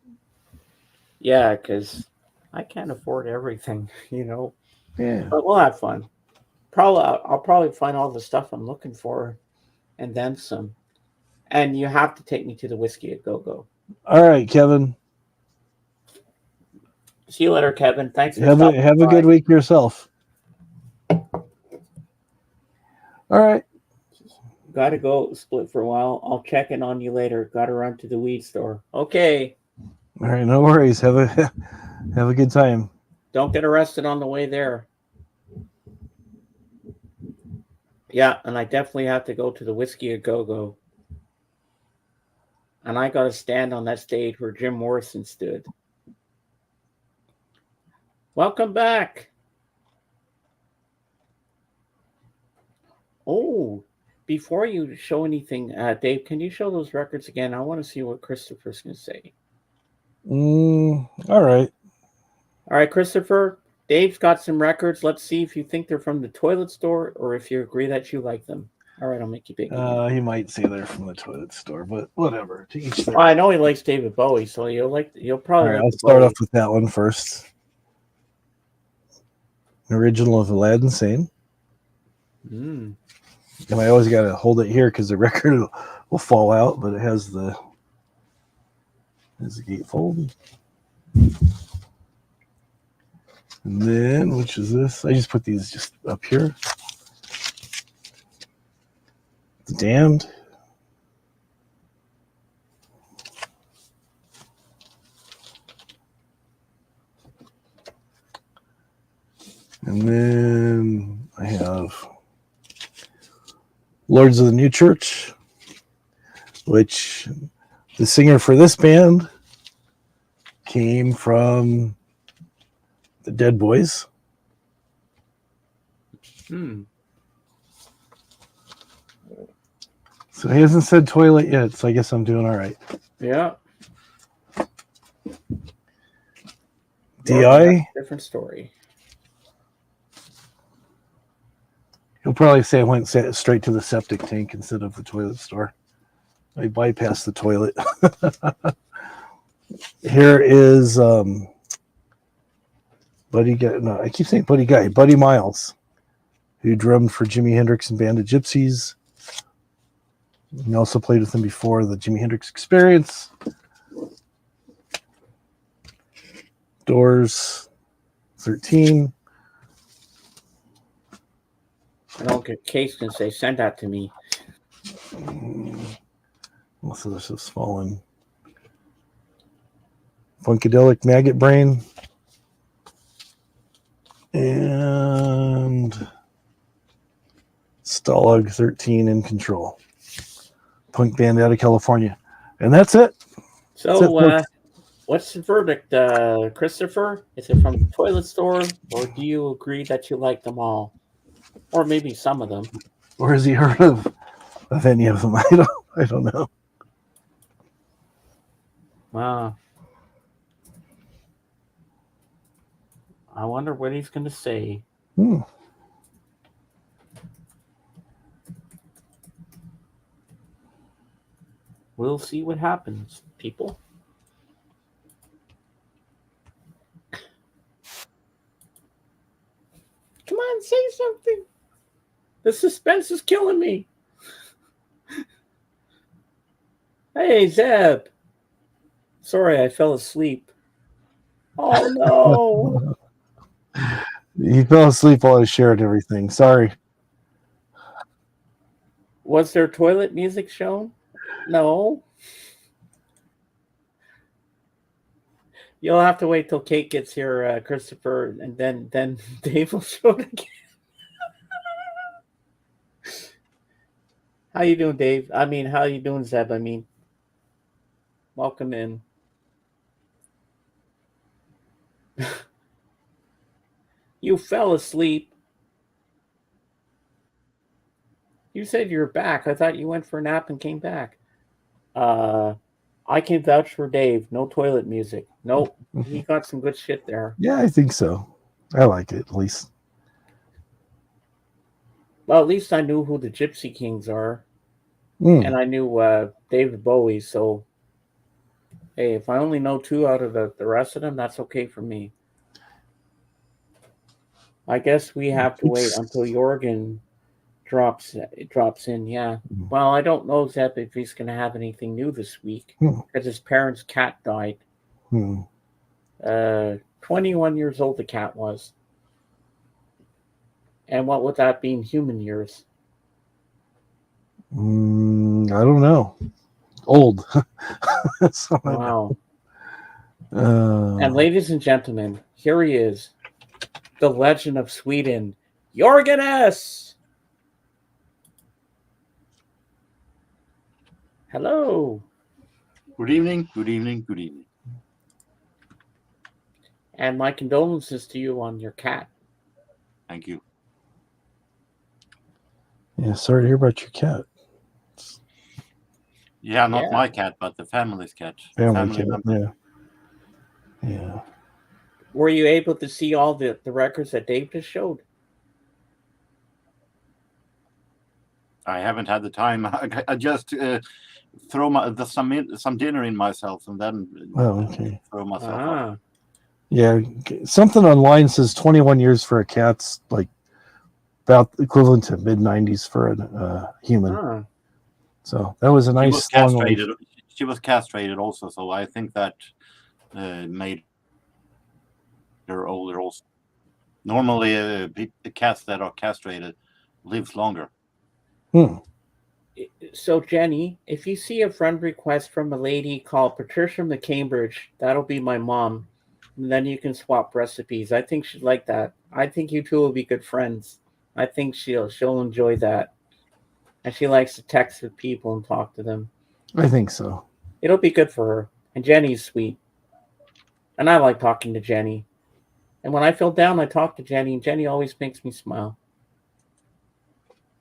Yeah, because I can't afford everything, Yeah. But we'll have fun. I'll probably find all the stuff I'm looking for, and then some. And you have to take me to the Whiskey at Go Go. All right, Kevin. See you later, Kevin. Thanks for Have stopping a good by. week yourself. All right. Gotta go split for a while. I'll check in on you later. Gotta run to the weed store. Okay. All right, no worries. Have a good time. Don't get arrested on the way there. Yeah, and I definitely have to go to the Whiskey at Go Go. And I gotta stand on that stage where Jim Morrison stood. Welcome back. Oh, before you show anything, Dave, can you show those records again? I want to see what Christopher's going to say. All right. All right, Christopher. Dave's got some records. Let's see if you think they're from the toilet store or if you agree that you like them. All right, I'll make you big. He might say they're from the toilet store, but whatever. To each their. I know he likes David Bowie, so you'll probably. All right, like I'll start off with that one first. Original of Aladdin Sane. Mm. And I always got to hold it here because the record will fall out, but it has the gatefold. And then, which is this? I just put these just up here. The Damned. And then I have Lords of the New Church, which the singer for this band came from the Dead Boys. So he hasn't said toilet yet, so I guess I'm doing all right. Yeah. DI. Different story. He'll probably say I went straight to the septic tank instead of the toilet store. I bypassed the toilet. Here is Buddy Guy. No, I keep saying Buddy Guy. Buddy Miles, who drummed for Jimi Hendrix and Band of Gypsies. He also played with him before the Jimi Hendrix Experience. Doors 13. I don't get Case can say, send that to me. Most of this has fallen. Funkadelic Maggot Brain. And Stalag 13 in Control. Punk band out of California. And that's it. So, what's the verdict, Christopher? Is it from the toilet store, or do you agree that you like them all? Or maybe some of them. Or has he heard of any of them? I don't know. Wow. I wonder what he's going to say. We'll see what happens, people. Come on, say something. The suspense is killing me. Hey, Zeb. Sorry, I fell asleep. Oh, no. He fell asleep while I was sharing everything. Sorry. Was there toilet music shown? No. You'll have to wait till Kate gets here, Christopher, and then Dave will show it again. How you doing, Dave? I mean, how you doing, Zeb? I mean, welcome in. You fell asleep. You said you were back. I thought you went for a nap and came back. I can vouch for Dave. No toilet music. Nope. He got some good shit there. Yeah, I think so. I like it, at least. Well, at least I knew who the Gypsy Kings are. Mm. And I knew David Bowie. So, hey, if I only know 2 out of the rest of them, that's okay for me. I guess we have to wait until Jorgen drops in. Yeah. Well, I don't know, Zep, if he's going to have anything new this week because his parents' cat died. 21 years old the cat was. And what would that be in human years? I don't know. Old. Wow. And ladies and gentlemen, here he is, the legend of Sweden, Jorgen S. Hello. Good evening, good evening, good evening. And my condolences to you on your cat. Thank you. Yeah, sorry to hear about your cat. Yeah, not my cat, but the family's cat. Family cat, member. Yeah. Were you able to see all the records that Dave just showed? I haven't had the time. I just throw some dinner in myself and then throw myself up. Yeah, something online says 21 years for a cat's like about equivalent to mid-90s for a human. So that was a nice long life. She was castrated also, so I think that made her older also. Normally, the cats that are castrated lives longer. So, Jenny, if you see a friend request from a lady called Patricia McCambridge, that'll be my mom. And then you can swap recipes. I think she'd like that. I think you two will be good friends. I think she'll enjoy that. And she likes to text with people and talk to them. I think so. It'll be good for her. And Jenny's sweet. And I like talking to Jenny. And when I feel down, I talk to Jenny, and Jenny always makes me smile.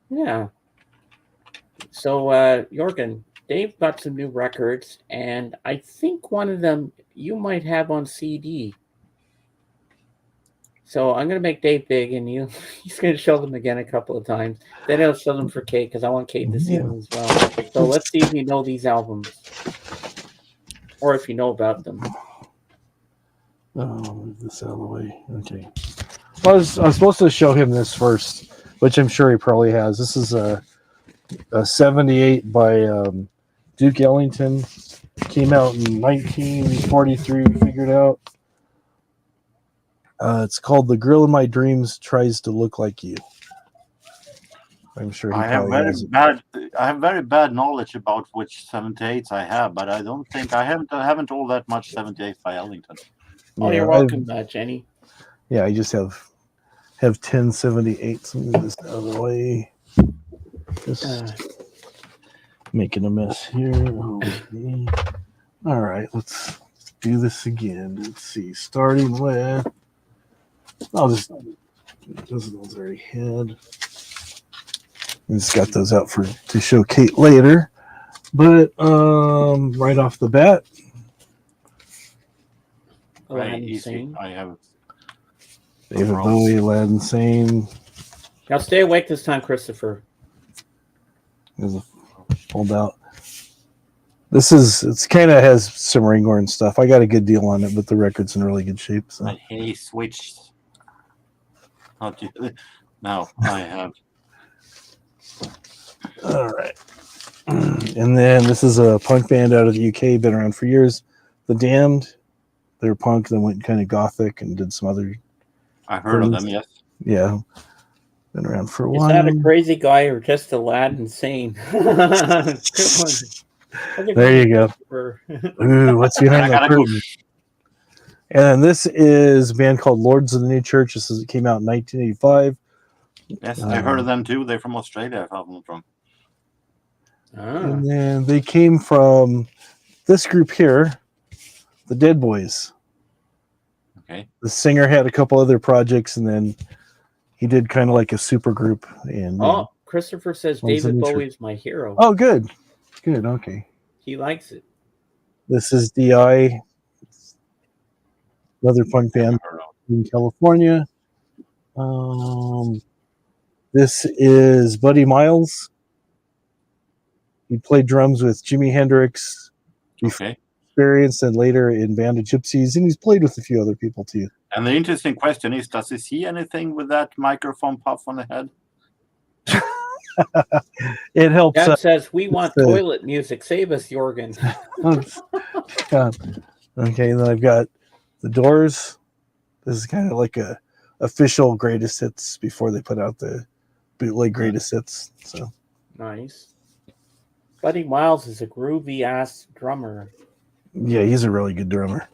Yeah. So, Jorgen, Dave got some new records, and I think one of them you might have on CD. So I'm going to make Dave big, and he's going to show them again a couple of times. Then I'll show them for Kate, because I want Kate to see them as well. So let's see if you know these albums, or if you know about them. Oh, move this out of the way. Okay. Well, I was supposed to show him this first, which I'm sure he probably has. This is a 78 by Duke Ellington. Came out in 1943. We figured out. It's called "The Girl in My Dreams Tries to Look Like You." I'm sure he probably has it. I have very bad knowledge about which 78s I have, but I don't think I haven't all that much 78 by Ellington. Oh, you're welcome, Jenny. Yeah, I just have 10 78s. Let me move this out of the way. Just making a mess here. Okay. All right, let's do this again. Let's see. Starting with, I'll just those ones I already had. I just got those out to show Kate later. But right off the bat, I have David Bowie, Aladdin Sane. Now stay awake this time, Christopher. There's a fold out. It's kind of has some Ringhorn stuff. I got a good deal on it, but the record's in really good shape. So. He switched. Now I have. All right. And then this is a punk band out of the UK, been around for years. The Damned. They're punk, then went kind of gothic and did some other. I heard of them, yes. Yeah. Been around for a while. Is that a crazy guy or just Aladdin Sane? There you go. Ooh, what's behind the curtain? And then this is a band called Lords of the New Church. It came out in 1985. Yes, I heard of them too. They're from Australia, if I'm not wrong. And then they came from this group here, the Dead Boys. Okay. The singer had a couple other projects, and then he did kind of like a super group. And Oh, Christopher says One's a David new Bowie is my hero. oh, good, good, okay. He likes it. This is DI, another punk band in California. This is Buddy Miles. He played drums with Jimi Hendrix, Okay. Experience, and later in Band of Gypsies, and he's played with a few other people too. And the interesting question is, does he see anything with that microphone puff on the head? It helps. Dad says we want toilet music. Save us, Jorgen. Okay, then I've got the Doors. This is kind of like a official greatest hits before they put out the bootleg greatest hits. So nice. Buddy Miles is a groovy ass drummer. Yeah, he's a really good drummer.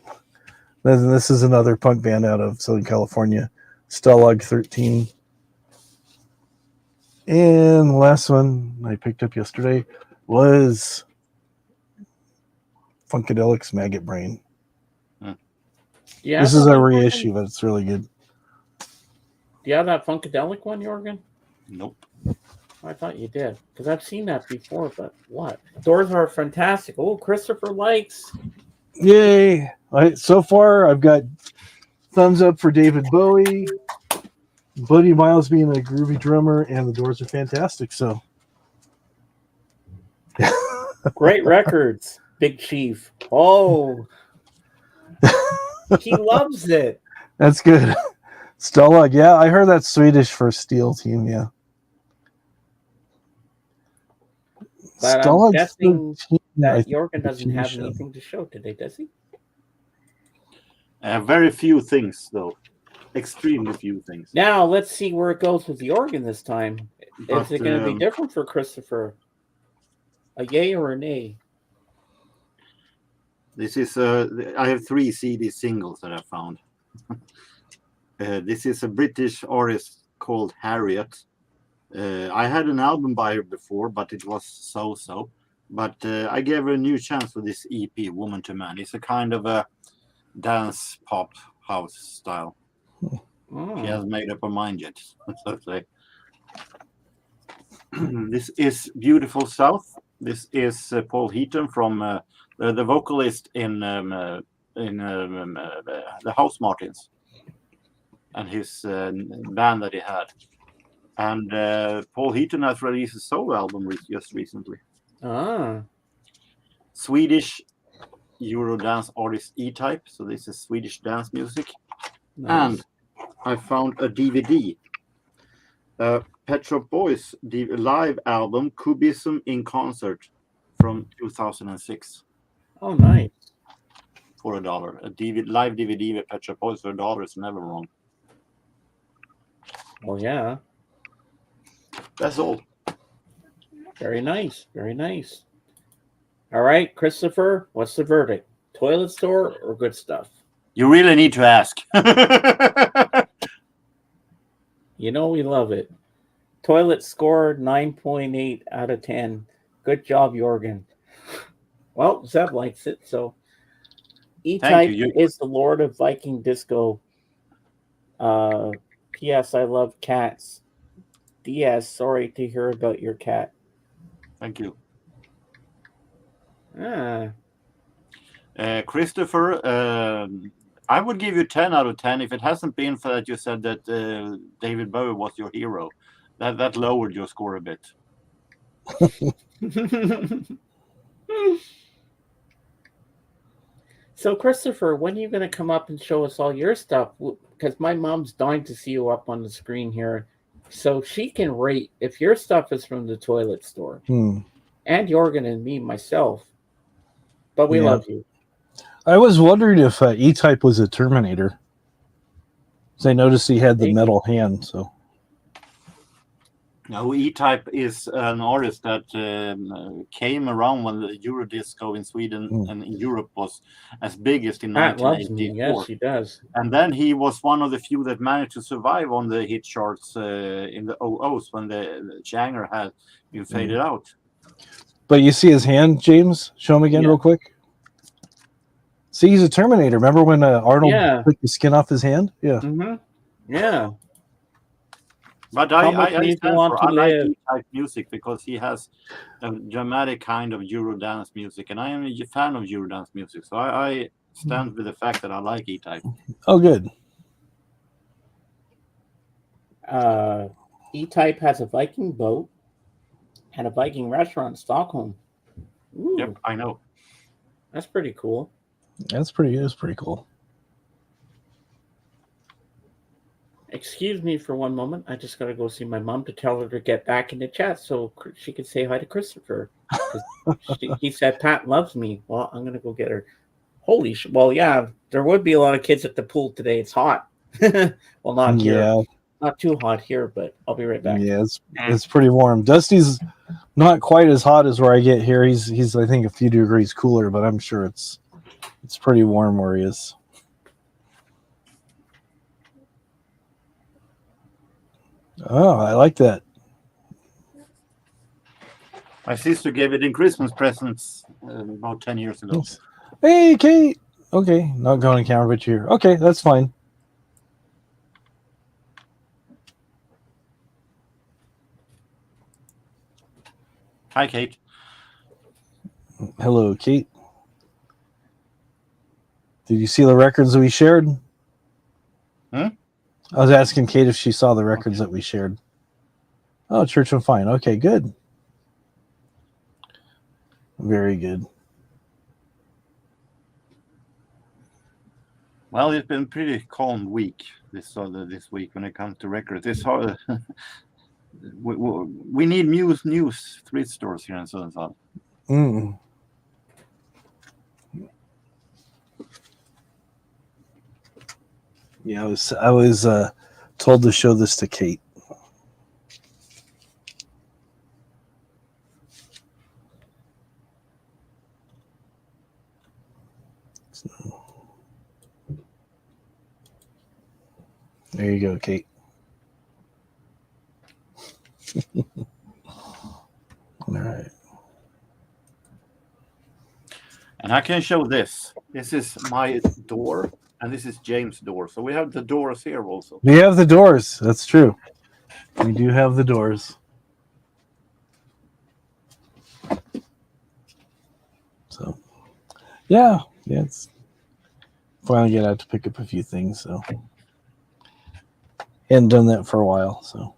This is another punk band out of Southern California, Stalag 13. And the last one I picked up yesterday was Funkadelic's Maggot Brain. Yeah, this is a reissue, but it's really good. Do you have that Funkadelic one, Jorgen? Nope. I thought you did, because I've seen that before, but what? Doors are fantastic. Oh, Christopher likes. Yay! So far, I've got thumbs up for David Bowie, Buddy Miles being a groovy drummer, and the Doors are fantastic. So, great records, Big Chief. Oh, he loves it. That's good. Stalag, yeah, I heard that's Swedish for Steel Team, yeah. But Stalag I'm guessing 13, that Jorgen doesn't have anything to show today, does he? Very few things, though. Extremely few things. Now, let's see where it goes with the organ this time. But, Is it going to be different for Christopher? A yay or a nay? This is I have 3 CD singles that I found. This is a British artist called Harriet. I had an album by her before, but it was so-so. But I gave her a new chance with this EP, Woman to Man. It's a kind of a dance pop house style. She hasn't made up her mind yet, so to say. This is Beautiful South. This is Paul Heaton from the vocalist in the House Martins and his band that he had. And Paul Heaton has released a solo album just recently. Swedish Eurodance artist E-Type. So this is Swedish dance music. Nice. And I found a DVD. Pet Shop Boys live album Cubism in Concert from 2006. Oh, nice. For $1. A live DVD with Pet Shop Boys for $1 is never wrong. Oh, yeah. That's all. Very nice. Very nice. All right, Christopher, what's the verdict? Toilet store or good stuff? You really need to ask. You know we love it. Toilet score 9.8 out of 10. Good job, Jorgen. Well, Zeb likes it, so E-Type is the Lord of Viking Disco. P.S. I love cats. D.S. Sorry to hear about your cat. Thank you. Christopher, I would give you 10 out of 10 if it hasn't been for that you said that David Bowie was your hero. That lowered your score a bit. So, Christopher, when are you going to come up and show us all your stuff? Because my mom's dying to see you up on the screen here, so she can rate if your stuff is from the toilet store. And Jorgen and me, myself. But we love you. I was wondering if E-Type was a Terminator. So I noticed he had the metal hand. So now E-Type is an artist that came around when the Eurodisco in Sweden and in Europe was as biggest in 1984. Yes, he does. And then he was one of the few that managed to survive on the hit charts in the 00s when the genre had been faded out. But you see his hand, James? Show him again real quick. See, he's a Terminator. Remember when Arnold Yeah. took the skin off his hand? Yeah. Mm-hmm. Yeah. But How I much do you stand want for to I like live? E-Type music because he has a dramatic kind of Eurodance music, and I am a fan of Eurodance music, so I stand with the fact that I like E-Type. Oh, good. E-Type has a Viking boat and a Viking restaurant in Stockholm. Ooh, Yep, I know. that's pretty cool. That's pretty cool. Excuse me for one moment. I just gotta go see my mom to tell her to get back in the chat so she can say hi to Christopher. 'Cause he said Pat loves me. Well, I'm gonna go get her. Holy shit! Well, yeah, there would be a lot of kids at the pool today. It's hot. Well, not here. Yeah. Not too hot here, but I'll be right back. Yeah, it's pretty warm. Dusty's not quite as hot as where I get here. He's I think a few degrees cooler, but I'm sure it's pretty warm where he is. Oh, I like that. My sister gave it in Christmas presents about 10 years ago. Hey, Kate. Okay, not going on camera, but you're here. Okay, that's fine. Hi, Kate. Hello, Kate. Did you see the records that we shared? Hmm? I was asking Kate if she saw the records that we shared. Oh, Church and Fine. Okay, good. Very good. Well, it's been a pretty calm week this week when it comes to records. It's hard. we need new thrift stores here in Sundsvall. Mm. Yeah, I was told to show this to Kate. There you go, Kate. All right. And I can show this. This is my door, and this is James' door. So we have the doors here also. We have the doors. That's true. We do have the doors. So, yeah, it's finally get out to pick up a few things. So, hadn't done that for a while. So,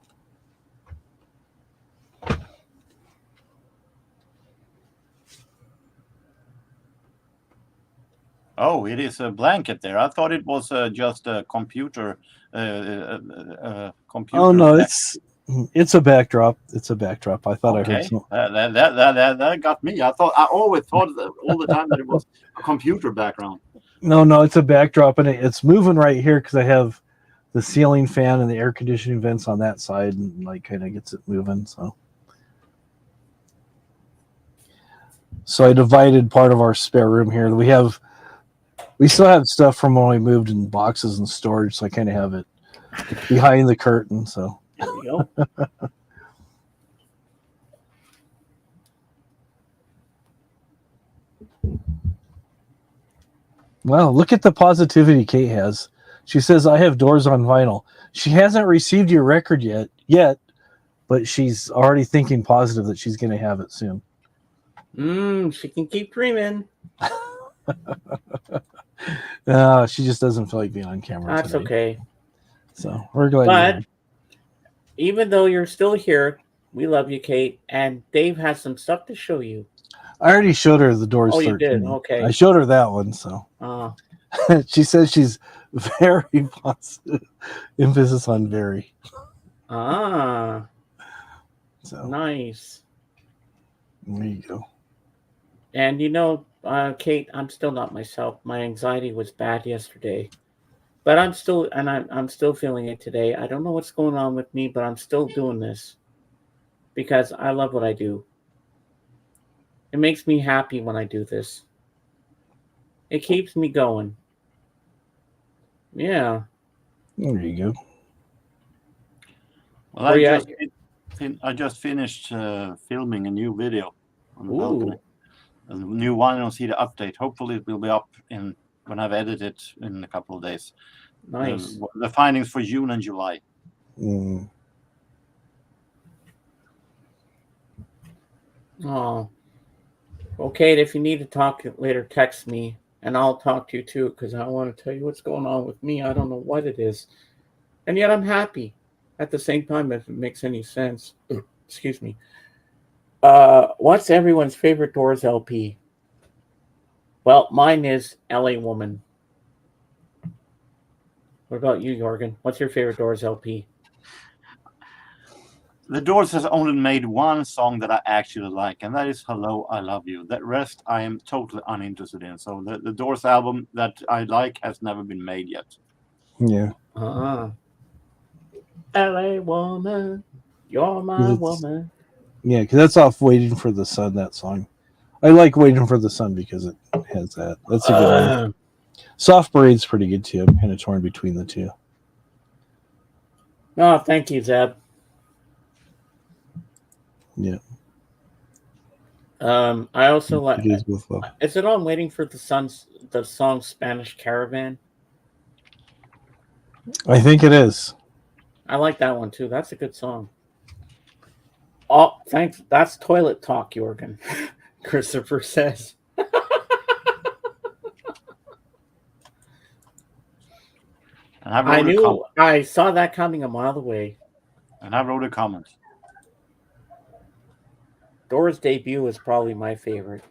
Oh, it is a blanket there. I thought it was just a computer. Computer. oh no, it's a backdrop. It's a backdrop. I thought I heard some. That got me. I always thought all the time that it was a computer background. No, it's a backdrop, and it's moving right here because I have the ceiling fan and the air conditioning vents on that side, and like kind of gets it moving. So I divided part of our spare room here. We still have stuff from when we moved in boxes and storage, so I kind of have it behind the curtain. So there we go. Wow, look at the positivity Kate has. She says, I have doors on vinyl. She hasn't received your record yet, but she's already thinking positive that she's going to have it soon. She can keep dreaming. She just doesn't feel like being on camera. That's today. okay. So we're glad. But even though you're still here, we love you, Kate. And Dave has some stuff to show you. I already showed her the doors. Oh, you 13. did? Okay. I showed her that one. So she says she's very positive. Emphasis on very. So nice. There you go. And Kate, I'm still not myself. My anxiety was bad yesterday, but I'm still feeling it today. I don't know what's going on with me, but I'm still doing this because I love what I do. It makes me happy when I do this. It keeps me going. Yeah. There you go. Well, I just finished filming a new video on the balcony. A new one. I don't see the update. Hopefully, it will be up in when I've edited it in a couple of days. Nice. The findings for June and July. Mm. Oh. Okay, if you need to talk later, text me, and I'll talk to you too, because I want to tell you what's going on with me. I don't know what it is. And yet I'm happy at the same time, if it makes any sense. Excuse me. What's everyone's favorite Doors LP? Well, mine is LA Woman. What about you, Jorgen? What's your favorite Doors LP? The Doors has only made one song that I actually like, and that is Hello, I Love You. That rest I am totally uninterested in. So the Doors album that I like has never been made yet. Yeah. LA Woman, you're my woman. Yeah, because that's off Waiting for the Sun, that song. I like Waiting for the Sun because it has that. That's a good one. Soft Parade's pretty good too. I'm kind of torn between the two. Oh, thank you, Zeb. Yeah. I also like. Both well. Is it on Waiting for the song Spanish Caravan? I think it is. I like that one too. That's a good song. Oh, thanks. That's toilet talk, Jorgen. Christopher says. I saw that coming a mile away. And I wrote a comment. Doors' debut is probably my favorite.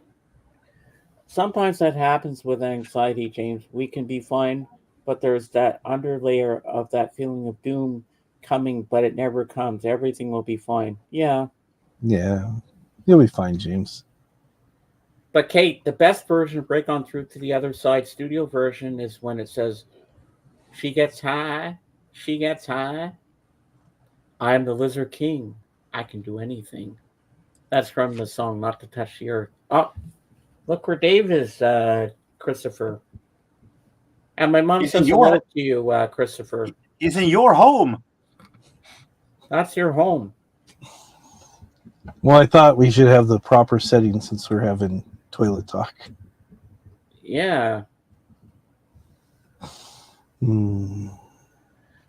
Sometimes that happens with anxiety, James. We can be fine, but there's that underlayer of that feeling of doom coming, but it never comes. Everything will be fine. Yeah. Yeah. You'll be fine, James. But Kate, the best version of Break On Through to the Other Side studio version is when it says, she gets high, she gets high. I'm the Lizard King. I can do anything. That's from the song Not to Touch the Earth. Oh, look where Dave is, Christopher. And my mom says hello to you, Christopher. He's in your home. That's your home. Well, I thought we should have the proper setting since we're having toilet talk. Yeah. Hmm.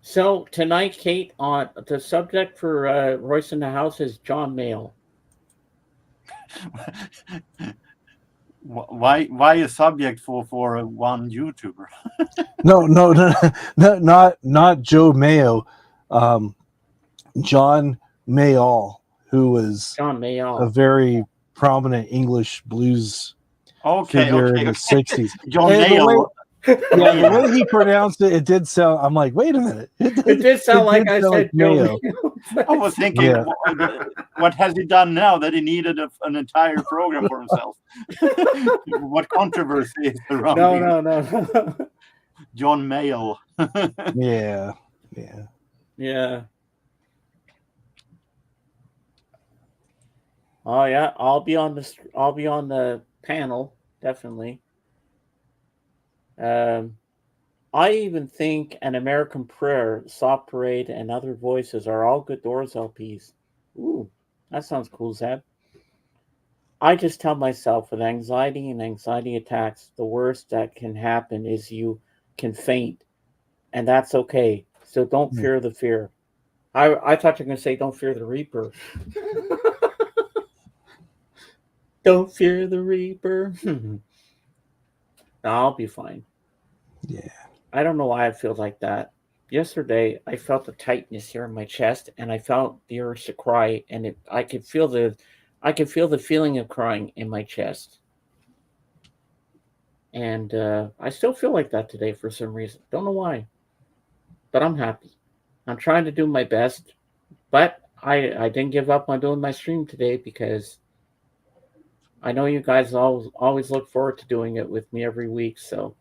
So tonight, Kate, on the subject for Royce in the House is John Mayall. Why a subject for one YouTuber? No, not Joe Mayo. John Mayall, who was a very prominent English blues figure in the 60s. John Mayall. The way he pronounced it, it did sound. I'm like, wait a minute. It did sound like I said Joe. I was thinking, what has he done now that he needed an entire program for himself? What controversy is surrounding? No. John Mayall. Yeah. Oh yeah, I'll be on the panel definitely. I even think An American Prayer, Soft Parade, and Other Voices are all good Doors LPs. Ooh, that sounds cool, Zeb. I just tell myself with anxiety and anxiety attacks, the worst that can happen is you can faint, and that's okay. So don't fear the fear. I thought you were going to say don't fear the Reaper. Don't fear the Reaper. No, I'll be fine. Yeah. I don't know why I feel like that. Yesterday, I felt a tightness here in my chest, and I felt the urge to cry, and I could feel the feeling of crying in my chest. And I still feel like that today for some reason. Don't know why, but I'm happy. I'm trying to do my best, but I didn't give up on doing my stream today because I know you guys always look forward to doing it with me every week. So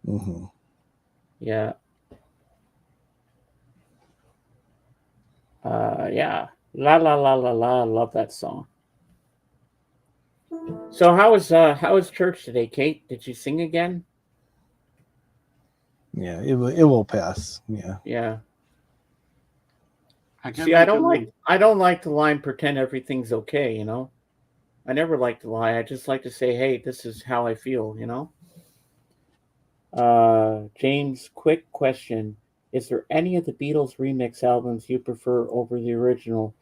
Mm-hmm. Yeah. Yeah. La la la la la. I love that song. So how was church today, Kate? Did you sing again? Yeah, it will pass. Yeah. Yeah. See, I don't like to lie and pretend everything's okay. I never like to lie. I just like to say, hey, this is how I feel. James, quick question. Is there any of the Beatles remix albums you prefer over the original?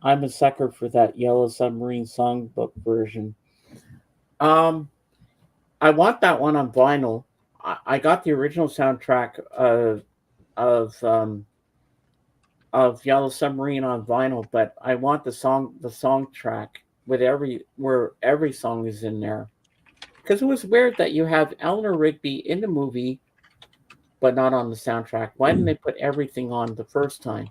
I'm a sucker for that Yellow Submarine songbook version. Um, I want that one on vinyl. I got the original soundtrack of of Yellow Submarine on vinyl, but I want the song track with where every song is in there. Because it was weird that you have Eleanor Rigby in the movie, but not on the soundtrack. Why didn't they put everything on the first time?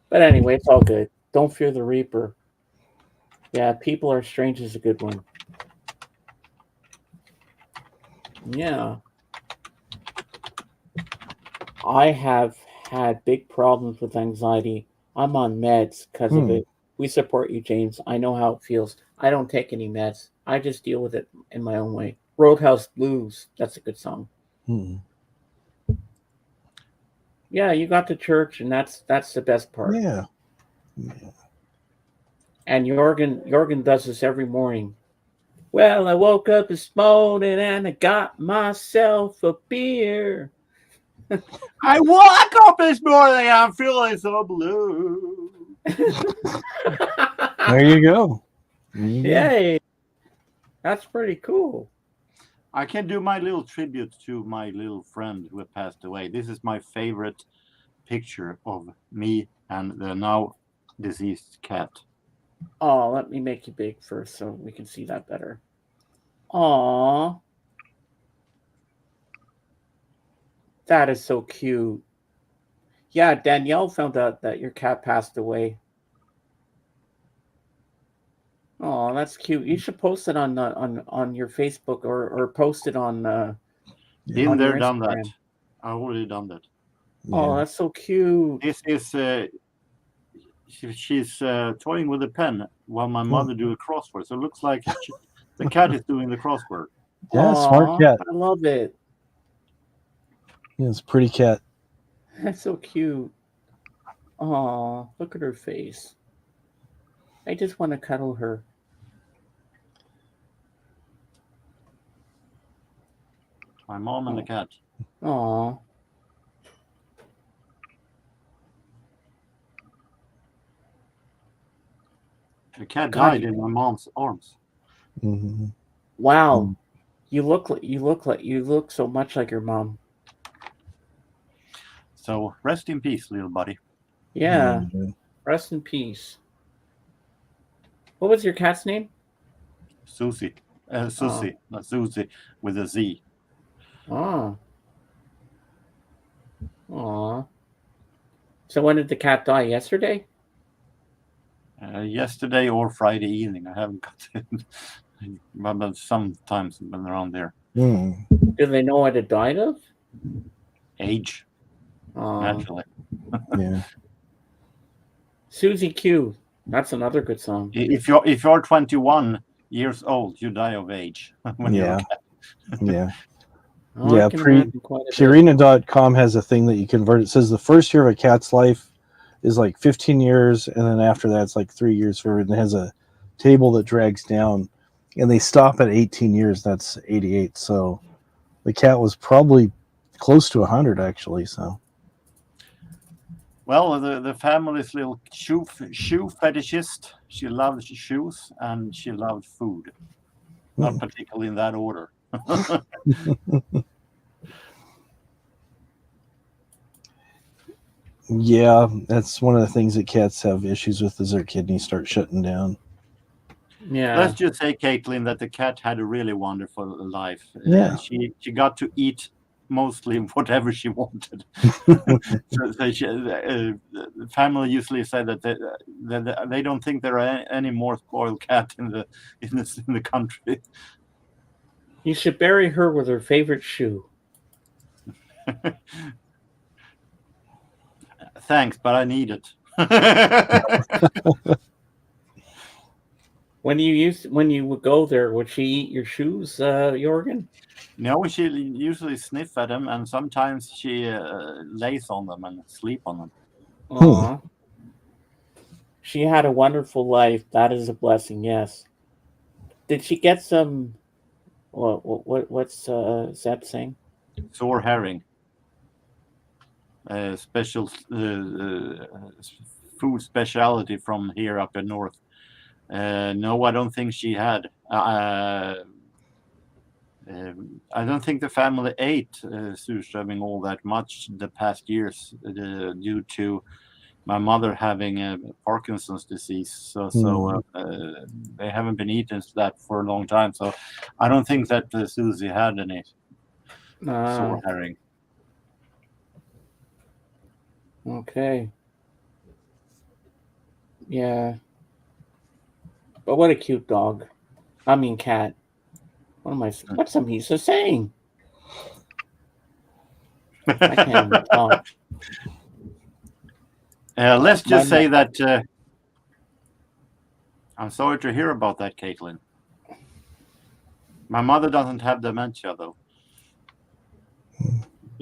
But anyway, it's all good. Don't fear the Reaper. Yeah, People Are Strange is a good one. Yeah. I have had big problems with anxiety. I'm on meds because of it. We support you, James. I know how it feels. I don't take any meds. I just deal with it in my own way. Roadhouse Blues. That's a good song. Yeah, you got to church, and that's the best part. Yeah. And Jorgen does this every morning. Well, I woke up this morning and I got myself a beer. I woke up this morning, I'm feeling so blue. There you go. Yay. That's pretty cool. I can do my little tribute to my little friend who had passed away. This is my favorite picture of me and the now deceased cat. Oh, let me make you big first so we can see that better. Aw. That is so cute. Yeah, Danielle found out that your cat passed away. Oh, that's cute. You should post it on your Facebook or post it on Been there, your done that. Instagram. I already done that. Oh, that's so cute. This is she's toying with a pen while my mother do a crossword. So it looks like the cat is doing the crossword. Yeah, smart cat. I love it. Yeah, it's a pretty cat. That's so cute. Oh, look at her face. I just want to cuddle her. My mom and the cat. Aw. The cat God, died in my mom's arms. Mm-hmm. Wow. You look so much like your mom. So rest in peace, little buddy. Yeah. Mm-hmm. Rest in peace. What was your cat's name? Susie. Susie, not Susie, with a Z. Oh. Aw. So when did the cat die? Yesterday? Yesterday or Friday evening. I haven't got it. But sometimes been around there. Mm. Do they know what it died of? Age. Naturally. Yeah. Susie Q. That's another good song. If you're 21 years old, you die of age. When you're a cat. Yeah. Oh, Yeah, I can imagine quite a bit. Purina.com has a thing that you convert. It says the first year of a cat's life is like 15 years, and then after that, it's like 3 years for it. And it has a table that drags down, and they stop at 18 years. That's 88. So the cat was probably close to 100, actually. So. Well, the family's little shoe fetishist. She loved shoes and she loved food. Not particularly in that order. Yeah, that's one of the things that cats have issues with is their kidneys start shutting down. Yeah. Let's just say, Caitlin, that the cat had a really wonderful life. Yeah. She got to eat mostly whatever she wanted. So the family usually say that they don't think there are any more spoiled cat in the country. You should bury her with her favorite shoe. Thanks, but I need it. When you would go there, would she eat your shoes, Jorgen? No, she usually sniff at them, and sometimes she lays on them and sleep on them. Aww. She had a wonderful life. That is a blessing. Yes. Did she get some What's Zeb saying? Sour herring. Special food specialty from here up in north. No, I don't think she had. I don't think the family ate surströmming all that much the past years due to my mother having Parkinson's disease. So they haven't been eating that for a long time. So I don't think that Susie had any sour herring. Okay. Yeah. But what a cute dog. I mean, cat. What's Amisa saying? I can't even talk. Let's just say that I'm sorry to hear about that, Caitlin. My mother doesn't have dementia, though.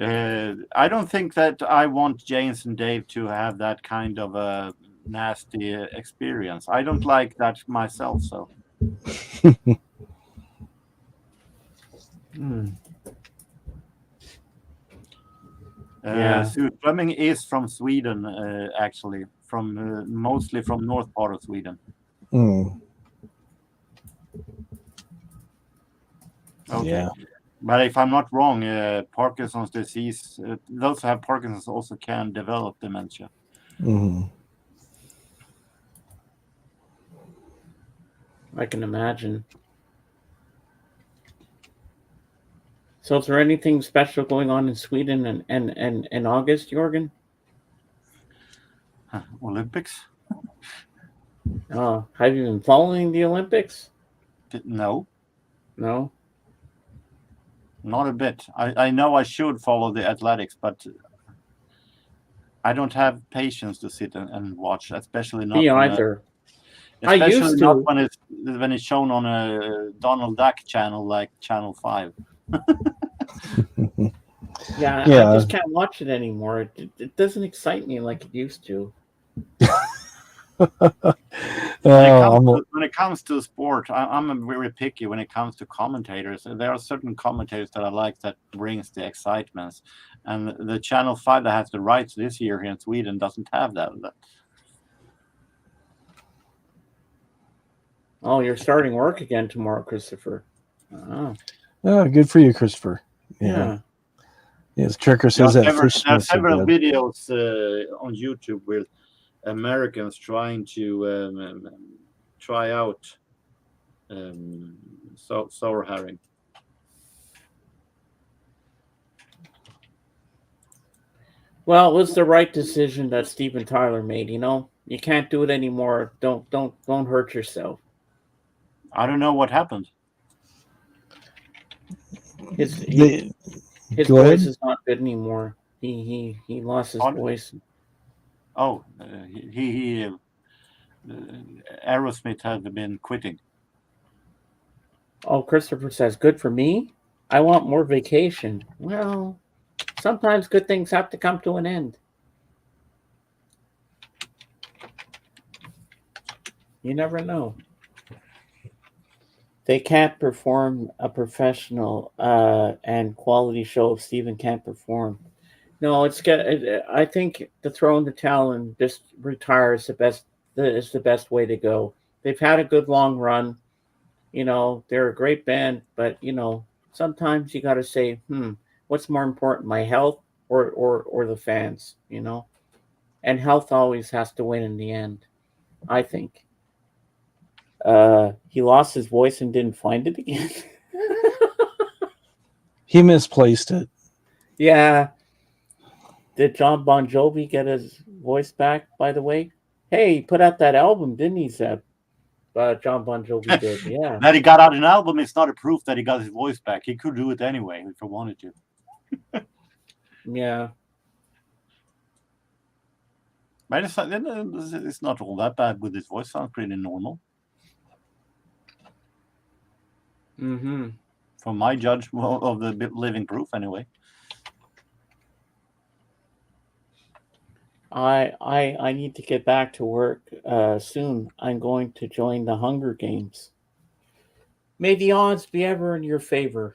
I don't think that I want James and Dave to have that kind of a nasty experience. I don't like that myself, so. Surströmming is from Sweden, actually, from mostly from north part of Sweden. Okay. Yeah. But if I'm not wrong, Parkinson's disease, those who have Parkinson's also can develop dementia. I can imagine. So is there anything special going on in Sweden and in August, Jorgen? Olympics? Have you been following the Olympics? No. No? Not a bit. I know I should follow the athletics, but I don't have patience to sit and watch, especially not. Me either. Especially I used not to. when it's shown on a Donald Duck channel like Channel 5. Yeah, I just can't watch it anymore. It doesn't excite me like it used to. When it comes to sport, I'm very picky when it comes to commentators. There are certain commentators that I like that brings the excitement, and the Channel 5 that has the rights this year here in Sweden doesn't have that. Oh, you're starting work again tomorrow, Christopher. Oh, good for you, Christopher. Yeah. Yes, Tricker says that fish There are smells so several good. videos on YouTube with Americans trying to try out sour herring. Well, it was the right decision that Steven Tyler made. You know, you can't do it anymore. Don't hurt yourself. I don't know what happened. His voice is not good anymore. He lost his voice. Oh, Aerosmith had been quitting. Oh, Christopher says, good for me. I want more vacation. Well, sometimes good things have to come to an end. You never know. They can't perform a professional and quality show if Steven can't perform. No, I think to throw in the towel and just retire is the best way to go. They've had a good long run. You know, they're a great band, but you know, sometimes you got to say, what's more important, my health or the fans? You know, and health always has to win in the end, I think. He lost his voice and didn't find it again. He misplaced it. Yeah. Did John Bon Jovi get his voice back, by the way? Hey, he put out that album, didn't he, Zeb? John Bon Jovi did, yeah. That he got out an album is not a proof that he got his voice back. He could do it anyway if he wanted to. Yeah. But it's not all that bad with his voice. Sounds pretty normal. Mm-hmm. From my judgment of the living proof, anyway. I need to get back to work soon. I'm going to join the Hunger Games. May the odds be ever in your favor.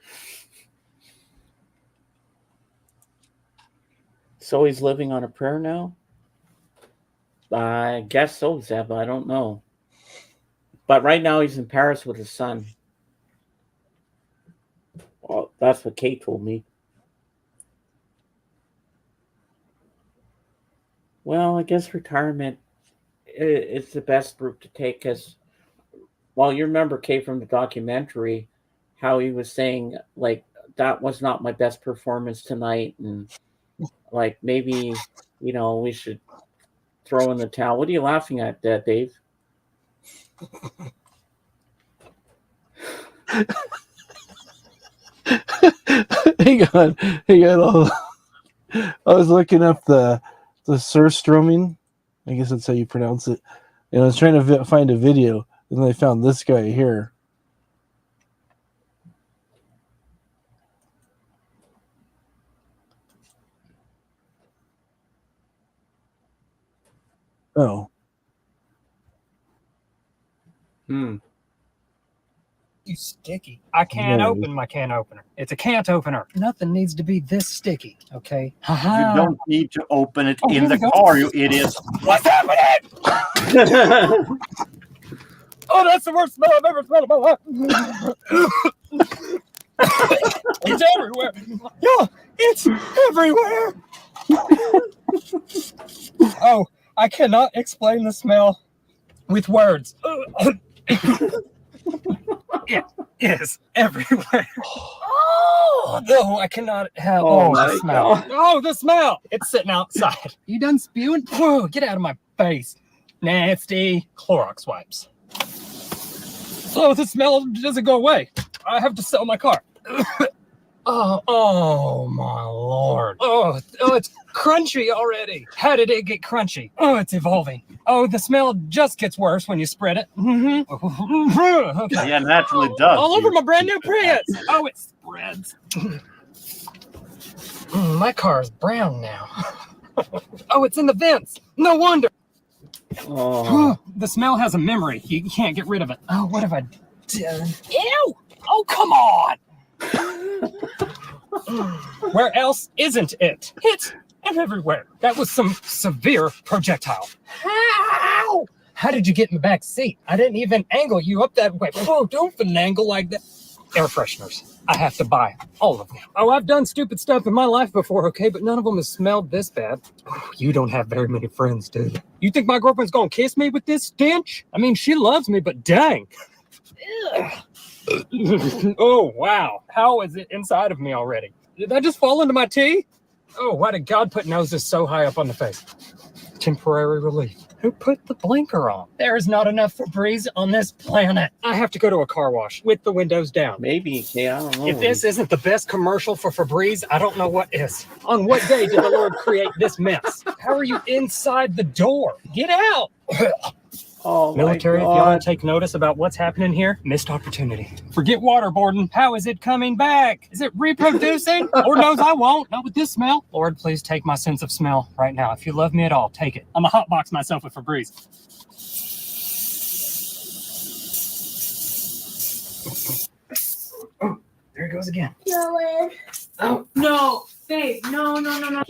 So he's living on a prayer now? I guess so, Zeb. I don't know. But right now he's in Paris with his son. Well, that's what Kate told me. Well, I guess retirement is the best route to take because, well, you remember Kate from the documentary, how he was saying, like, that was not my best performance tonight. And, like, maybe, we should throw in the towel. What are you laughing at, Dave? Hang on. I was looking up the surströmming. I guess that's how you pronounce it. And I was trying to find a video, and I found this guy here. Oh. You sticky. I can't open my can opener. It's a can't opener. Nothing needs to be this sticky, okay? You don't need to open it in the car, you idiot. What's happening? Oh, that's the worst smell I've ever smelled in my life. It's everywhere. Yeah, it's everywhere. Oh, I cannot explain the smell with words. It is everywhere. Oh, no, I cannot have. Oh, the smell. God. Oh, the smell. It's sitting outside. You done spewing? Whoa, get out of my face. Nasty Clorox wipes. Oh, the smell doesn't go away. I have to sell my car. Oh my Lord. Oh, it's crunchy already. How did it get crunchy? Oh, it's evolving. Oh, the smell just gets worse when you spread it. Mm-hmm. Okay. Yeah, naturally does. All over my brand new Prius. Oh, it spreads. My car's brown now. Oh, it's in the vents. No wonder. Oh. The smell has a memory. You can't get rid of it. Oh, what have I done? Ew! Oh, come on! Where else isn't it? It's everywhere. That was some severe projectile. How? How did you get in the back seat? I didn't even angle you up that way. Oh, don't finagle like that. Air fresheners. I have to buy all of them. Oh, I've done stupid stuff in my life before, okay, but none of them has smelled this bad. Oh, you don't have very many friends, do you? You think my girlfriend's gonna kiss me with this stench? I mean, she loves me, but dang. Oh, wow. How is it inside of me already? Did I just fall into my tea? Oh, why did God put noses so high up on the face? Temporary relief. Who put the blinker on? There is not enough Febreze on this planet. I have to go to a car wash with the windows down. Maybe, yeah, I don't know. If this isn't the best commercial for Febreze, I don't know what is. On what day did the Lord create this mess? How are you inside the door? Get out! Oh, Military, if y'all don't take notice about what's happening here, missed opportunity. Forget waterboarding. How is it coming back? Is it reproducing? Lord knows I won't. Not with this smell. Lord, please take my sense of smell right now. If you love me at all, take it. I'm a hotbox myself with Febreze. Oh, there it goes again. Oh, No, babe, no. Get out of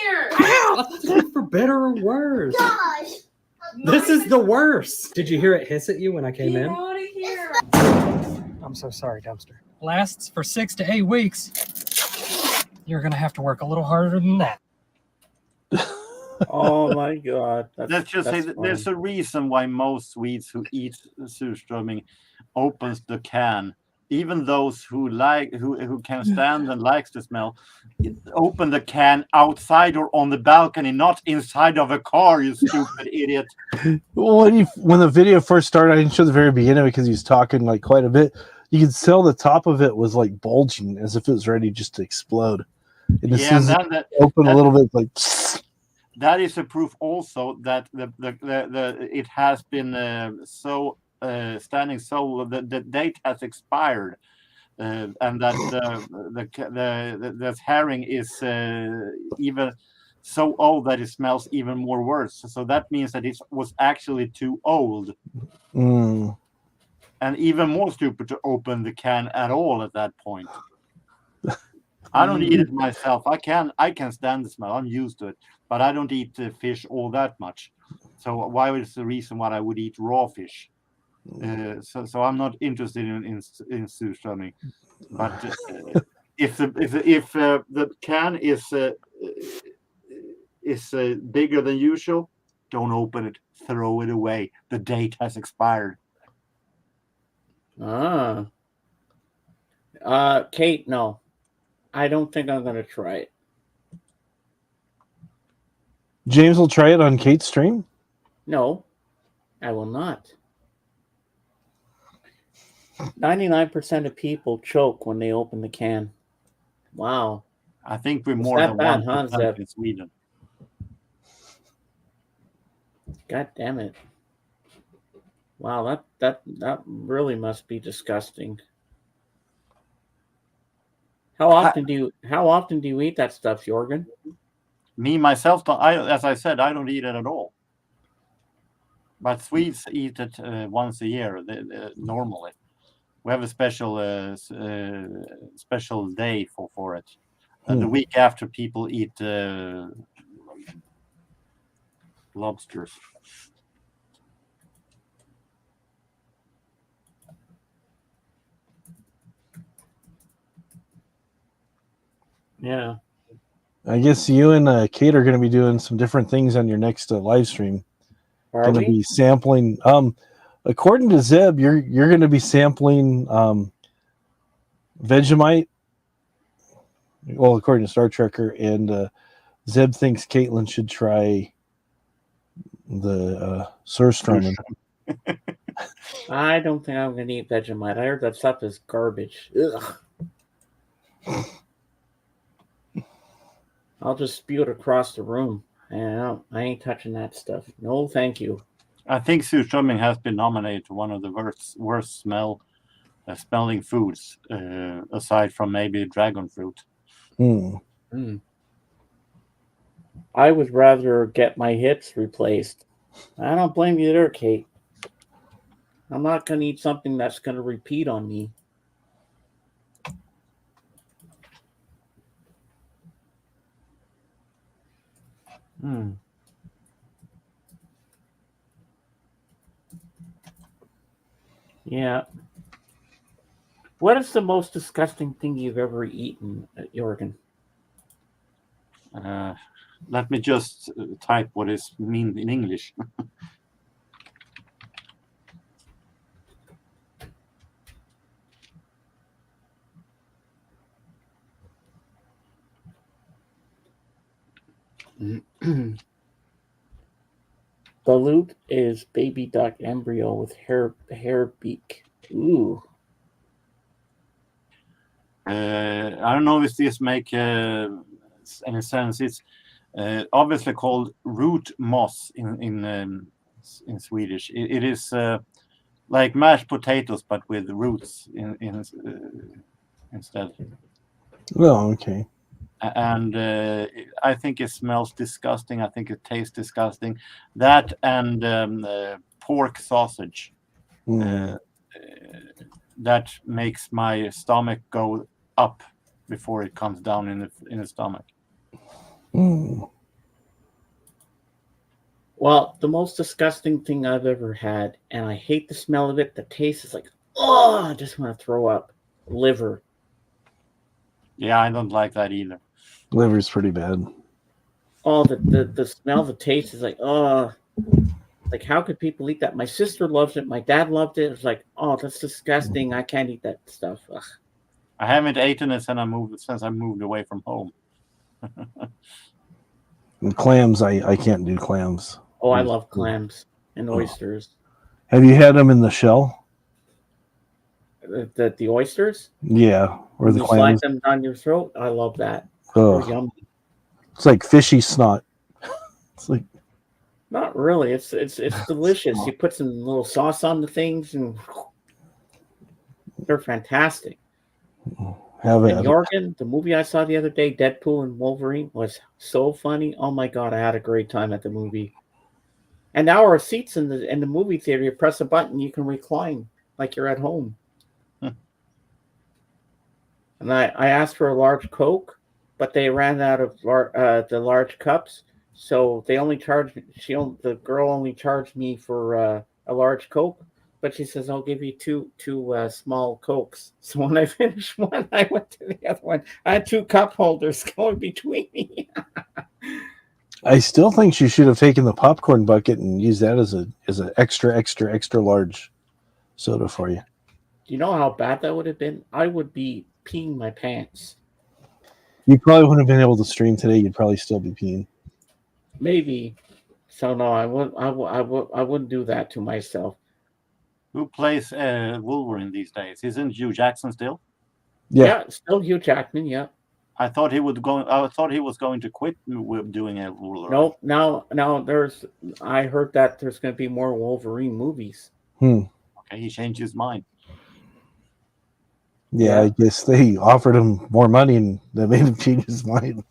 here. ow! For better or worse. Gosh. This is the worst. Did you hear it hiss at you when I came in? Get out of here. I'm so sorry, Dumpster. Lasts for 6 to 8 weeks. You're going to have to work a little harder than that. Oh my God. Let's just say that there's a reason why most Swedes who eat surströmming opens the can. Even those who can stand and likes the smell, open the can outside or on the balcony, not inside of a car, you stupid idiot. Well, when the video first started, I didn't show the very beginning because he was talking like quite a bit. You could tell the top of it was like bulging as if it was ready just to explode. And as soon as it opened a little bit, like. That is a proof also that the it has been standing so the date has expired, and that the herring is even so old that it smells even more worse. So that means that it was actually too old. Mm. and even more stupid to open the can at all at that point. I don't eat it myself. I can stand the smell. I'm used to it, but I don't eat fish all that much. So why is the reason why I would eat raw fish? So I'm not interested in surströmming. But if the can is bigger than usual, don't open it. Throw it away. The date has expired. Kate, no. I don't think I'm going to try it. James will try it on Kate's stream? No, I will not. 99% of people choke when they open the can. Wow. I think we're It's more that than bad, huh, 1% Zeb? in Sweden. God damn it. Wow, that really must be disgusting. How often do you eat that stuff, Jorgen? Me myself, as I said, I don't eat it at all. But Swedes eat it once a year normally. We have a special day for it. The week after people eat lobsters. Yeah. I guess you and Kate are going to be doing some different things on your next live stream. Are we? Be sampling. According to Zeb, you're going to be sampling Vegemite. Well, according to Star Trekker, and Zeb thinks Caitlin should try the surströmming. I don't think I'm going to eat Vegemite. I heard that stuff is garbage. Ugh. I'll just spew it across the room. I ain't touching that stuff. No, thank you. I think surströmming has been nominated to one of the worst smelling foods, aside from maybe dragon fruit. I would rather get my hips replaced. I don't blame you there, Kate. I'm not going to eat something that's going to repeat on me. Yeah. What is the most disgusting thing you've ever eaten, Jorgen? Let me just type what is mean in English. Balut is baby duck embryo with hair beak. Ooh. I don't know if this make any sense. It's obviously called root moss in Swedish. It is like mashed potatoes, but with roots instead. Oh, okay. And I think it smells disgusting. I think it tastes disgusting. That and pork sausage. That makes my stomach go up before it comes down in the stomach. Well, the most disgusting thing I've ever had, and I hate the smell of it. The taste is like, oh, I just want to throw up. Liver. Yeah, I don't like that either. Liver's pretty bad. Oh, the smell, the taste is like, oh. Like, how could people eat that? My sister loves it. My dad loved it. It's like, oh, that's disgusting. I can't eat that stuff. Ugh. I haven't eaten it since I moved away from home. And clams, I can't do clams. Oh, I love clams and oysters. Have you had them in the shell? The oysters? Yeah, or the you clams. slide them down your throat. I love that. Oh, They're yummy. It's like fishy snot. It's like Not really. It's delicious. You put some little sauce on the things, and they're fantastic. have And it. Jorgen, the movie I saw the other day, Deadpool and Wolverine, was so funny. Oh my god, I had a great time at the movie. And now our seats in the movie theater, you press a button, you can recline like you're at home. Hmm. And I asked for a large Coke, but they ran out of the large cups, so they only charged the girl only charged me for a large Coke, but she says I'll give you two small Cokes. So when I finished one, I went to the other one. I had two cup holders going between me. I still think she should have taken the popcorn bucket and used that as an extra large soda for you. Do you know how bad that would have been? I would be peeing my pants. You probably wouldn't have been able to stream today. You'd probably still be peeing. Maybe. So no, I wouldn't do that to myself. Who plays Wolverine these days? Isn't Hugh Jackson still? Yeah, still Hugh Jackman. Yeah. I thought he would go. I thought he was going to quit doing a Wolverine. Nope. Now there's. I heard that there's going to be more Wolverine movies. Okay, he changed his mind. Yeah, I guess they offered him more money and that made him change his mind.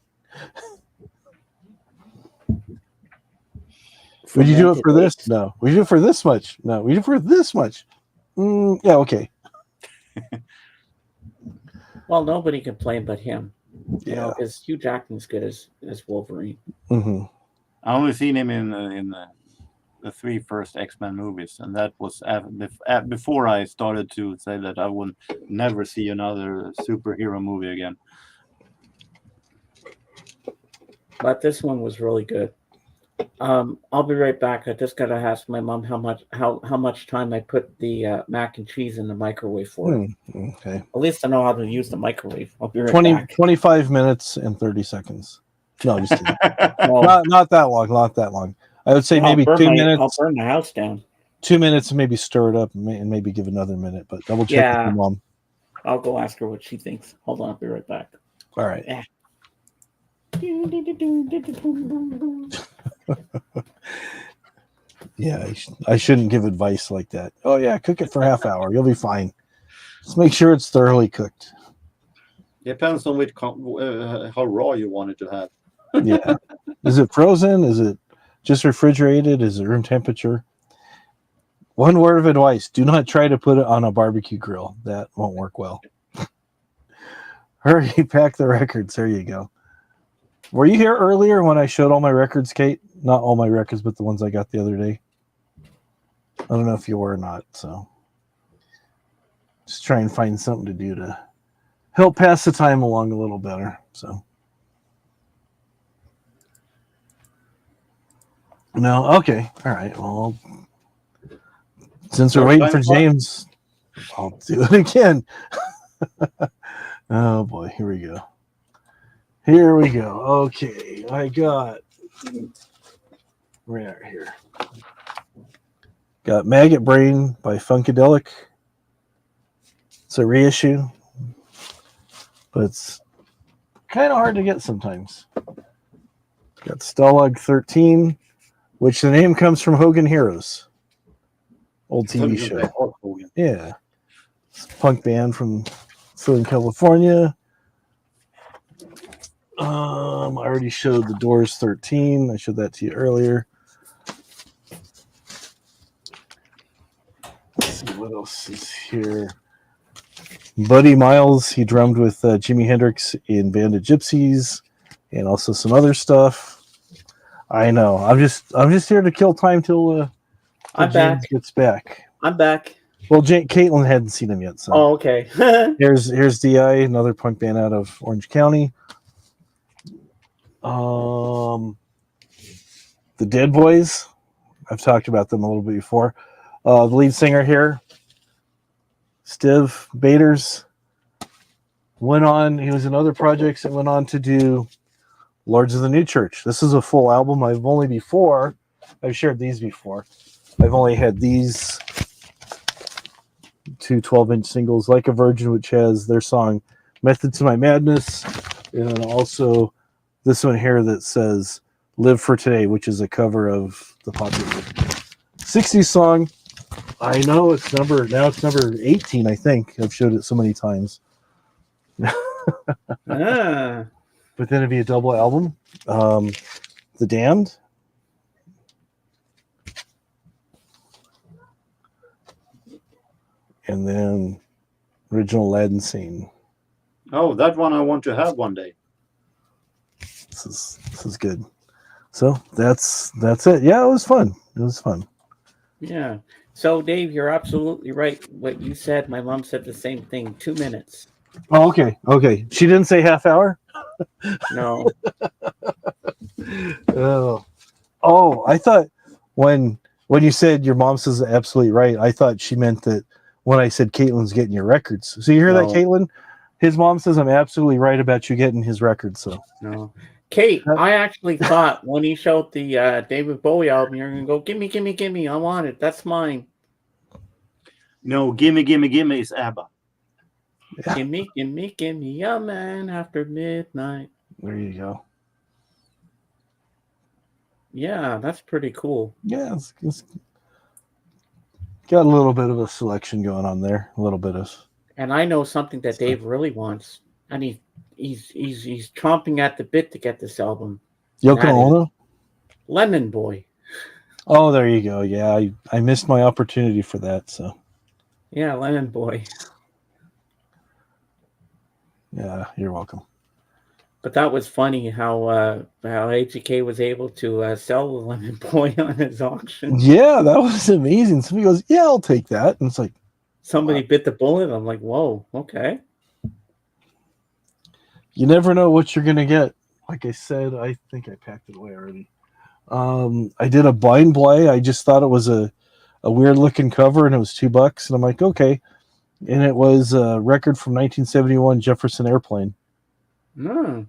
Would you do it for this? No. Would you do it for this much? No. Would you do it for this much? Yeah, okay. Well, nobody can play him but him. Yeah. You know, because Hugh Jackman's good as Wolverine. Mm-hmm. I only seen him in the three first X-Men movies, and that was before I started to say that I would never see another superhero movie again. But this one was really good. I'll be right back. I just gotta ask my mom how much time I put the mac and cheese in the microwave for. Okay. At least I know how to use the microwave. I'll be right back. 25 minutes and 30 seconds. No, just not that long. Not that long. I would say maybe 2 minutes. I'll burn the house down. 2 minutes and maybe stir it up and maybe give another minute, but double check with your mom. I'll go ask her what she thinks. Hold on, I'll be right back. All right. Yeah. Yeah, I shouldn't give advice like that. Oh yeah, cook it for half hour. You'll be fine. Just make sure it's thoroughly cooked. Depends on how raw you want it to have. Yeah. Is it frozen? Is it just refrigerated? Is it room temperature? One word of advice: do not try to put it on a barbecue grill. That won't work well. Hurry, pack the records. There you go. Were you here earlier when I showed all my records, Kate? Not all my records, but the ones I got the other day. I don't know if you were or not. So just try and find something to do to help pass the time along a little better. So no, okay, all right. Well, since we're waiting for James, I'll do it again. Oh boy, here we go. Here we go. Okay, I got right here. Got Maggot Brain by Funkadelic. It's a reissue, but it's kind of hard to get sometimes. Got Stalag 13, which the name comes from Hogan Heroes, old TV show. Yeah, it's a punk band from Southern California. I already showed the Doors 13. I showed that to you earlier. Let's see what else is here. Buddy Miles, he drummed with Jimi Hendrix in Band of Gypsies, and also some other stuff. I know. I'm just here to kill time till James gets back. I'm back. Well, Caitlin hadn't seen him yet, so. Oh, okay. Here's DI, another punk band out of Orange County. The Dead Boys. I've talked about them a little bit before. The lead singer here, Steve Baders, went on. He was in other projects and went on to do Lords of the New Church. This is a full album. I've shared these before. I've only had these two 12-inch singles, Like a Virgin, which has their song Method to My Madness, and then also this one here that says Live for Today, which is a cover of the popular 60s song. I know it's number 18, I think. I've showed it so many times. But then it'd be a double album. The Damned. and then original Aladdin scene. Oh, that one I want to have one day. This is good. So that's it. Yeah, it was fun. It was fun. Yeah. So, Dave, you're absolutely right. What you said, my mom said the same thing. 2 minutes. Oh, okay. Okay. She didn't say half hour? No. Oh, I thought when you said your mom says absolutely right, I thought she meant that when I said Caitlin's getting your records. So you hear that, Caitlin? His mom says I'm absolutely right about you getting his records. So no. Kate, I actually thought when he showed the David Bowie album, you're going to go, gimme, gimme, gimme. I want it. That's mine. No, gimme, gimme, gimme is ABBA. Yeah. Gimme, gimme, gimme a man after midnight. There you go. Yeah, that's pretty cool. Yeah, it's got a little bit of a selection going on there. A little bit of. And I know something that Dave really wants, and he's chomping at the bit to get this album. Yoko Ono? Lemon Boy. Oh, there you go. Yeah, I missed my opportunity for that. So. Yeah, Lemon Boy. Yeah, you're welcome. But that was funny how HK was able to sell the Lemon Boy on his auction. Yeah, that was amazing. Somebody goes, "Yeah, I'll take that," and it's like somebody bit the bullet. I'm like, "Whoa, okay." You never know what you're gonna get. Like I said, I think I packed it away already. I did a blind buy. I just thought it was a weird looking cover, and it was $2, and I'm like, okay. And it was a record from 1971 Jefferson Airplane. Hmm.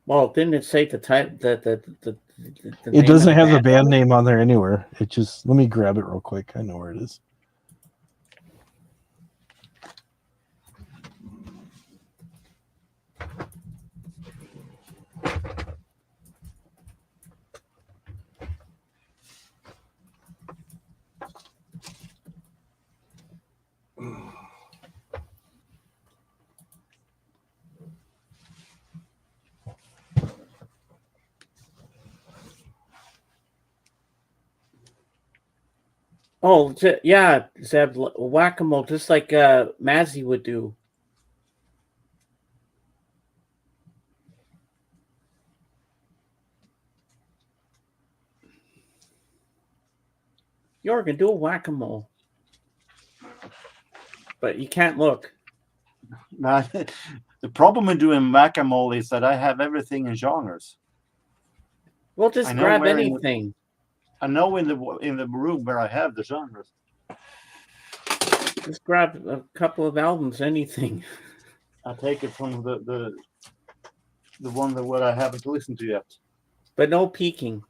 Well, didn't it say the type the it doesn't have the band name on there anywhere. It just, let me grab it real quick. I know where it is. Oh, yeah, Zeb, whack-a-mole, just like Mazzy would do. Jorgen, do a whack-a-mole. But you can't look. The problem with doing whack-a-mole is that I have everything in genres. Well, just grab anything. I know in the room where I have the genres. Just grab a couple of albums, anything. I take it from the one that what I haven't listened to yet. But no peeking.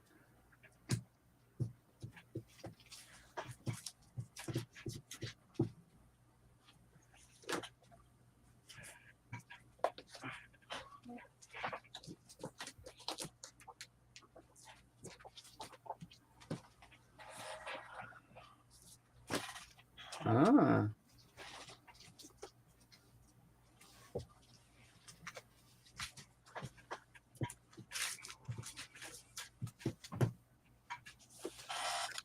Ah.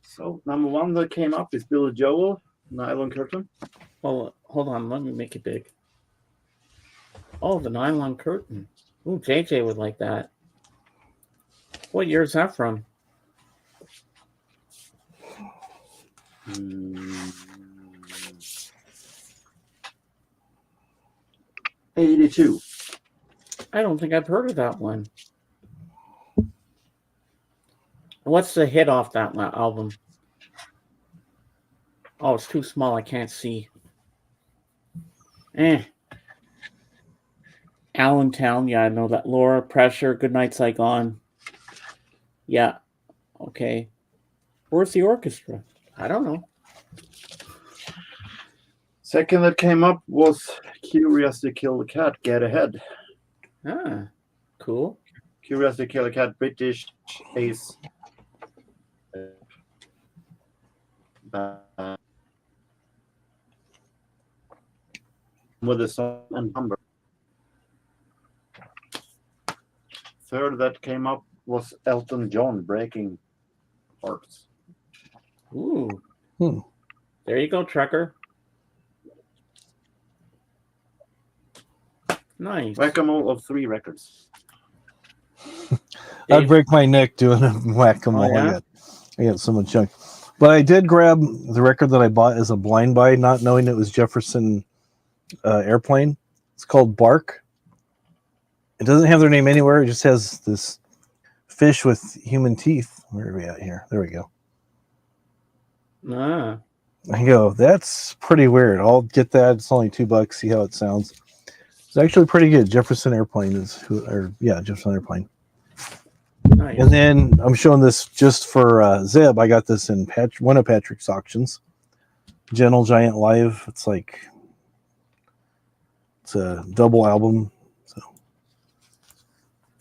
So number one that came up is Billy Joel, Nylon Curtain. Well, hold on, let me make it big. Oh, the Nylon Curtain. Ooh, JJ would like that. What year is that from? 82. I don't think I've heard of that one. What's the hit off that album? Oh, it's too small. I can't see. Allentown. Yeah, I know that. Laura, Pressure, Goodnight Saigon. Yeah. Okay. Where's the orchestra? I don't know. Second that came up was Curious to Kill the Cat, Get Ahead. Ah, cool. Curious to Kill the Cat, British Ace. With a song and number. Third that came up was Elton John, Breaking Hearts. Ooh. There you go, Trucker. Nice. Whack-a-mole of 3 records. I'd break my neck doing a whack-a-mole. Oh, yeah? I got so much junk. But I did grab the record that I bought as a blind buy, not knowing it was Jefferson Airplane. It's called Bark. It doesn't have their name anywhere. It just has this fish with human teeth. Where are we at here? There we go. Ah. I go, that's pretty weird. I'll get that. It's only $2. See how it sounds. It's actually pretty good. Jefferson Airplane Jefferson Airplane. Nice. And then I'm showing this just for Zeb. I got this in one of Patrick's auctions. Gentle Giant Live. It's a double album. So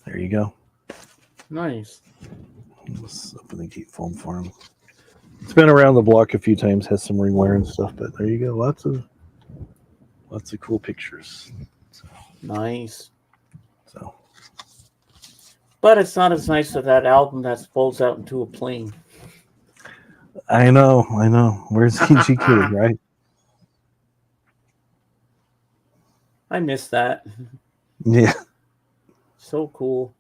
there you go. Nice. Let's open the gatefold for him. It's been around the block a few times, has some ring wear and stuff, but there you go. Lots of cool pictures. Nice. So, but it's not as nice as that album that folds out into a plane. I know. Where's EG Kid, right? I miss that. Yeah. So cool.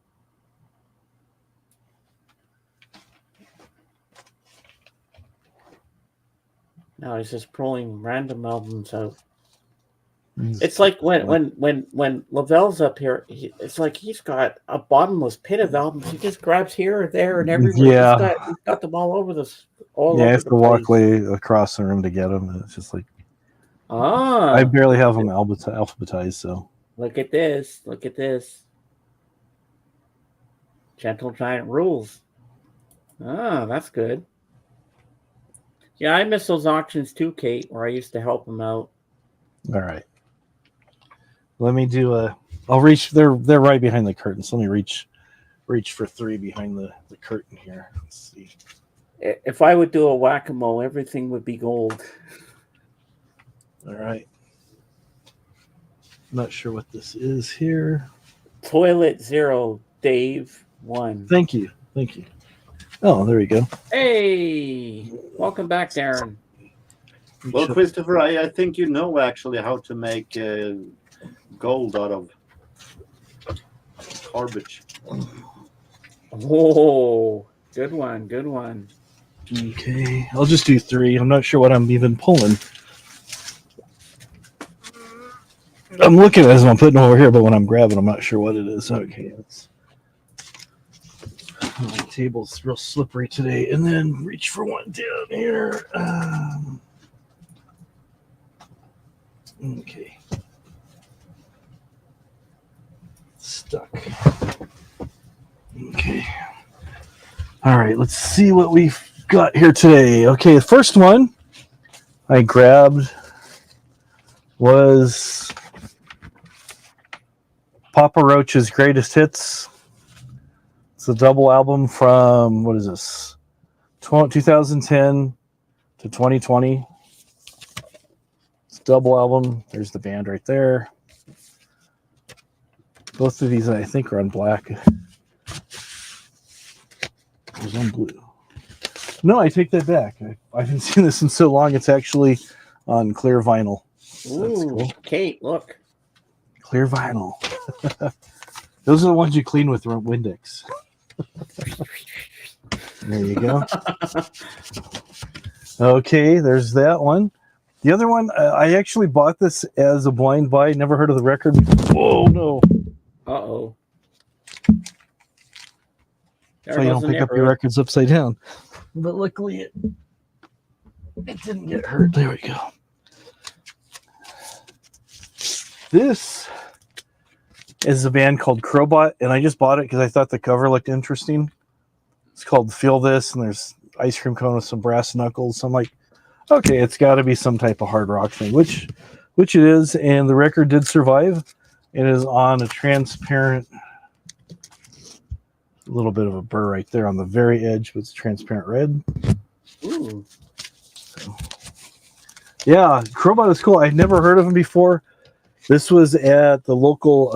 Now he's just pulling random albums out. It's like when Lavelle's up here, it's like he's got a bottomless pit of albums. He just grabs here or there and everywhere. Yeah. He's got them all over this. I have to walk way across the room to get them. It's just like I barely have them alphabetized. So look at this. Look at this. Gentle Giant rules. Ah, that's good. Yeah, I miss those auctions too, Kate, where I used to help them out. All right. Let me do I'll reach. They're right behind the curtain. So let me reach for 3 behind the curtain here. Let's see. If I would do a whack-a-mole, everything would be gold. All right. Not sure what this is here. Toilet 0, Dave 1. Thank you. Oh, there we go. Hey, welcome back, Darren. Well, Christopher, I think you know actually how to make gold out of garbage. Oh, good one. Okay, I'll just do 3. I'm not sure what I'm even pulling. I'm looking as I'm putting over here, but when I'm grabbing, I'm not sure what it is. Okay, my table's real slippery today. And then reach for one down here. Okay. Stuck. Okay. All right, let's see what we've got here today. Okay, the first one I grabbed was Papa Roach's Greatest Hits. It's a double album from, what is this, 2010 to 2020. It's a double album. There's the band right there. Both of these, I think, are on black. There's on blue. No, I take that back. I haven't seen this in so long. It's actually on clear vinyl. Ooh, that's cool. Kate, look. Clear vinyl. Those are the ones you clean with Windex. There you go. Okay, there's that one. The other one, I actually bought this as a blind buy. Never heard of the record. Whoa, no. Uh-oh. So you don't pick up your records upside down. But luckily it didn't get hurt. There we go. This is a band called Crowbot, and I just bought it because I thought the cover looked interesting. It's called Feel This, and there's ice cream cone with some brass knuckles. So I'm like, okay, it's got to be some type of hard rock thing, which it is, and the record did survive. It is on a transparent, a little bit of a burr right there on the very edge, but it's transparent red. Ooh. So, yeah, Crowbot is cool. I've never heard of him before. This was at the local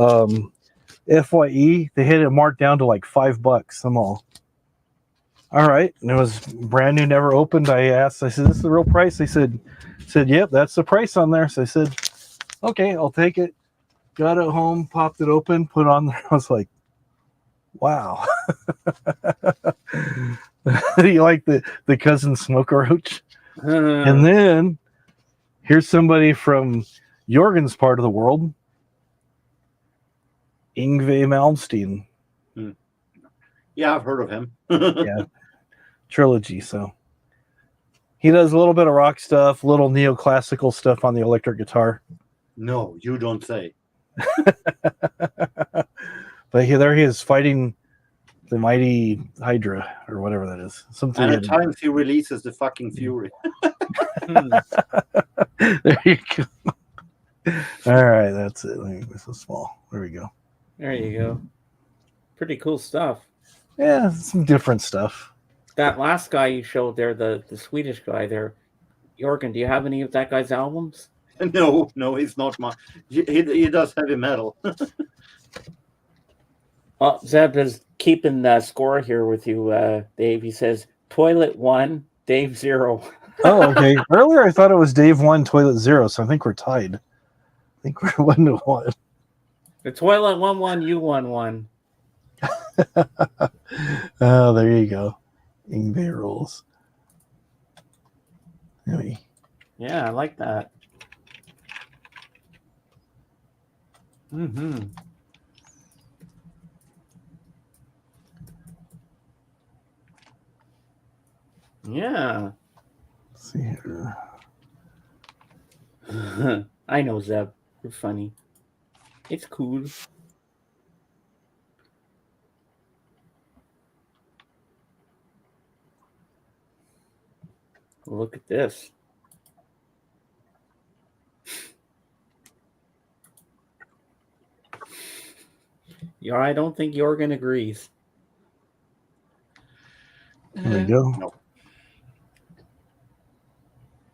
FYE. They had it marked down to like $5 some all. all right. And it was brand new, never opened. I asked, I said, this is the real price? They said, yep, that's the price on there. So I said, okay, I'll take it. Got it home, popped it open, put it on there. I was like, wow. You like the cousin smoker roach? And then here's somebody from Jorgen's part of the world, Yngwie Malmsteen. Yeah, I've heard of him. Yeah, trilogy. So he does a little bit of rock stuff, little neoclassical stuff on the electric guitar. No, you don't say. But there he is fighting the mighty Hydra or whatever that is. Something. And at times he releases the fucking Fury. There you go. All right, that's it. This is small. There we go. There you go. Pretty cool stuff. Yeah, some different stuff. That last guy you showed there, the Swedish guy there, Jorgen, do you have any of that guy's albums? No, he's not my. He does heavy metal. Well, Zeb is keeping the score here with you, Dave. He says Toilet 1, Dave 0. Oh, okay. Earlier I thought it was Dave 1, Toilet 0, so I think we're tied. I think we're 1-1. The Toilet 1-1, you 1-1. Oh, there you go. Yngwie rules. Yeah, I like that. Mm-hmm. Yeah. Let's see here. I know, Zeb. You're funny. It's cool. Look at this. Yeah, I don't think Jorgen agrees. There we go. No.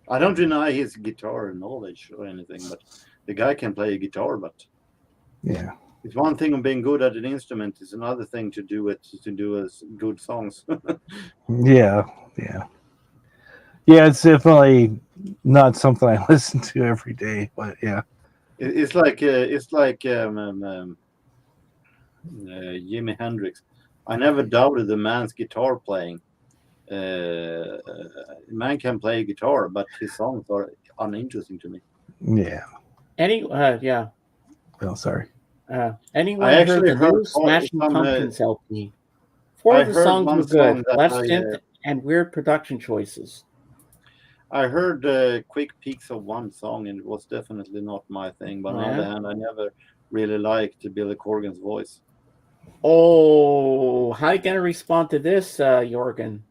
I don't deny his guitar knowledge or anything, but the guy can play a guitar. But yeah, it's one thing of being good at an instrument; it's another thing to do good songs. Yeah. It's definitely not something I listen to every day, but yeah. It's like Jimi Hendrix. I never doubted the man's guitar playing. Man can play guitar, but his songs are uninteresting to me. Yeah. Yeah. Oh, sorry. Anyone heard the new Smashing Pumpkins LP? Four of the songs were good, less synth and weird production choices. I heard quick peeks of one song, and it was definitely not my thing. But on the other hand, I never really liked Billy Corgan's voice. Oh, how are you going to respond to this, Jorgen?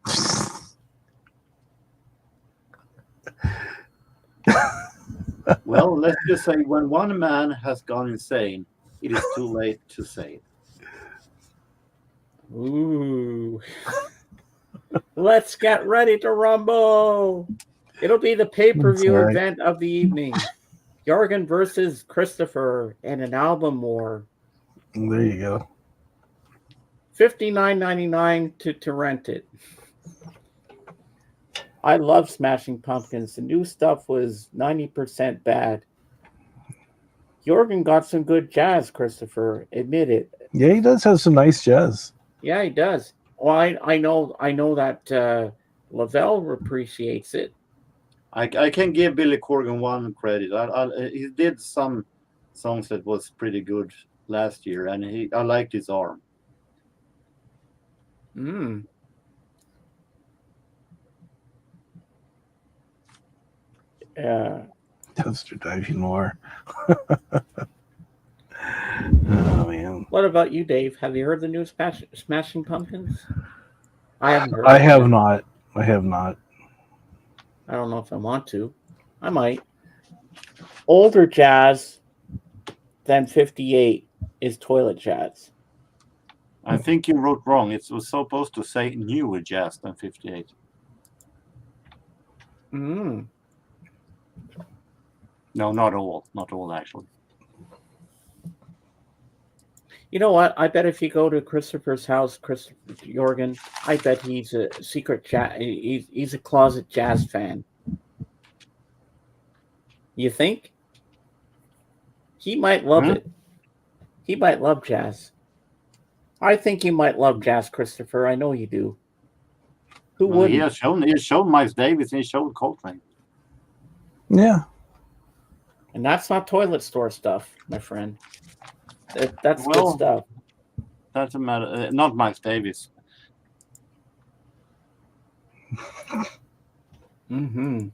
Well, let's just say when one man has gone insane, it is too late to say. Ooh. Let's get ready to rumble. It'll be the pay-per-view event of the evening. Jorgen versus Christopher in an album war. There you go. $59.99 to rent it. I love Smashing Pumpkins. The new stuff was 90% bad. Jorgen got some good jazz, Christopher. Admit it. Yeah, he does have some nice jazz. Yeah, he does. Well, I know that Lavelle appreciates it. I can give Billy Corgan one credit. He did some songs that was pretty good last year, and I liked his arm. Yeah. Dumpster diving more. Oh man. What about you, Dave? Have you heard the new Smashing Pumpkins? I haven't heard. I have not. I have not. I don't know if I want to. I might. Older jazz than 58 is toilet jazz. I think you wrote wrong. It was supposed to say newer jazz than 58. No, not all. Not all, actually. You know what? I bet if you go to Christopher's house, Christopher Jorgen, I bet he's a secret jazz. He's a closet jazz fan. You think? He might love it. He might love jazz. I think you might love jazz, Christopher. I know you do. Who Well, he wouldn't? has shown Miles Davis and he showed Coltrane. Yeah. And that's not toilet store stuff, my friend. That's good Well, stuff. doesn't matter. Not Miles Davis. Mm-hmm.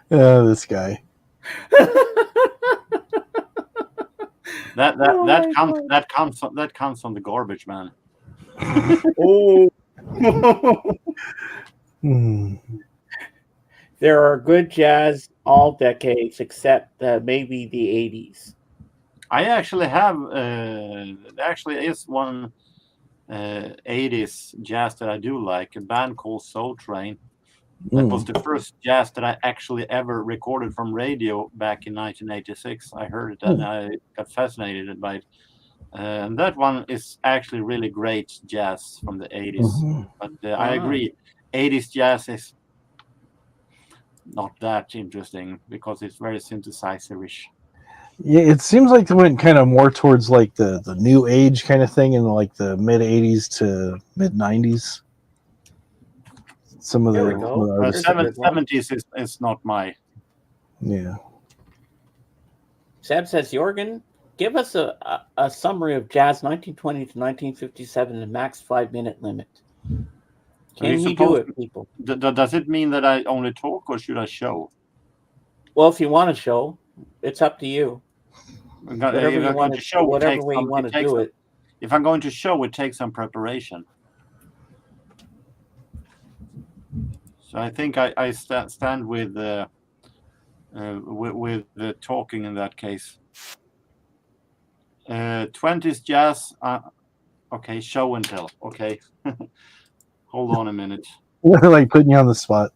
This guy. That comes from the garbage man. Oh. There are good jazz all decades except maybe the 80s. I actually have actually is one 80s jazz that I do like, a band called Soul Train. That was the first jazz that I actually ever recorded from radio back in 1986. I heard it and I got fascinated by it. And that one is actually really great jazz from the 80s. But I agree, 80s jazz is not that interesting because it's very synthesizer-ish. Yeah, it seems like they went kind of more towards like the new age kind of thing in like the mid 80s to mid 90s. Some of There the we go. 70s is not my. Yeah. Seb says, Jorgen, give us a summary of jazz 1920 to 1957 and max 5-minute limit. Can you do it, people? Does it mean that I only talk or should I show? Well, if you want to show, it's up to you. Whatever you want to show, whatever way you want to do it. If I'm going to show, it takes some preparation. So I think I stand with the talking in that case. 20s jazz. Okay, show and tell. Okay, hold on a minute. Like putting you on the spot.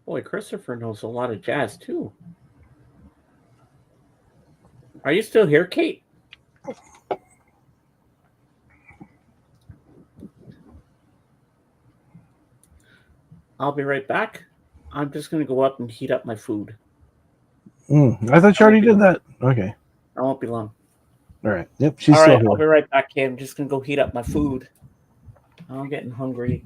Boy, Christopher knows a lot of jazz too. Are you still here, Kate? I'll be right back. I'm just going to go up and heat up my food. I thought you already did that. Okay. I won't be long. All right. Yep. She's All still right. here. I'll be right back, Kate. I'm just going to go heat up my food. I'm getting hungry.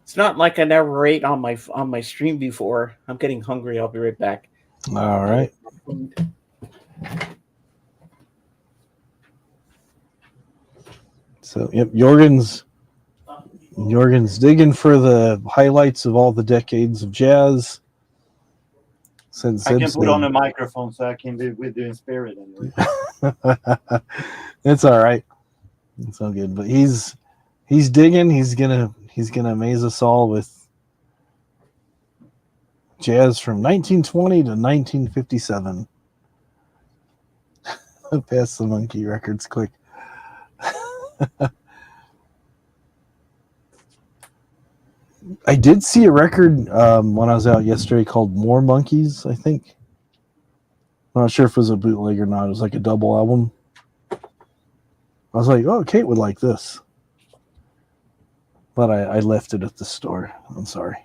It's not like I never ate on my stream before. I'm getting hungry. I'll be right back. All right. So, yep, Jorgen's digging for the highlights of all the decades of jazz. I can put on a microphone so I can be with you in spirit. Anyway. It's all right. It's all good. But he's digging. He's gonna amaze us all with jazz from 1920 to 1957. Pass the monkey records quick. I did see a record when I was out yesterday called More Monkeys, I think. I'm not sure if it was a bootleg or not. It was like a double album. I was like, oh, Kate would like this. But I left it at the store. I'm sorry.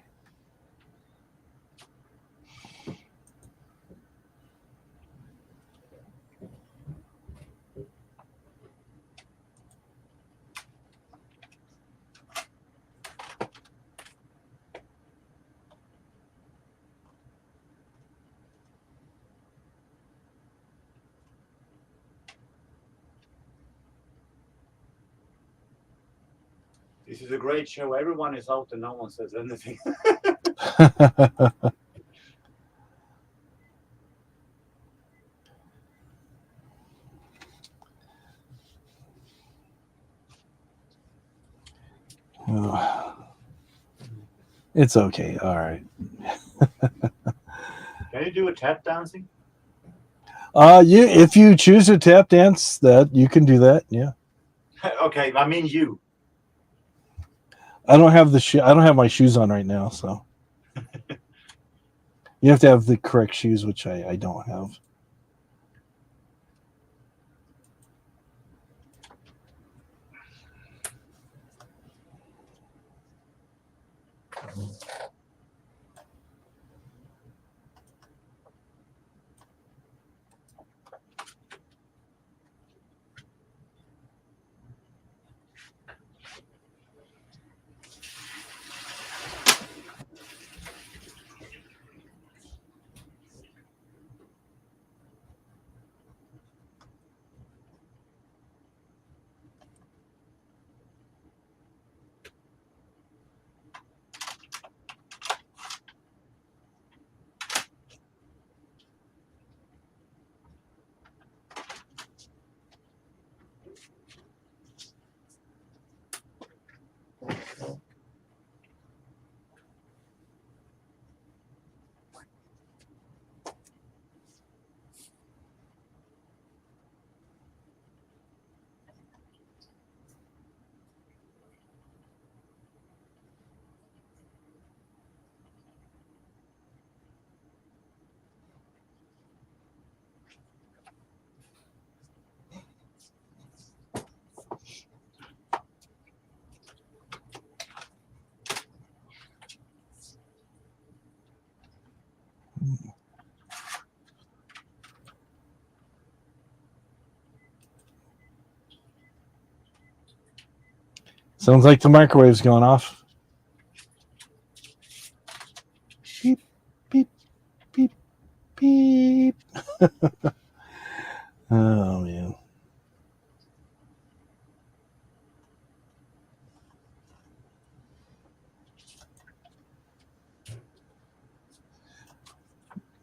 This is a great show. Everyone is out and no one says anything. It's okay. All right. Can you do a tap dancing? If you choose to tap dance, that you can do that. Yeah. Okay, I mean you. I don't have I don't have my shoes on right now, so you have to have the correct shoes, which I don't have. Sounds like the microwave's going off. Beep, beep, beep, beep. Oh, man.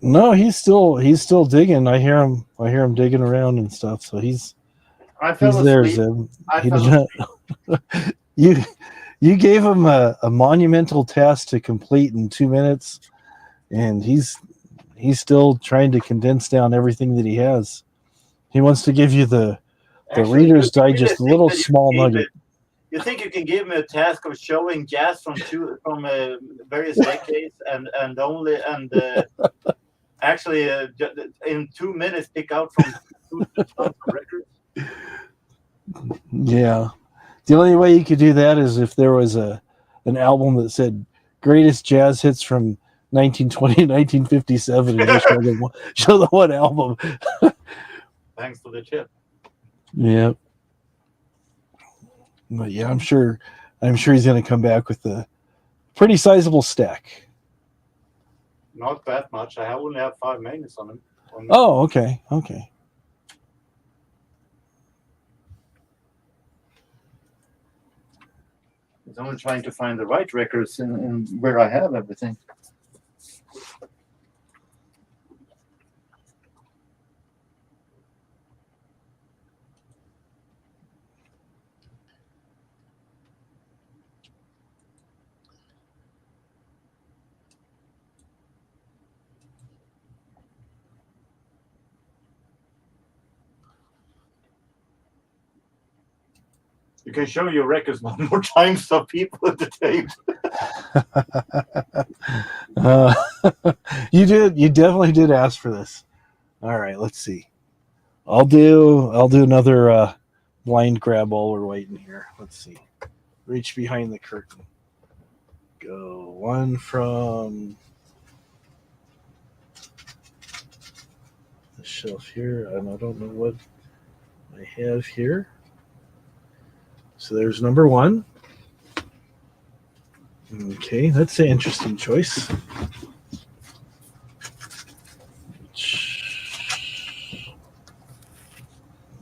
No, he's still digging. I hear him digging around and stuff. So he's there, Zeb. He did not. You gave him a monumental task to complete in 2 minutes, and he's still trying to condense down everything that he has. He wants to give you the Reader's Digest, a little small nugget. You think you can give me a task of showing jazz from various decades and actually in 2 minutes pick out from 2 records? Yeah. The only way you could do that is if there was an album that said greatest jazz hits from 1920 to 1957 and just show the one album. Thanks for the tip. Yeah. But yeah, I'm sure he's going to come back with a pretty sizable stack. Not that much. I only have 5 minutes on him. Oh, okay. I'm only trying to find the right records in where I have everything. You can show your records one more time so people at the tape. You definitely did ask for this. All right, let's see. I'll do another blind grab while we're waiting here. Let's see. Reach behind the curtain. Go one from the shelf here, and I don't know what I have here. So there's number 1. Okay, that's an interesting choice.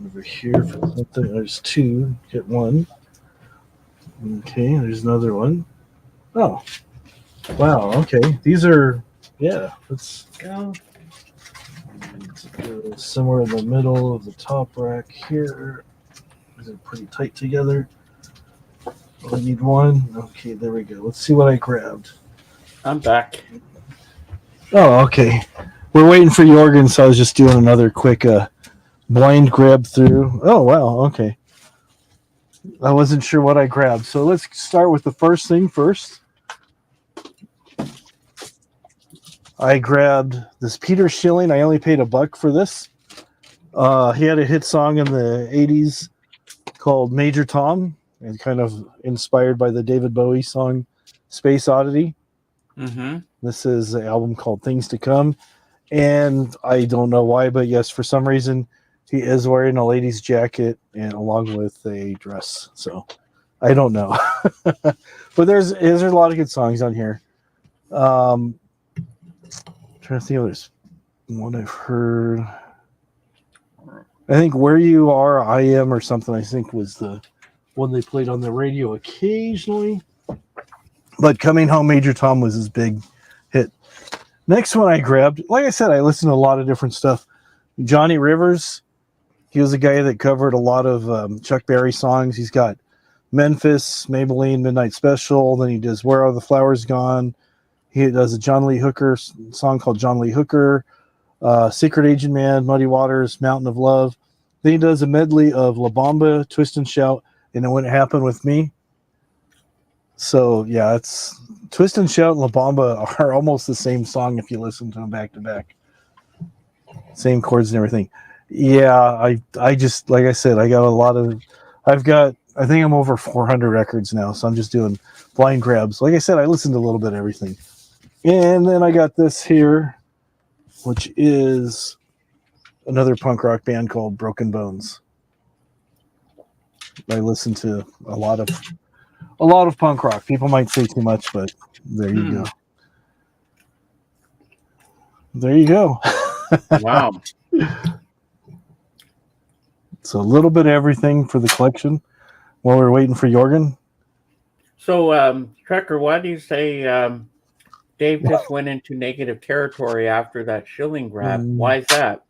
Over here for something. There's 2. Get 1. Okay, there's another one. Oh, wow. Okay, these are Let's go somewhere in the middle of the top rack here. They're pretty tight together. I need 1. Okay, there we go. Let's see what I grabbed. I'm back. Oh, okay. we're waiting for Jorgen, so I was just doing another quick blind grab through. Oh, wow. Okay. I wasn't sure what I grabbed. So let's start with the first thing first. I grabbed this Peter Schilling. I only paid $1 for this. He had a hit song in the 80s called Major Tom, and kind of inspired by the David Bowie song Space Oddity. Mm-hmm. This is an album called Things to Come. And I don't know why, but yes, for some reason, he is wearing a lady's jacket and along with a dress. So I don't know. But there's a lot of good songs on here. Trying to think of there's one I've heard. I think Where You Are, I Am, or something, I think was the one they played on the radio occasionally. But Coming Home, Major Tom was his big hit. Next one I grabbed, like I said, I listened to a lot of different stuff. Johnny Rivers, he was a guy that covered a lot of Chuck Berry songs. He's got Memphis, Maybelline, Midnight Special. Then he does Where Are the Flowers Gone? He does a John Lee Hooker song called John Lee Hooker, Secret Agent Man, Muddy Waters, Mountain of Love. Then he does a medley of La Bamba, Twist and Shout, and It Wouldn't Happen With Me. So, yeah, it's Twist and Shout and La Bamba are almost the same song if you listen to them back to back. Same chords and everything. Yeah, I just, like I said, I got a lot of, I think I'm over 400 records now, so I'm just doing blind grabs. Like I said, I listened to a little bit of everything. And then I got this here, which is another punk rock band called Broken Bones. I listen to a lot of punk rock. People might say too much, but there you go. There you go. Wow. It's a little bit of everything for the collection while we're waiting for Jorgen. So, Trekker, why do you say Dave just went into negative territory after that Schilling grab? Why is that?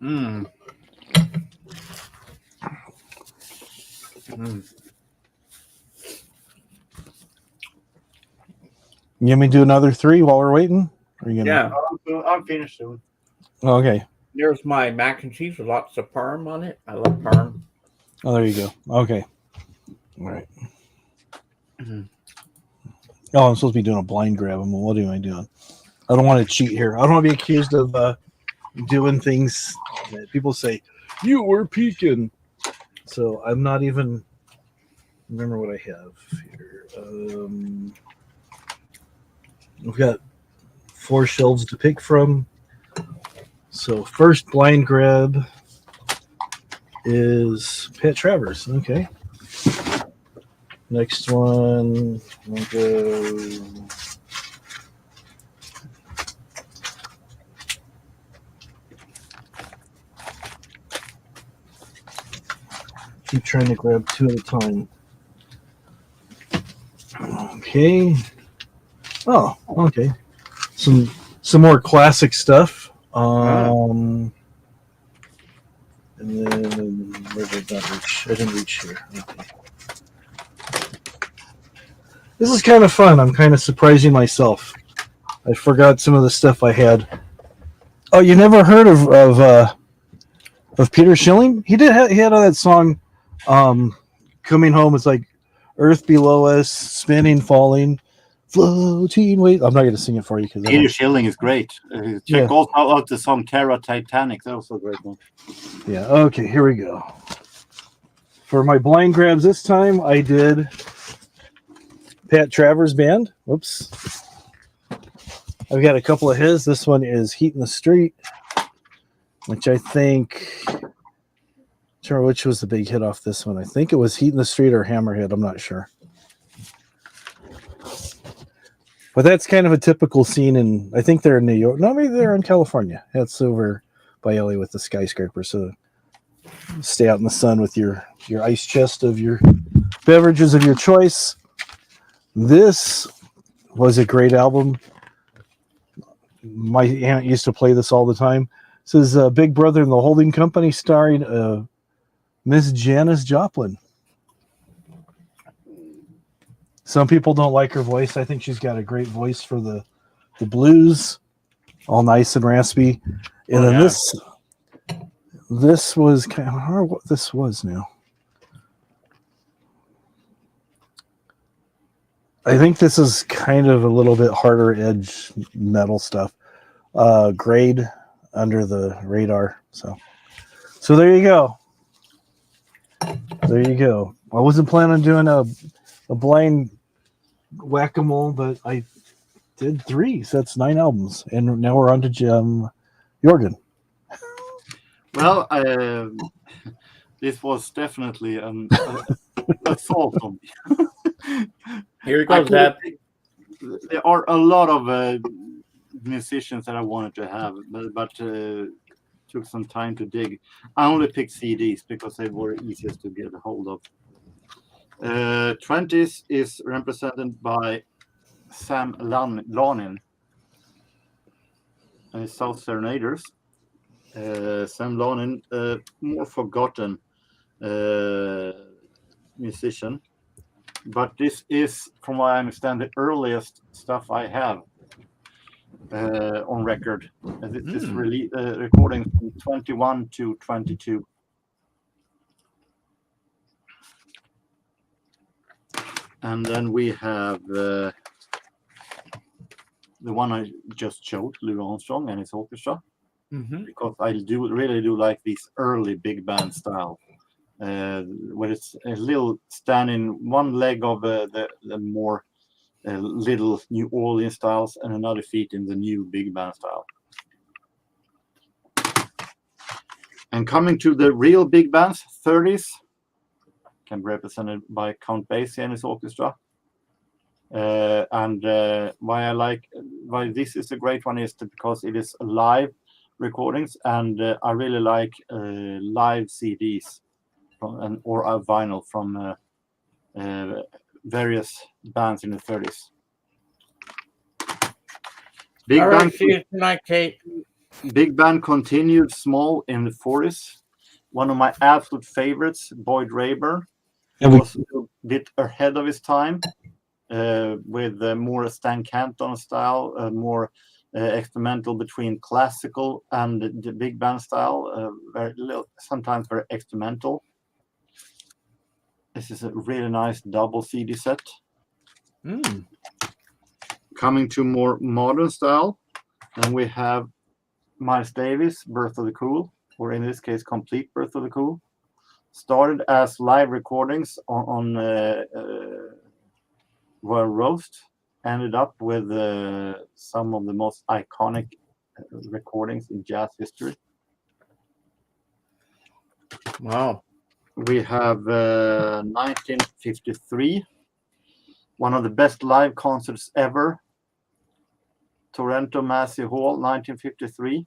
You want me to do another 3 while we're waiting? Are you gonna... Yeah. I'm finished soon. Okay. There's my mac and cheese with lots of parm on it. I love parm. Oh, there you go. Okay. All right. Oh, I'm supposed to be doing a blind grab. What am I doing? I don't want to cheat here. I don't want to be accused of doing things that people say, you were peeking. So I'm not even... Remember what I have here. We've got 4 shelves to pick from. So first blind grab is Pat Travers. Okay. Next one, we'll go. Keep trying to grab 2 at a time. Okay. Oh, okay. Some more classic stuff. And then where did that reach? I didn't reach here. Okay. This is kind of fun. I'm kind of surprising myself. I forgot some of the stuff I had. Oh, you never heard of Peter Schilling? He had that song, "Coming Home." It's like Earth Below Us, Spinning, Falling, Floating. Wait, I'm not going to sing it for you because Peter Schilling is great. Check also out the song "Terra Titanic." That was a great one. Yeah. Okay. Here we go. For my blind grabs this time, I did Pat Travers Band. Whoops. I've got a couple of his. This one is Heat in the Street, which I think... I'm not sure which was the big hit off this one. I think it was Heat in the Street or Hammerhead. I'm not sure. But that's kind of a typical scene in... I think they're in New York. No, maybe they're in California. That's over by LA with the skyscraper. So stay out in the sun with your ice chest of your beverages of your choice. This was a great album. My aunt used to play this all the time. This is Big Brother and the Holding Company, starring Miss Janis Joplin. Some people don't like her voice. I think she's got a great voice for the the blues, all nice and raspy. And then this was kind of hard. What this was now. I think this is kind of a little bit harder edge metal stuff. Grade under the radar. So there you go. There you go. I wasn't planning on doing a blind whack-a-mole, but I did 3. So that's 9 albums. And now we're on to Jorgen. Well, this was definitely an assault on me. Here it goes, Dad. There are a lot of musicians that I wanted to have, but took some time to dig. I only picked CDs because they were easiest to get a hold of. 20s is represented by Sam Lanin and his South Serenaders. Sam Lanin, more forgotten musician, but this is, from what I understand, the earliest stuff I have on record. This is recording from 21 to 22. And then we have the one I just showed, Louis Armstrong and his orchestra, because I really do like this early big band style, where it's a little standing one leg of the more little New Orleans styles and another feet in the new big band style. And coming to the real big bands, 30s, can be represented by Count Basie and his orchestra. And why this is a great one is because it is live recordings, and I really like live CDs or a vinyl from various bands in the 30s. Big All band. right, see you tonight, Kate. Big band continued small in the 40s. One of my absolute favorites, Boyd Rayburn, was a bit ahead of his time, with more Stan Kenton style, more experimental between classical and the big band style, sometimes very experimental. This is a really nice double CD set. Coming to more modern style, and we have Miles Davis, Birth of the Cool, or in this case, Complete Birth of the Cool. Started as live recordings on Royal Roast, ended up with some of the most iconic recordings in jazz history. Wow. We have 1953, one of the best live concerts ever. Toronto Massey Hall, 1953.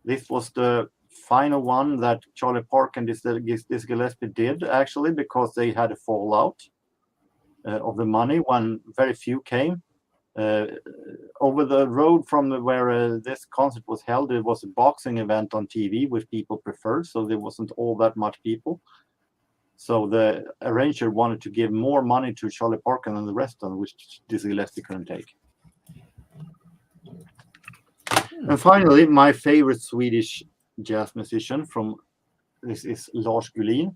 This was the final one that Charlie Parker and Dizzy Gillespie did, actually, because they had a fallout of the money when very few came. Over the road from where this concert was held, there was a boxing event on TV which people preferred, so there wasn't all that much people. So the arranger wanted to give more money to Charlie Parker than the rest of them, which Dizzy Gillespie couldn't take. And finally, my favorite Swedish jazz musician this is Lars Gullin.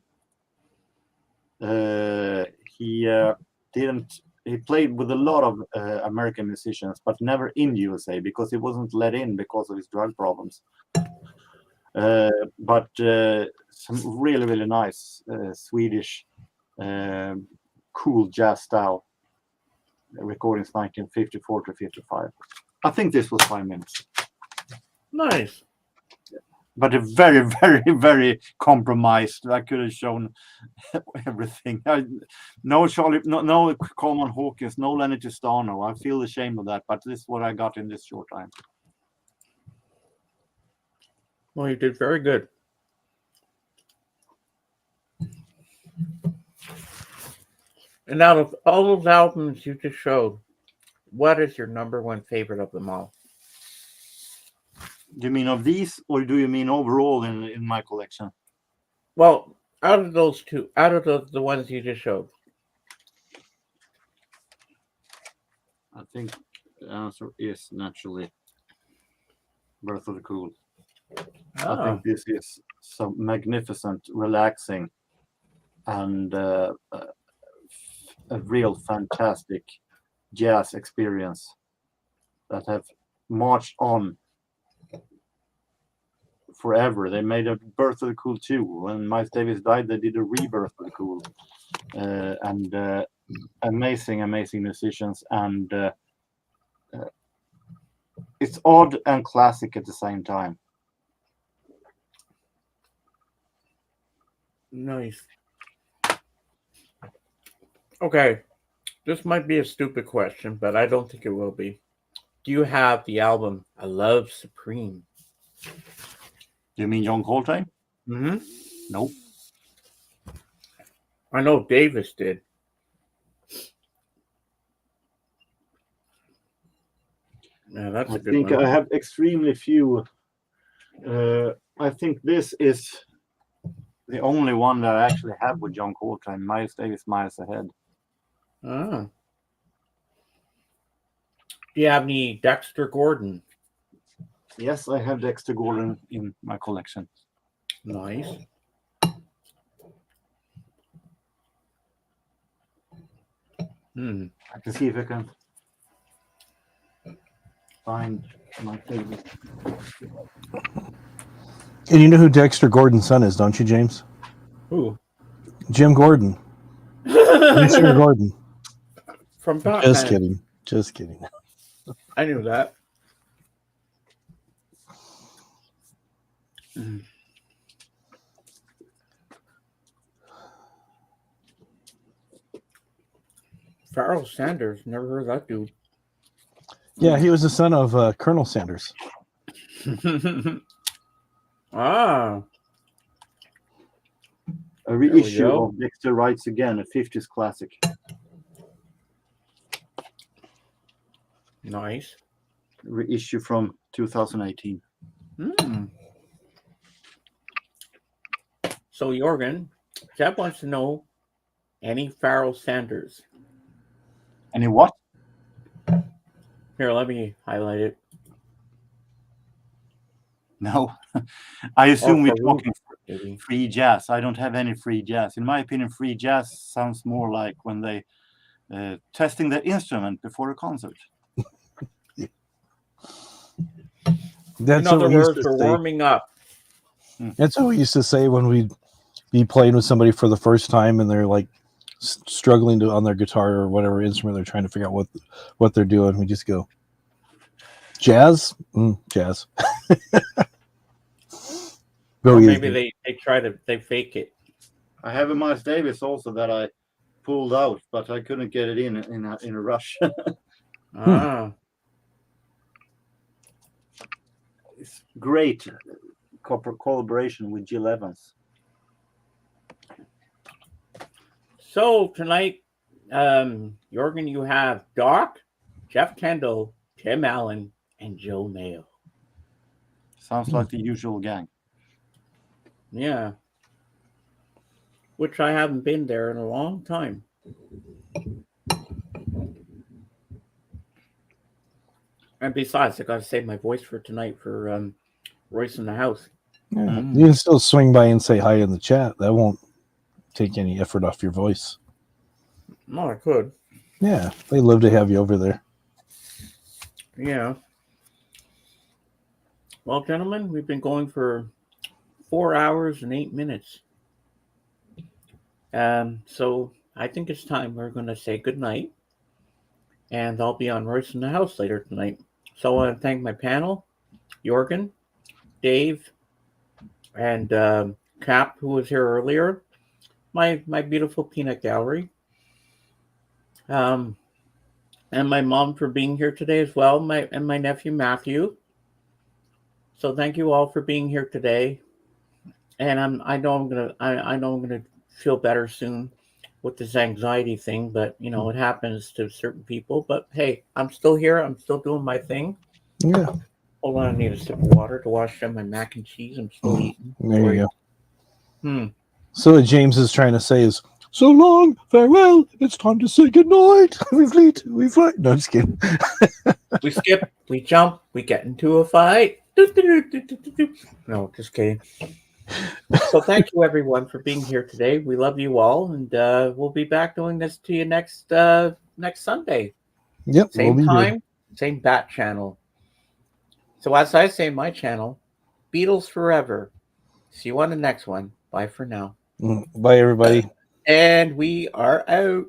He played with a lot of American musicians, but never in USA because he wasn't let in because of his drug problems. But some really, really nice Swedish cool jazz style recordings, 1954 to 55. I think this was 5 minutes. Nice. But a very, very, very compromised. I could have shown everything. No Coleman Hawkins, no Lenny Tristano. I feel ashamed of that, but this is what I got in this short time. Well, you did very good. And out of all those albums you just showed, what is your number one favorite of them all? Do you mean of these, or do you mean overall in my collection? Well, out of those two, out of the ones you just showed. I think the answer is naturally Birth of the Cool. I Oh, think this is so magnificent, relaxing, and a real fantastic jazz experience that have marched on forever. They made a Birth of the Cool too. When Miles Davis died, they did a rebirth of the Cool, and amazing musicians, and it's odd and classic at the same time. nice. Okay, this might be a stupid question, but I don't think it will be. Do you have the album "I Love Supreme"? Do you mean John Coltrane? Mm-hmm. Nope. I know Davis did. Yeah, that's a I good think one. I have extremely few. I think this is the only one that I actually have with John Coltrane. Miles Davis, Miles Ahead. Ah. Do you have any Dexter Gordon? Yes, I have Dexter Gordon in my collection. Nice. I can see if I can find my favorite. And you know who Dexter Gordon's son is, don't you, James? Who? Jim Gordon. Commissioner Gordon. From Top Just Gun. kidding. Just kidding. I knew that. Pharoah Sanders. Never heard of that dude. Yeah, he was the son of Colonel Sanders. Ah. A reissue of Dexter Writes Again, a 50s classic. Nice. Reissue from 2018. So, Jorgen, Jeff wants to know any Pharoah Sanders. Any what? Here, let me highlight it. No. I assume we're Farouk, talking maybe. free jazz. I don't have any free jazz. In my opinion, free jazz sounds more like when they testing their instrument before a concert. That's In other what we used words, to we're say. warming up. That's what we used to say when we'd be playing with somebody for the first time and they're like struggling on their guitar or whatever instrument they're trying to figure out what they're doing. We just go, jazz? Jazz. Or maybe they fake it. I have a Miles Davis also that I pulled out, but I couldn't get it in a rush. Ah. It's great collaboration with Jill Evans. So tonight, Jorgen, you have Doc, Jeff Kendall, Tim Allen, and Joe Mayo. Sounds like the usual gang. Yeah. Which I haven't been there in a long time. And besides, I got to save my voice for tonight for Royce in the house. Yeah. You can still swing by and say hi in the chat. That won't take any effort off your voice. No, I could. Yeah, they'd love to have you over there. Yeah. Well, gentlemen, we've been going for 4 hours and 8 minutes. So I think it's time we're going to say goodnight. And I'll be on Royce in the house later tonight. So I want to thank my panel, Jorgen, Dave, and Cap, who was here earlier. My beautiful peanut gallery. And my mom for being here today as well. And my nephew Matthew. So thank you all for being here today. And I know I'm gonna feel better soon with this anxiety thing, but you know it happens to certain people. But hey, I'm still here. I'm still doing my thing. Yeah. Hold on, I need a sip of water to wash down my mac and cheese. I'm still eating. There you go. Hmm. So what James is trying to say is So long, farewell. It's time to say goodnight. We fly. No, I'm just kidding. We skip, we jump, we get into a fight. No, just kidding. So thank you everyone for being here today. We love you all, and we'll be back doing this to you next Sunday. Yep, Same we'll be time, same bat channel. So as I say, my channel, Beatles forever. See you on the next one. Bye for now. good. Bye, everybody. And we are out.